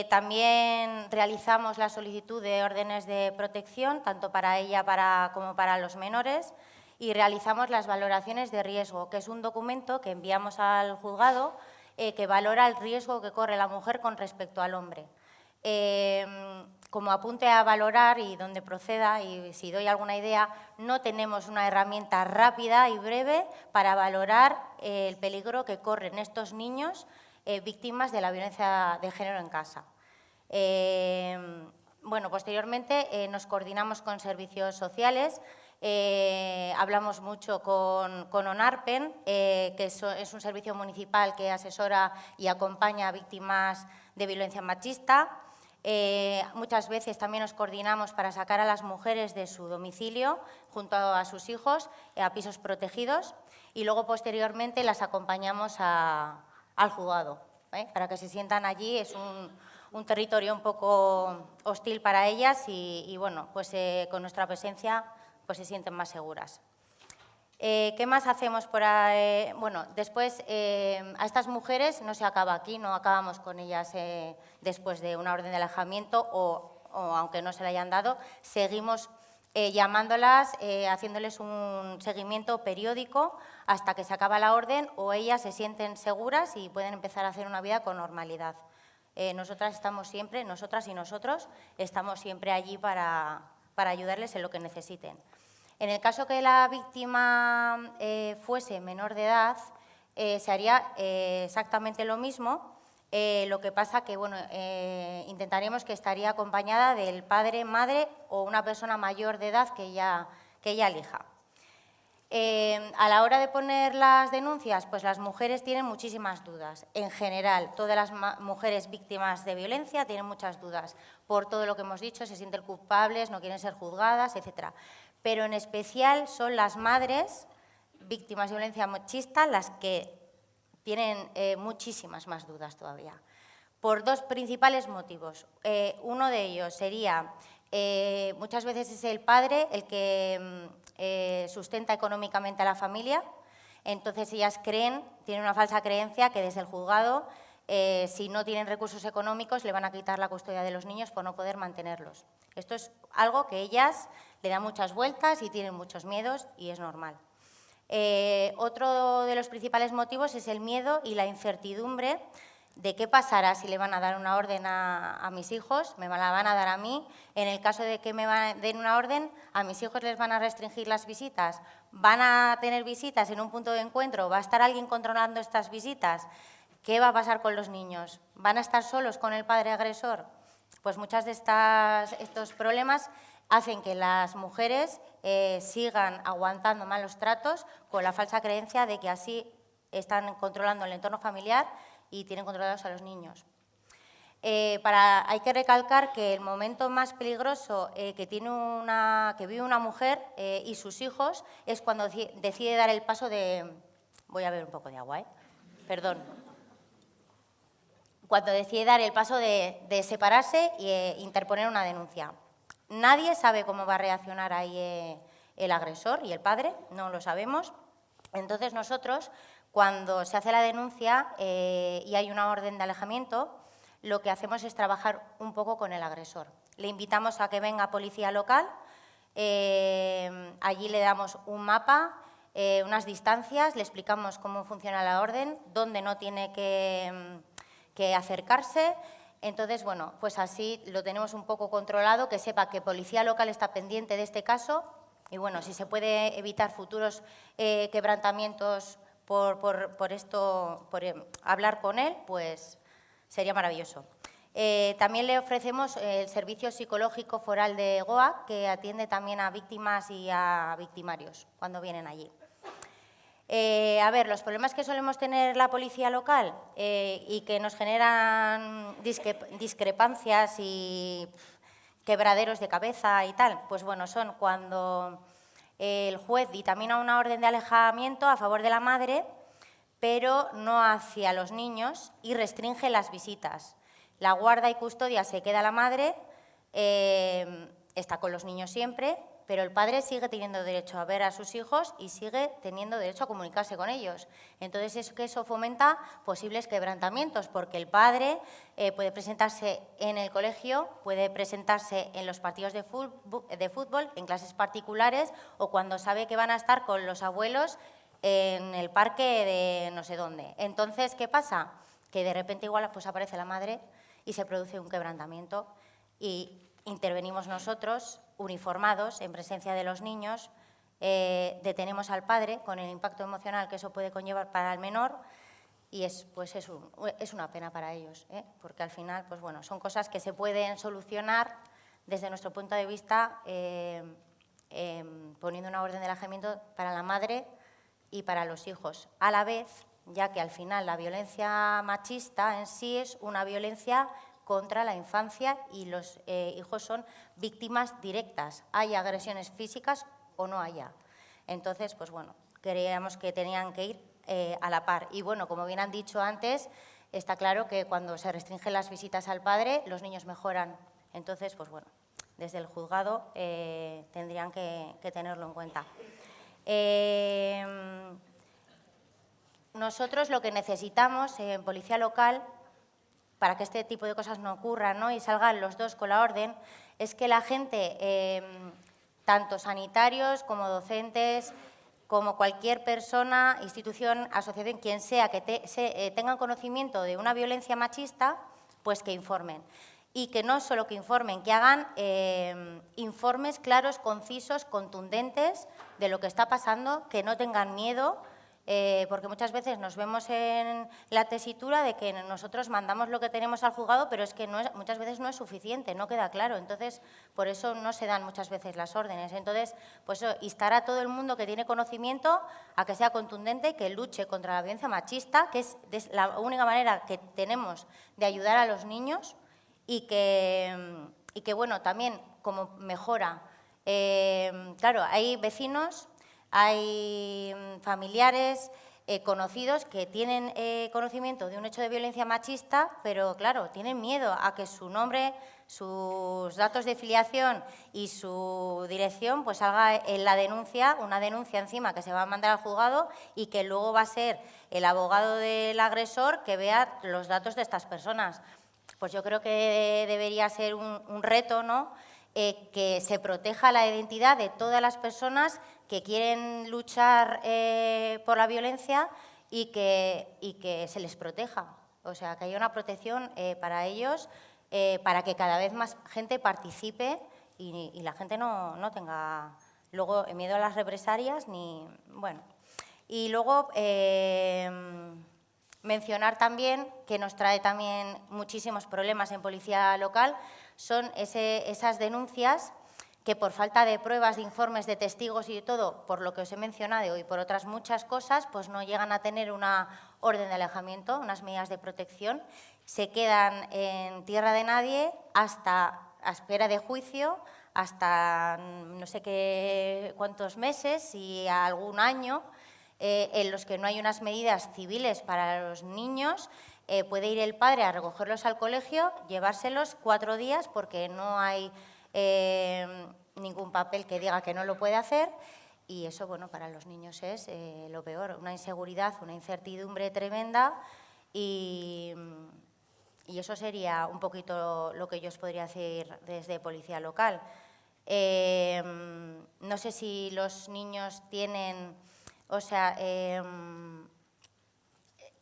También realizamos la solicitud de órdenes de protección, tanto para ella como para los menores, y realizamos las valoraciones de riesgo, que es un documento que enviamos al juzgado que valora el riesgo que corre la mujer con respecto al hombre. Como apunte a valorar y donde proceda, y si doy alguna idea, no tenemos una herramienta rápida y breve para valorar el peligro que corren estos niños víctimas de la violencia de género en casa. Bueno, posteriormente nos coordinamos con servicios sociales. Hablamos mucho con ONARPEN, que es un servicio municipal que asesora y acompaña a víctimas de violencia machista. Muchas veces también nos coordinamos para sacar a las mujeres de su domicilio junto a sus hijos a pisos protegidos y luego posteriormente las acompañamos al juzgado, para que se sientan allí. Es un territorio un poco hostil para ellas y bueno, pues con nuestra presencia pues se sienten más seguras. ¿Qué más hacemos por ahí? Bueno, después a estas mujeres no se acaba aquí, no acabamos con ellas después de una orden de alejamiento o aunque no se la hayan dado, seguimos llamándolas, haciéndoles un seguimiento periódico hasta que se acaba la orden o ellas se sienten seguras y pueden empezar a hacer una vida con normalidad. Nosotras y nosotros estamos siempre allí para ayudarles en lo que necesiten. En el caso que la víctima fuese menor de edad, se haría exactamente lo mismo, Lo que pasa que, bueno, intentaremos que estaría acompañada del padre, madre o una persona mayor de edad que ella elija. A la hora de poner las denuncias, pues las mujeres tienen muchísimas dudas. En general, todas las mujeres víctimas de violencia tienen muchas dudas. Por todo lo que hemos dicho, se sienten culpables, no quieren ser juzgadas, etc. Pero en especial son las madres víctimas de violencia machista las que tienen muchísimas más dudas todavía. Por dos principales motivos. Uno de ellos sería, muchas veces es el padre el que sustenta económicamente a la familia, entonces ellas tienen una falsa creencia que desde el juzgado, si no tienen recursos económicos, le van a quitar la custodia de los niños por no poder mantenerlos. Esto es algo que ellas le dan muchas vueltas y tienen muchos miedos y es normal. Otro de los principales motivos es el miedo y la incertidumbre de qué pasará si le van a dar una orden a mis hijos, me la van a dar a mí. En el caso de que me den una orden, a mis hijos les van a restringir las visitas, van a tener visitas en un punto de encuentro, va a estar alguien controlando estas visitas. ¿Qué va a pasar con los niños? ¿Van a estar solos con el padre agresor? Pues muchos de estos problemas hacen que las mujeres sigan aguantando malos tratos con la falsa creencia de que así están controlando el entorno familiar y tienen controlados a los niños. Hay que recalcar que el momento más peligroso que vive una mujer y sus hijos es cuando decide dar el paso de... Voy a beber un poco de agua, perdón. Cuando decide dar el paso de separarse e interponer una denuncia. Nadie sabe cómo va a reaccionar ahí el agresor y el padre, no lo sabemos. Entonces nosotros, cuando se hace la denuncia y hay una orden de alejamiento, lo que hacemos es trabajar un poco con el agresor. Le invitamos a que venga policía local, allí le damos un mapa, unas distancias, le explicamos cómo funciona la orden, dónde no tiene que acercarse. Entonces, bueno, pues así lo tenemos un poco controlado, que sepa que policía local está pendiente de este caso y, bueno, si se puede evitar futuros quebrantamientos por hablar con él, pues sería maravilloso. También le ofrecemos el servicio psicológico foral de GOA, que atiende también a víctimas y a victimarios cuando vienen allí. A ver, los problemas que solemos tener la policía local y que nos generan discrepancias y quebraderos de cabeza y tal, pues bueno, son cuando el juez dictamina una orden de alejamiento a favor de la madre, pero no hacia los niños y restringe las visitas. La guarda y custodia se queda la madre, está con los niños siempre, pero el padre sigue teniendo derecho a ver a sus hijos y sigue teniendo derecho a comunicarse con ellos. Entonces, eso fomenta posibles quebrantamientos, porque el padre puede presentarse en el colegio, puede presentarse en los partidos de fútbol, en clases particulares o cuando sabe que van a estar con los abuelos en el parque de no sé dónde. Entonces, ¿qué pasa? Que de repente igual pues aparece la madre y se produce un quebrantamiento y intervenimos nosotros, uniformados, en presencia de los niños, detenemos al padre con el impacto emocional que eso puede conllevar para el menor y es una pena para ellos, porque al final pues bueno, son cosas que se pueden solucionar desde nuestro punto de vista poniendo una orden de alejamiento para la madre y para los hijos. A la vez, ya que al final la violencia machista en sí es una violencia contra la infancia y los hijos son víctimas directas, haya agresiones físicas o no haya. Entonces, pues bueno, creíamos que tenían que ir a la par. Y bueno, como bien han dicho antes, está claro que cuando se restringen las visitas al padre, los niños mejoran. Entonces, pues bueno, desde el juzgado tendrían que tenerlo en cuenta. Nosotros lo que necesitamos en policía local, para que este tipo de cosas no ocurran, ¿no? Y salgan los dos con la orden, es que la gente, tanto sanitarios como docentes, como cualquier persona, institución, asociación, quien sea, que tengan conocimiento de una violencia machista, pues que informen. Y que no solo que informen, que hagan informes claros, concisos, contundentes de lo que está pasando, que no tengan miedo porque muchas veces nos vemos en la tesitura de que nosotros mandamos lo que tenemos al juzgado, pero es que muchas veces no es suficiente, no queda claro. Entonces, por eso no se dan muchas veces las órdenes. Entonces, pues instar a todo el mundo que tiene conocimiento a que sea contundente, que luche contra la violencia machista, que es la única manera que tenemos de ayudar a los niños y que bueno, también como mejora. Claro, hay vecinos, hay familiares, conocidos que tienen conocimiento de un hecho de violencia machista, pero claro, tienen miedo a que su nombre, sus datos de filiación y su dirección pues salga en la denuncia, una denuncia encima que se va a mandar al juzgado y que luego va a ser el abogado del agresor que vea los datos de estas personas. Pues yo creo que debería ser un reto, ¿no? Que se proteja la identidad de todas las personas que quieren luchar por la violencia y que se les proteja. O sea, que haya una protección para ellos, para que cada vez más gente participe y la gente no tenga luego miedo a las represalias ni... Bueno. Y luego mencionar también, que nos trae también muchísimos problemas en policía local, son esas denuncias que por falta de pruebas, de informes, de testigos y de todo, por lo que os he mencionado y por otras muchas cosas, pues no llegan a tener una orden de alejamiento, unas medidas de protección, se quedan en tierra de nadie hasta a espera de juicio, hasta no sé qué cuántos meses y algún año, en los que no hay unas medidas civiles para los niños. Puede ir el padre a recogerlos al colegio, llevárselos 4 días porque no hay ningún papel que diga que no lo puede hacer y eso, bueno, para los niños es lo peor, una inseguridad, una incertidumbre tremenda y eso sería un poquito lo que yo os podría decir desde Policía Local. No sé si los niños tienen, o sea, que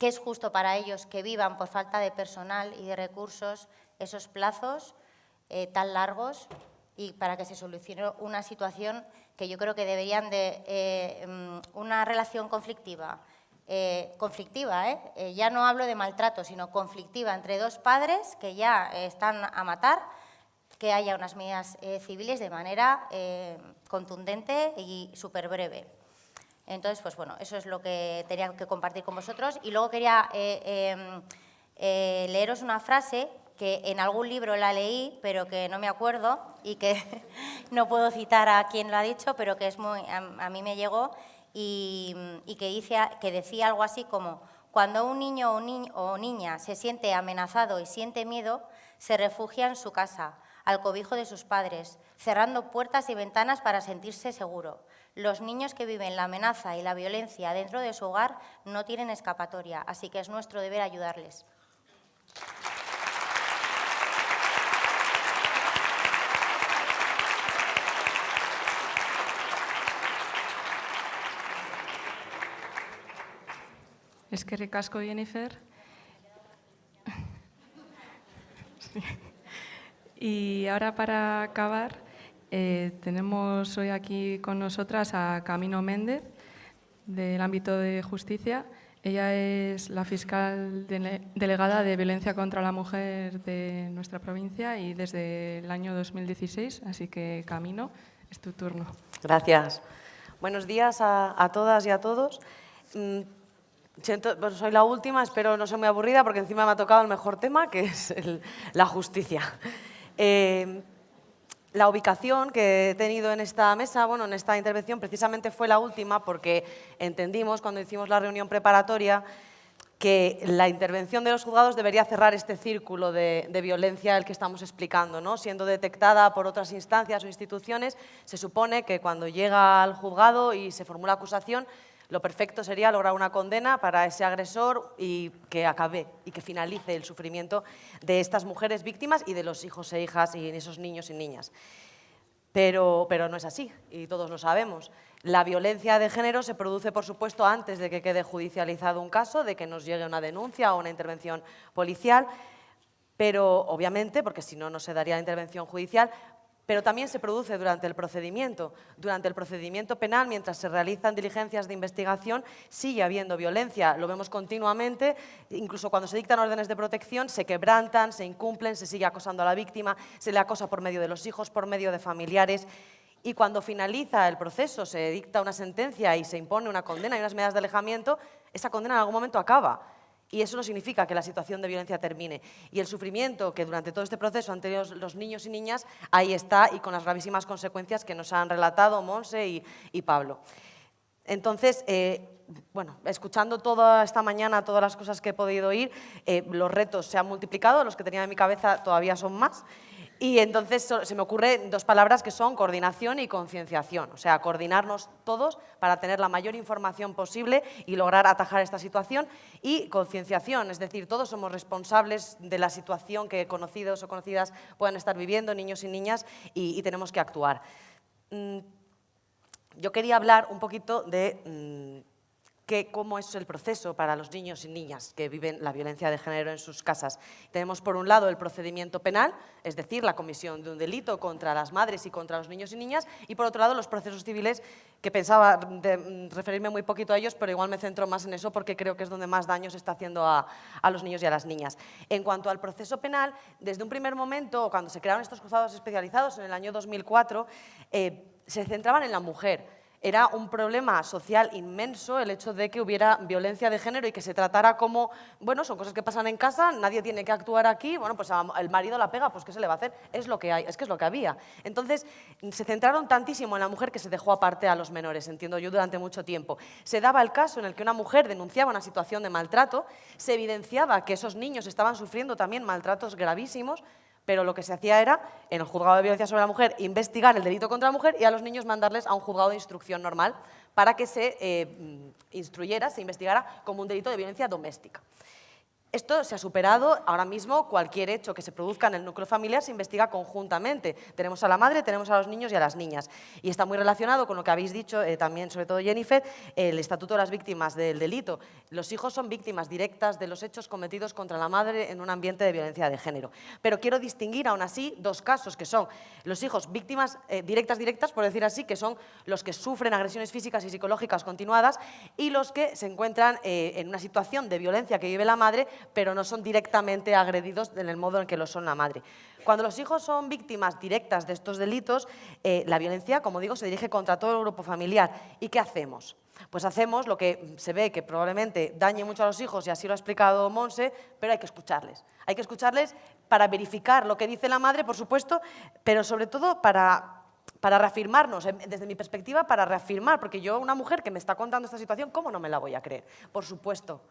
es justo para ellos que vivan por falta de personal y de recursos esos plazos tan largos y para que se solucione una situación que yo creo que deberían de una relación conflictiva. Ya no hablo de maltrato, sino conflictiva entre dos padres que ya están a matar, que haya unas medidas civiles de manera contundente y súper breve. Entonces, pues bueno, eso es lo que tenía que compartir con vosotros. Y luego quería leeros una frase que en algún libro la leí, pero que no me acuerdo y que no puedo citar a quien lo ha dicho, pero que es a mí me llegó y que decía algo así como: cuando un niño o niña se siente amenazado y siente miedo, se refugia en su casa, al cobijo de sus padres, cerrando puertas y ventanas para sentirse seguro. Los niños que viven la amenaza y la violencia dentro de su hogar no tienen escapatoria, así que es nuestro deber ayudarles. Eskerrik asko, Jennifer. Sí. Y ahora para acabar, tenemos hoy aquí con nosotras a Camino Méndez, del ámbito de justicia. Ella es la fiscal delegada de violencia contra la mujer de nuestra provincia y desde el año 2016, así que Camino, es tu turno. Gracias. Buenos días a todas y a todos. Bueno, soy la última, espero no ser muy aburrida porque encima me ha tocado el mejor tema, que es la justicia. La ubicación que he tenido en esta mesa, bueno, en esta intervención, precisamente fue la última porque entendimos cuando hicimos la reunión preparatoria que la intervención de los juzgados debería cerrar este círculo de violencia el que estamos explicando, ¿no? Siendo detectada por otras instancias o instituciones, se supone que cuando llega al juzgado y se formula acusación, lo perfecto sería lograr una condena para ese agresor y que acabe y que finalice el sufrimiento de estas mujeres víctimas y de los hijos e hijas y esos niños y niñas. Pero no es así y todos lo sabemos. La violencia de género se produce, por supuesto, antes de que quede judicializado un caso, de que nos llegue una denuncia o una intervención policial, pero obviamente, porque si no, no se daría la intervención judicial, pero también se produce durante el procedimiento. Durante el procedimiento penal, mientras se realizan diligencias de investigación, sigue habiendo violencia, lo vemos continuamente, incluso cuando se dictan órdenes de protección, se quebrantan, se incumplen, se sigue acosando a la víctima, se le acosa por medio de los hijos, por medio de familiares, y cuando finaliza el proceso, se dicta una sentencia y se impone una condena y unas medidas de alejamiento, esa condena en algún momento acaba. Y eso no significa que la situación de violencia termine. Y el sufrimiento que durante todo este proceso han tenido los niños y niñas, ahí está, y con las gravísimas consecuencias que nos han relatado Monse y Pablo. Entonces, bueno, escuchando toda esta mañana todas las cosas que he podido oír, los retos se han multiplicado, los que tenía en mi cabeza todavía son más. Y entonces se me ocurren dos palabras que son coordinación y concienciación. O sea, coordinarnos todos para tener la mayor información posible y lograr atajar esta situación. Y concienciación, es decir, todos somos responsables de la situación que conocidos o conocidas puedan estar viviendo, niños y niñas, y tenemos que actuar. Yo quería hablar un poquito de cómo es el proceso para los niños y niñas que viven la violencia de género en sus casas. Tenemos por un lado el procedimiento penal, es decir, la comisión de un delito contra las madres y contra los niños y niñas, y por otro lado los procesos civiles, que pensaba referirme muy poquito a ellos, pero igual me centro más en eso porque creo que es donde más daño se está haciendo a los niños y a las niñas. En cuanto al proceso penal, desde un primer momento, cuando se crearon estos juzgados especializados en el año 2004, se centraban en la mujer. Era un problema social inmenso el hecho de que hubiera violencia de género y que se tratara como, bueno, son cosas que pasan en casa, nadie tiene que actuar aquí, bueno, pues el marido la pega, pues ¿qué se le va a hacer? Es lo que hay, es que es lo que había. Entonces, se centraron tantísimo en la mujer que se dejó aparte a los menores, entiendo yo, durante mucho tiempo. Se daba el caso en el que una mujer denunciaba una situación de maltrato, se evidenciaba que esos niños estaban sufriendo también maltratos gravísimos, pero lo que se hacía era, en el juzgado de violencia sobre la mujer, investigar el delito contra la mujer y a los niños mandarles a un juzgado de instrucción normal para que se instruyera, se investigara como un delito de violencia doméstica. Esto se ha superado, ahora mismo cualquier hecho que se produzca en el núcleo familiar se investiga conjuntamente. Tenemos a la madre, tenemos a los niños y a las niñas. Y está muy relacionado con lo que habéis dicho también, sobre todo Jennifer, el Estatuto de las Víctimas del Delito. Los hijos son víctimas directas de los hechos cometidos contra la madre en un ambiente de violencia de género. Pero quiero distinguir aún así dos casos, que son los hijos víctimas directas, por decir así, que son los que sufren agresiones físicas y psicológicas continuadas, y los que se encuentran en una situación de violencia que vive la madre, pero no son directamente agredidos en el modo en que lo son la madre. Cuando los hijos son víctimas directas de estos delitos, la violencia, como digo, se dirige contra todo el grupo familiar. ¿Y qué hacemos? Pues hacemos lo que se ve que probablemente dañe mucho a los hijos, y así lo ha explicado Monse, pero hay que escucharles. Hay que escucharles para verificar lo que dice la madre, por supuesto, pero sobre todo para reafirmarnos, desde mi perspectiva, para reafirmar, porque yo, una mujer que me está contando esta situación, ¿cómo no me la voy a creer? Por supuesto,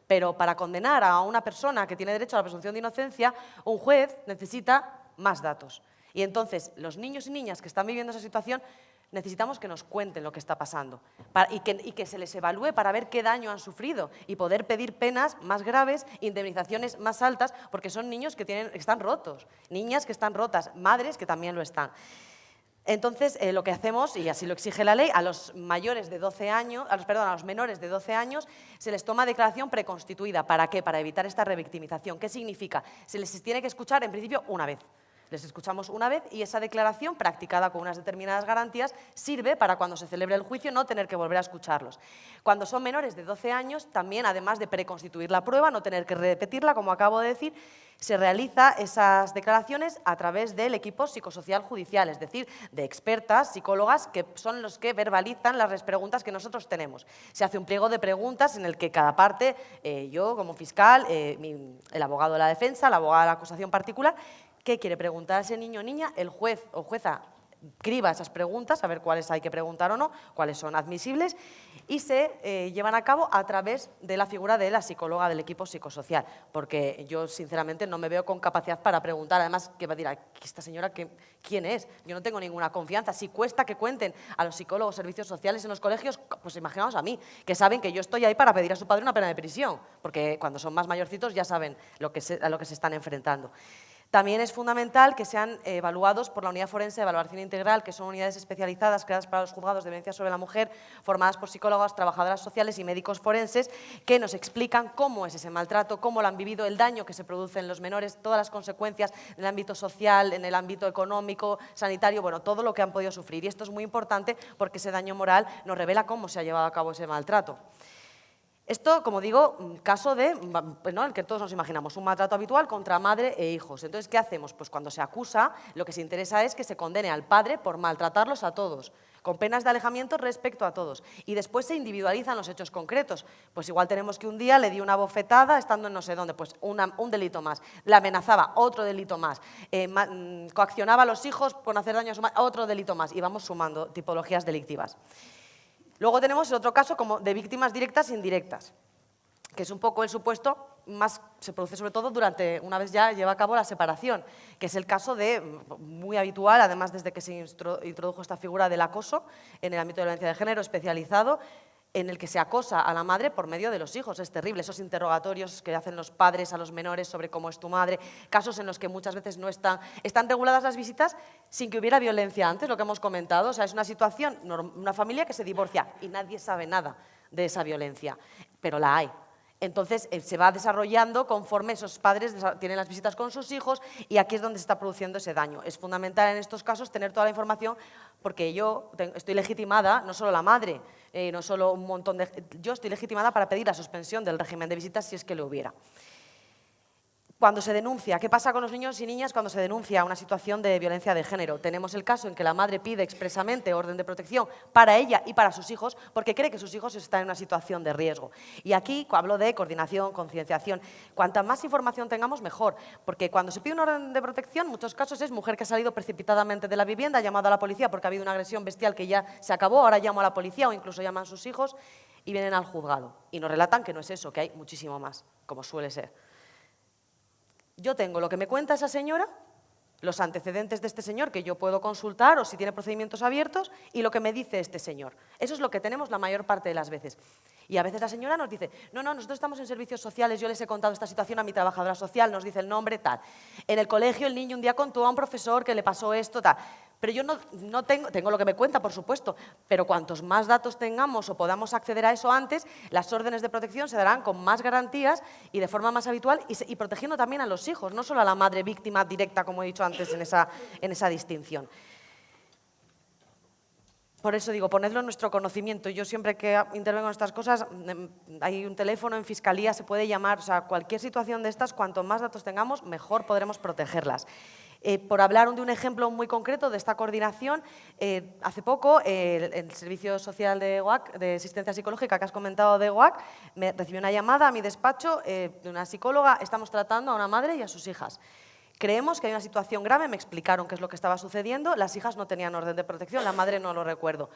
pero para condenar a una persona que tiene derecho a la presunción de inocencia, un juez necesita más datos. Y entonces, los niños y niñas que están viviendo esa situación, necesitamos que nos cuenten lo que está pasando y que se les evalúe para ver qué daño han sufrido y poder pedir penas más graves, indemnizaciones más altas, porque son niños que están rotos, niñas que están rotas, madres que también lo están. Entonces, lo que hacemos, y así lo exige la ley, a los menores de 12 años, se les toma declaración preconstituida. ¿Para qué? Para evitar esta revictimización. ¿Qué significa? Se les tiene que escuchar, en principio, una vez. Les escuchamos una vez y esa declaración, practicada con unas determinadas garantías, sirve para cuando se celebre el juicio no tener que volver a escucharlos. Cuando son menores de 12 años, también, además de preconstituir la prueba, no tener que repetirla, como acabo de decir, se realiza esas declaraciones a través del equipo psicosocial judicial, es decir, de expertas, psicólogas, que son los que verbalizan las preguntas que nosotros tenemos. Se hace un pliego de preguntas en el que cada parte, yo como fiscal, el abogado de la defensa, la abogada de la acusación particular, ¿qué quiere preguntar a ese niño o niña? El juez o jueza criba esas preguntas, a ver cuáles hay que preguntar o no, cuáles son admisibles, y se llevan a cabo a través de la figura de la psicóloga del equipo psicosocial, porque yo sinceramente no me veo con capacidad para preguntar. Además, ¿qué va a decir esta señora? ¿Quién es? Yo no tengo ninguna confianza. Si cuesta que cuenten a los psicólogos, servicios sociales en los colegios, pues imaginaos a mí, que saben que yo estoy ahí para pedir a su padre una pena de prisión, porque cuando son más mayorcitos ya saben a lo que se están enfrentando. También es fundamental que sean evaluados por la Unidad Forense de Evaluación Integral, que son unidades especializadas creadas para los juzgados de violencia sobre la mujer, formadas por psicólogas, trabajadoras sociales y médicos forenses, que nos explican cómo es ese maltrato, cómo lo han vivido, el daño que se produce en los menores, todas las consecuencias en el ámbito social, en el ámbito económico, sanitario, bueno, todo lo que han podido sufrir. Y esto es muy importante porque ese daño moral nos revela cómo se ha llevado a cabo ese maltrato. Esto, como digo, caso de, ¿no?, el que todos nos imaginamos, un maltrato habitual contra madre e hijos. Entonces, ¿qué hacemos? Pues cuando se acusa, lo que se interesa es que se condene al padre por maltratarlos a todos, con penas de alejamiento respecto a todos. Y después se individualizan los hechos concretos. Pues igual tenemos que un día le dio una bofetada estando en no sé dónde, pues un delito más. La amenazaba, otro delito más. Coaccionaba a los hijos con hacer daño a su madre, otro delito más. Y vamos sumando tipologías delictivas. Luego tenemos el otro caso como de víctimas directas e indirectas, que es un poco el supuesto más, se produce sobre todo durante, una vez ya lleva a cabo la separación, que es el caso de, muy habitual, además desde que se introdujo esta figura del acoso en el ámbito de la violencia de género especializado, en el que se acosa a la madre por medio de los hijos. Es terrible, esos interrogatorios que hacen los padres a los menores sobre cómo es tu madre, casos en los que muchas veces no están reguladas las visitas sin que hubiera violencia antes, lo que hemos comentado. O sea, es una situación, una familia que se divorcia y nadie sabe nada de esa violencia, pero la hay. Entonces, se va desarrollando conforme esos padres tienen las visitas con sus hijos y aquí es donde se está produciendo ese daño. Es fundamental en estos casos tener toda la información porque yo estoy legitimada, no solo la madre, no solo un montón de... Yo estoy legitimada para pedir la suspensión del régimen de visitas si es que lo hubiera. Cuando se denuncia, ¿qué pasa con los niños y niñas cuando se denuncia una situación de violencia de género? Tenemos el caso en que la madre pide expresamente orden de protección para ella y para sus hijos porque cree que sus hijos están en una situación de riesgo. Y aquí hablo de coordinación, concienciación. Cuanta más información tengamos, mejor. Porque cuando se pide una orden de protección, en muchos casos es mujer que ha salido precipitadamente de la vivienda, ha llamado a la policía porque ha habido una agresión bestial que ya se acabó, ahora llamo a la policía o incluso llaman a sus hijos y vienen al juzgado. Y nos relatan que no es eso, que hay muchísimo más, como suele ser. Yo tengo lo que me cuenta esa señora, los antecedentes de este señor que yo puedo consultar o si tiene procedimientos abiertos y lo que me dice este señor. Eso es lo que tenemos la mayor parte de las veces. Y a veces la señora nos dice, no, nosotros estamos en servicios sociales, yo les he contado esta situación a mi trabajadora social, nos dice el nombre, tal. En el colegio el niño un día contó a un profesor que le pasó esto, tal. Pero yo no tengo lo que me cuenta, por supuesto, pero cuantos más datos tengamos o podamos acceder a eso antes, las órdenes de protección se darán con más garantías y de forma más habitual y protegiendo también a los hijos, no solo a la madre víctima directa, como he dicho antes en esa distinción. Por eso digo, ponedlo en nuestro conocimiento. Yo siempre que intervengo en estas cosas, hay un teléfono en Fiscalía, se puede llamar, o sea, cualquier situación de estas, cuanto más datos tengamos, mejor podremos protegerlas. Por hablar de un ejemplo muy concreto de esta coordinación, hace poco el Servicio Social de EGOAC, de Asistencia Psicológica que has comentado de EGOAC, me recibió una llamada a mi despacho de una psicóloga, estamos tratando a una madre y a sus hijas. Creemos que hay una situación grave, me explicaron qué es lo que estaba sucediendo, las hijas no tenían orden de protección, la madre no lo recuerdo.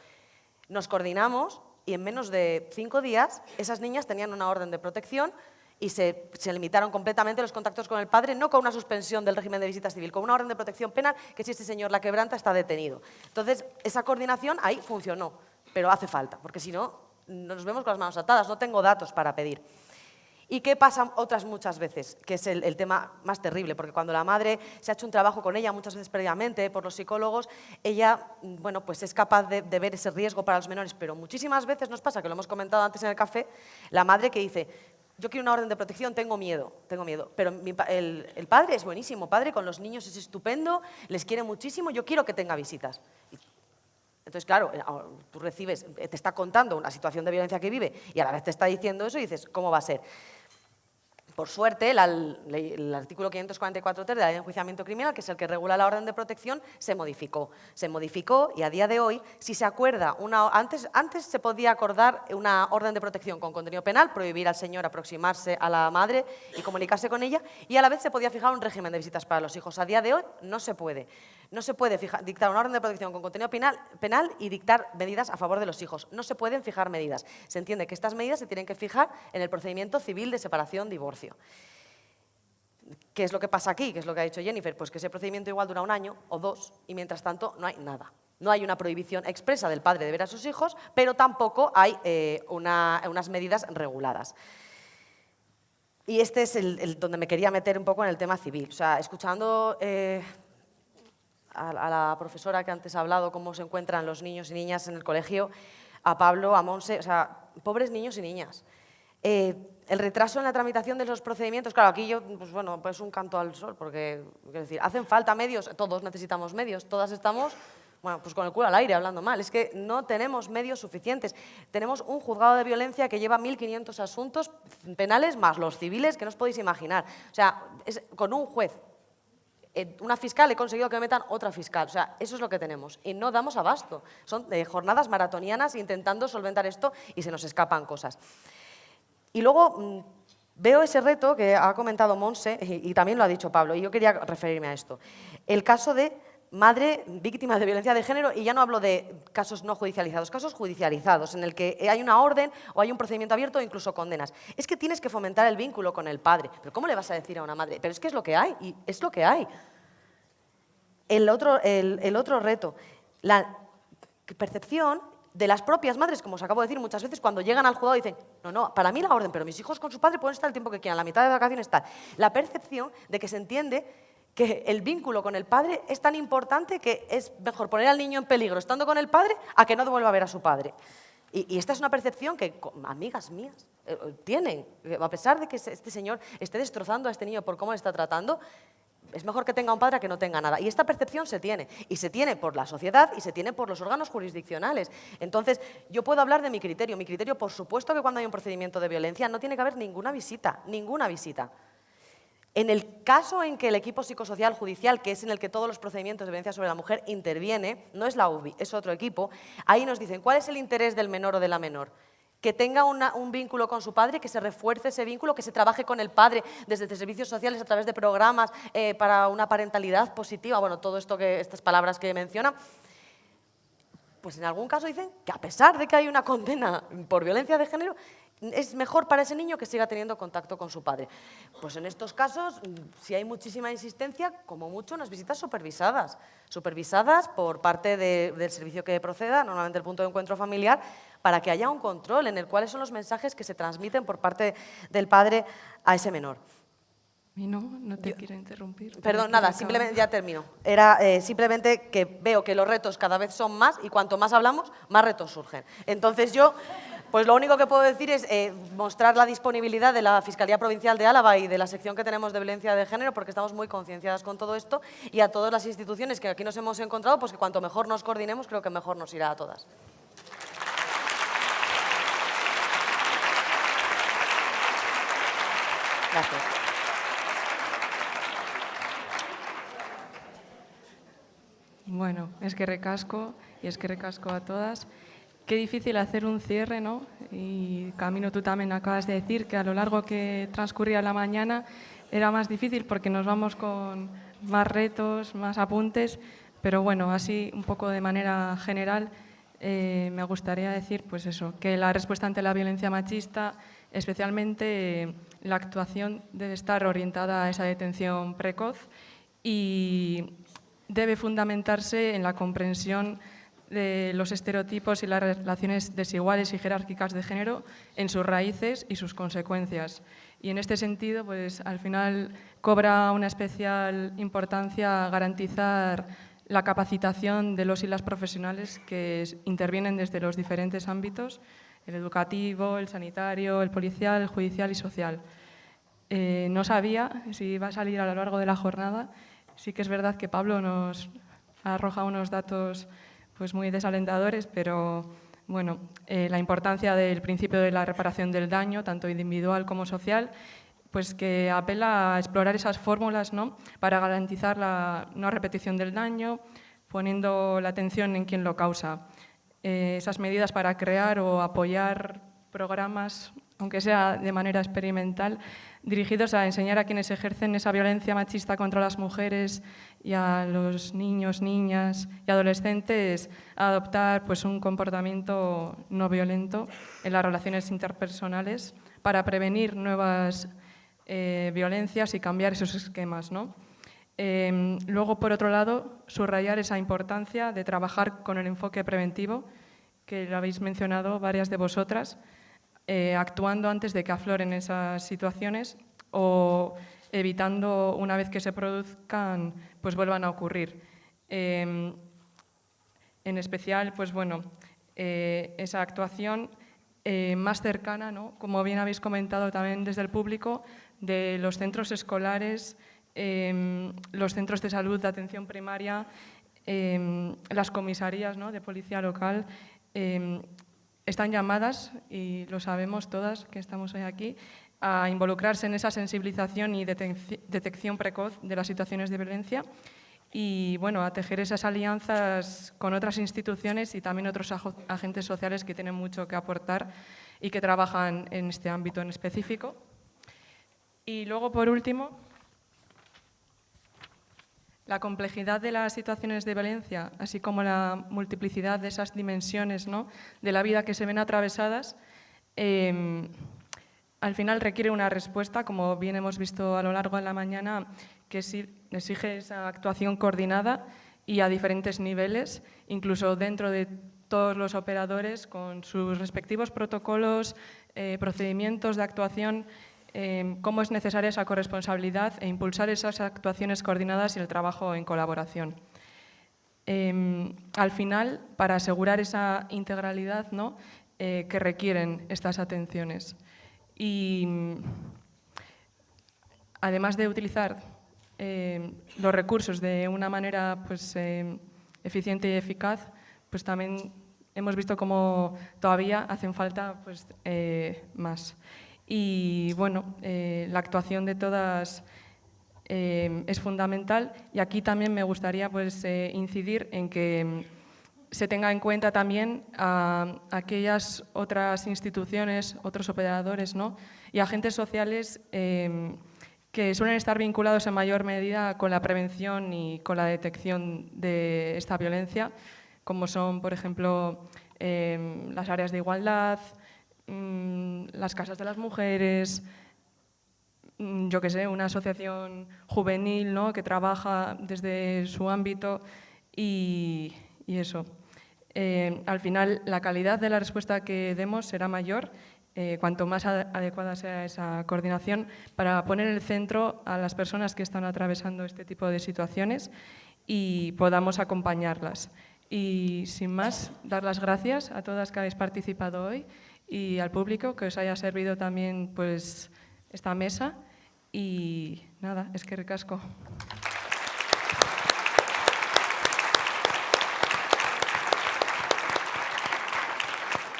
Nos coordinamos y en menos de 5 días esas niñas tenían una orden de protección y se limitaron completamente los contactos con el padre, no con una suspensión del régimen de visita civil, con una orden de protección penal que si este señor la quebranta está detenido. Entonces, esa coordinación ahí funcionó, pero hace falta, porque si no, nos vemos con las manos atadas, no tengo datos para pedir. ¿Y qué pasa otras muchas veces? Que es el tema más terrible, porque cuando la madre se ha hecho un trabajo con ella, muchas veces previamente, por los psicólogos, ella, bueno, pues es capaz de ver ese riesgo para los menores, pero muchísimas veces nos pasa, que lo hemos comentado antes en el café, la madre que dice, yo quiero una orden de protección, tengo miedo, pero el padre es buenísimo, padre con los niños es estupendo, les quiere muchísimo, yo quiero que tenga visitas. Entonces, claro, tú recibes, te está contando una situación de violencia que vive y a la vez te está diciendo eso y dices, ¿cómo va a ser? Por suerte, el artículo 544.3 de la Ley de Enjuiciamiento Criminal, que es el que regula la orden de protección, se modificó. Se modificó y a día de hoy, si se acuerda, antes se podía acordar una orden de protección con contenido penal, prohibir al señor aproximarse a la madre y comunicarse con ella, y a la vez se podía fijar un régimen de visitas para los hijos. A día de hoy no se puede. No se puede dictar una orden de protección con contenido penal y dictar medidas a favor de los hijos. No se pueden fijar medidas. Se entiende que estas medidas se tienen que fijar en el procedimiento civil de separación-divorcio. ¿Qué es lo que pasa aquí? ¿Qué es lo que ha dicho Jennifer? Pues que ese procedimiento igual dura 1 año o 2 y mientras tanto no hay nada. No hay una prohibición expresa del padre de ver a sus hijos, pero tampoco hay unas medidas reguladas. Y este es donde me quería meter un poco en el tema civil. O sea, escuchando a la profesora que antes ha hablado, cómo se encuentran los niños y niñas en el colegio, a Pablo, a Monse, o sea, pobres niños y niñas. El retraso en la tramitación de los procedimientos, claro, aquí yo, pues bueno, pues un canto al sol, porque, quiero decir, hacen falta medios, todos necesitamos medios, todas estamos, bueno, pues con el culo al aire, hablando mal, es que no tenemos medios suficientes. Tenemos un juzgado de violencia que lleva 1.500 asuntos penales más los civiles que no os podéis imaginar. O sea, con un juez, una fiscal, he conseguido que me metan otra fiscal. O sea, eso es lo que tenemos. Y no damos abasto. Son jornadas maratonianas intentando solventar esto y se nos escapan cosas. Y luego veo ese reto que ha comentado Monse y también lo ha dicho Pablo, y yo quería referirme a esto. El caso de madre víctima de violencia de género, y ya no hablo de casos no judicializados, casos judicializados, en el que hay una orden o hay un procedimiento abierto o incluso condenas. Es que tienes que fomentar el vínculo con el padre. ¿Pero cómo le vas a decir a una madre? Pero es que es lo que hay, y es lo que hay. El otro reto, la percepción de las propias madres, como os acabo de decir muchas veces, cuando llegan al juzgado dicen, no, para mí la orden, pero mis hijos con su padre pueden estar el tiempo que quieran, la mitad de vacaciones tal. La percepción de que se entiende que el vínculo con el padre es tan importante que es mejor poner al niño en peligro estando con el padre a que no vuelva a ver a su padre. Y esta es una percepción que amigas mías tienen. A pesar de que este señor esté destrozando a este niño por cómo le está tratando, es mejor que tenga un padre a que no tenga nada. Y esta percepción se tiene. Y se tiene por la sociedad y se tiene por los órganos jurisdiccionales. Entonces, yo puedo hablar de mi criterio. Mi criterio, por supuesto que cuando hay un procedimiento de violencia no tiene que haber ninguna visita. Ninguna visita. En el caso en que el equipo psicosocial judicial, que es en el que todos los procedimientos de violencia sobre la mujer interviene, no es la UBI, es otro equipo, ahí nos dicen cuál es el interés del menor o de la menor. Que tenga un vínculo con su padre, que se refuerce ese vínculo, que se trabaje con el padre desde servicios sociales a través de programas para una parentalidad positiva, bueno, todo esto estas palabras que menciona. Pues en algún caso dicen que a pesar de que hay una condena por violencia de género, es mejor para ese niño que siga teniendo contacto con su padre. Pues en estos casos, si hay muchísima insistencia, como mucho unas visitas supervisadas. Supervisadas por parte del servicio que proceda, normalmente el punto de encuentro familiar, para que haya un control en el cuáles son los mensajes que se transmiten por parte del padre a ese menor. Y no te quiero interrumpir. Perdón, nada, simplemente ya termino. Era simplemente que veo que los retos cada vez son más y cuanto más hablamos, más retos surgen. Entonces yo, pues lo único que puedo decir es mostrar la disponibilidad de la Fiscalía Provincial de Álava y de la sección que tenemos de violencia de género, porque estamos muy concienciadas con todo esto, y a todas las instituciones que aquí nos hemos encontrado, pues que cuanto mejor nos coordinemos, creo que mejor nos irá a todas. Gracias. Bueno, es que recasco y es que recasco a todas. Qué difícil hacer un cierre, ¿no? Y Camino, tú también acabas de decir que a lo largo que transcurría la mañana era más difícil porque nos vamos con más retos, más apuntes, pero bueno, así un poco de manera general me gustaría decir pues eso, que la respuesta ante la violencia machista, especialmente la actuación debe estar orientada a esa detención precoz y debe fundamentarse en la comprensión de los estereotipos y las relaciones desiguales y jerárquicas de género en sus raíces y sus consecuencias. Y en este sentido, pues al final cobra una especial importancia garantizar la capacitación de los y las profesionales que intervienen desde los diferentes ámbitos, el educativo, el sanitario, el policial, el judicial y social. No sabía si iba a salir a lo largo de la jornada. Sí que es verdad que Pablo nos arroja unos datos pues muy desalentadores, pero bueno, la importancia del principio de la reparación del daño, tanto individual como social, pues que apela a explorar esas fórmulas, ¿no?, para garantizar la no repetición del daño, poniendo la atención en quien lo causa. Esas medidas para crear o apoyar programas, aunque sea de manera experimental, dirigidos a enseñar a quienes ejercen esa violencia machista contra las mujeres y a los niños, niñas y adolescentes a adoptar pues, un comportamiento no violento en las relaciones interpersonales para prevenir nuevas violencias y cambiar esos esquemas, ¿no? Luego, por otro lado, subrayar esa importancia de trabajar con el enfoque preventivo, que lo habéis mencionado varias de vosotras, actuando antes de que afloren esas situaciones o evitando, una vez que se produzcan, pues vuelvan a ocurrir. En especial, pues bueno, esa actuación más cercana, ¿no? Como bien habéis comentado también desde el público, de los centros escolares, los centros de salud de atención primaria, las comisarías, ¿no?, de policía local, están llamadas, y lo sabemos todas que estamos hoy aquí, a involucrarse en esa sensibilización y detección precoz de las situaciones de violencia y, bueno, a tejer esas alianzas con otras instituciones y también otros agentes sociales que tienen mucho que aportar y que trabajan en este ámbito en específico. Y luego, por último, la complejidad de las situaciones de violencia, así como la multiplicidad de esas dimensiones, ¿no?, de la vida que se ven atravesadas, al final requiere una respuesta, como bien hemos visto a lo largo de la mañana, que exige esa actuación coordinada y a diferentes niveles, incluso dentro de todos los operadores, con sus respectivos protocolos, procedimientos de actuación, cómo es necesaria esa corresponsabilidad e impulsar esas actuaciones coordinadas y el trabajo en colaboración. Al final, para asegurar esa integralidad, ¿no?, que requieren estas atenciones. Y además de utilizar los recursos de una manera, pues, eficiente y eficaz, pues también hemos visto cómo todavía hacen falta, pues, más. Y bueno, la actuación de todas es fundamental, y aquí también me gustaría, pues, incidir en que se tenga en cuenta también a aquellas otras instituciones, otros operadores, ¿no?, y agentes sociales que suelen estar vinculados en mayor medida con la prevención y con la detección de esta violencia, como son, por ejemplo, las áreas de igualdad, las casas de las mujeres, yo qué sé, una asociación juvenil, ¿no?, que trabaja desde su ámbito y eso. Al final, la calidad de la respuesta que demos será mayor cuanto más adecuada sea esa coordinación, para poner en el centro a las personas que están atravesando este tipo de situaciones y podamos acompañarlas. Y sin más, dar las gracias a todas que habéis participado hoy y al público, que os haya servido también, pues, esta mesa. Y nada, eskerrik asko.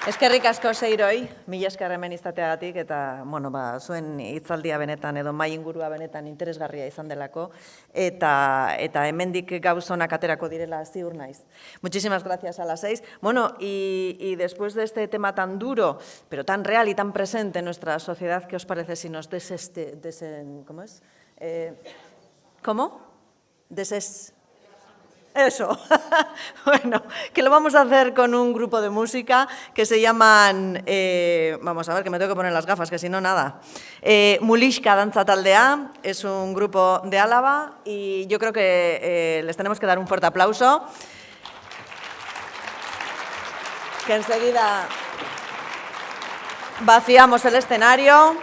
Eskerrik asko Seiroi, mila esker hemen izateagatik, eta bueno, zuen hitzaldia benetan edo mahai ingurua benetan interesgarria izan delako, eta hemendik gauzonak aterako direla ziur naiz. Muchísimas gracias a las 6. Bueno, y después de este tema tan duro, pero tan real y tan presente en nuestra sociedad, ¿qué os parece si nos ¿cómo es? ¿Cómo? Eso, bueno, que lo vamos a hacer con un grupo de música que se llaman, vamos a ver, que me tengo que poner las gafas, que si no, nada. Mulixka Dantza Taldea, es un grupo de Álava y yo creo que les tenemos que dar un fuerte aplauso. Que enseguida vaciamos el escenario.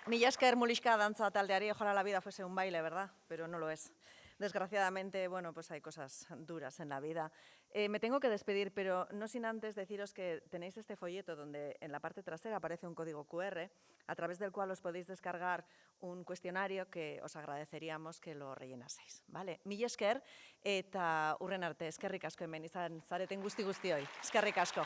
Mila esker Muliska dantza taldeari, ojalá la vida fuese un baile, ¿verdad? Pero no lo es. Desgraciadamente, bueno, pues hay cosas duras en la vida. Me tengo que despedir, pero no sin antes deciros que tenéis este folleto donde en la parte trasera aparece un código QR, a través del cual os podéis descargar un cuestionario que os agradeceríamos que lo rellenaseis, ¿vale? Mila esker eta hurren arte, eskerrik asko hemen izan zareten guzti-guztioi. Eskerrik asko.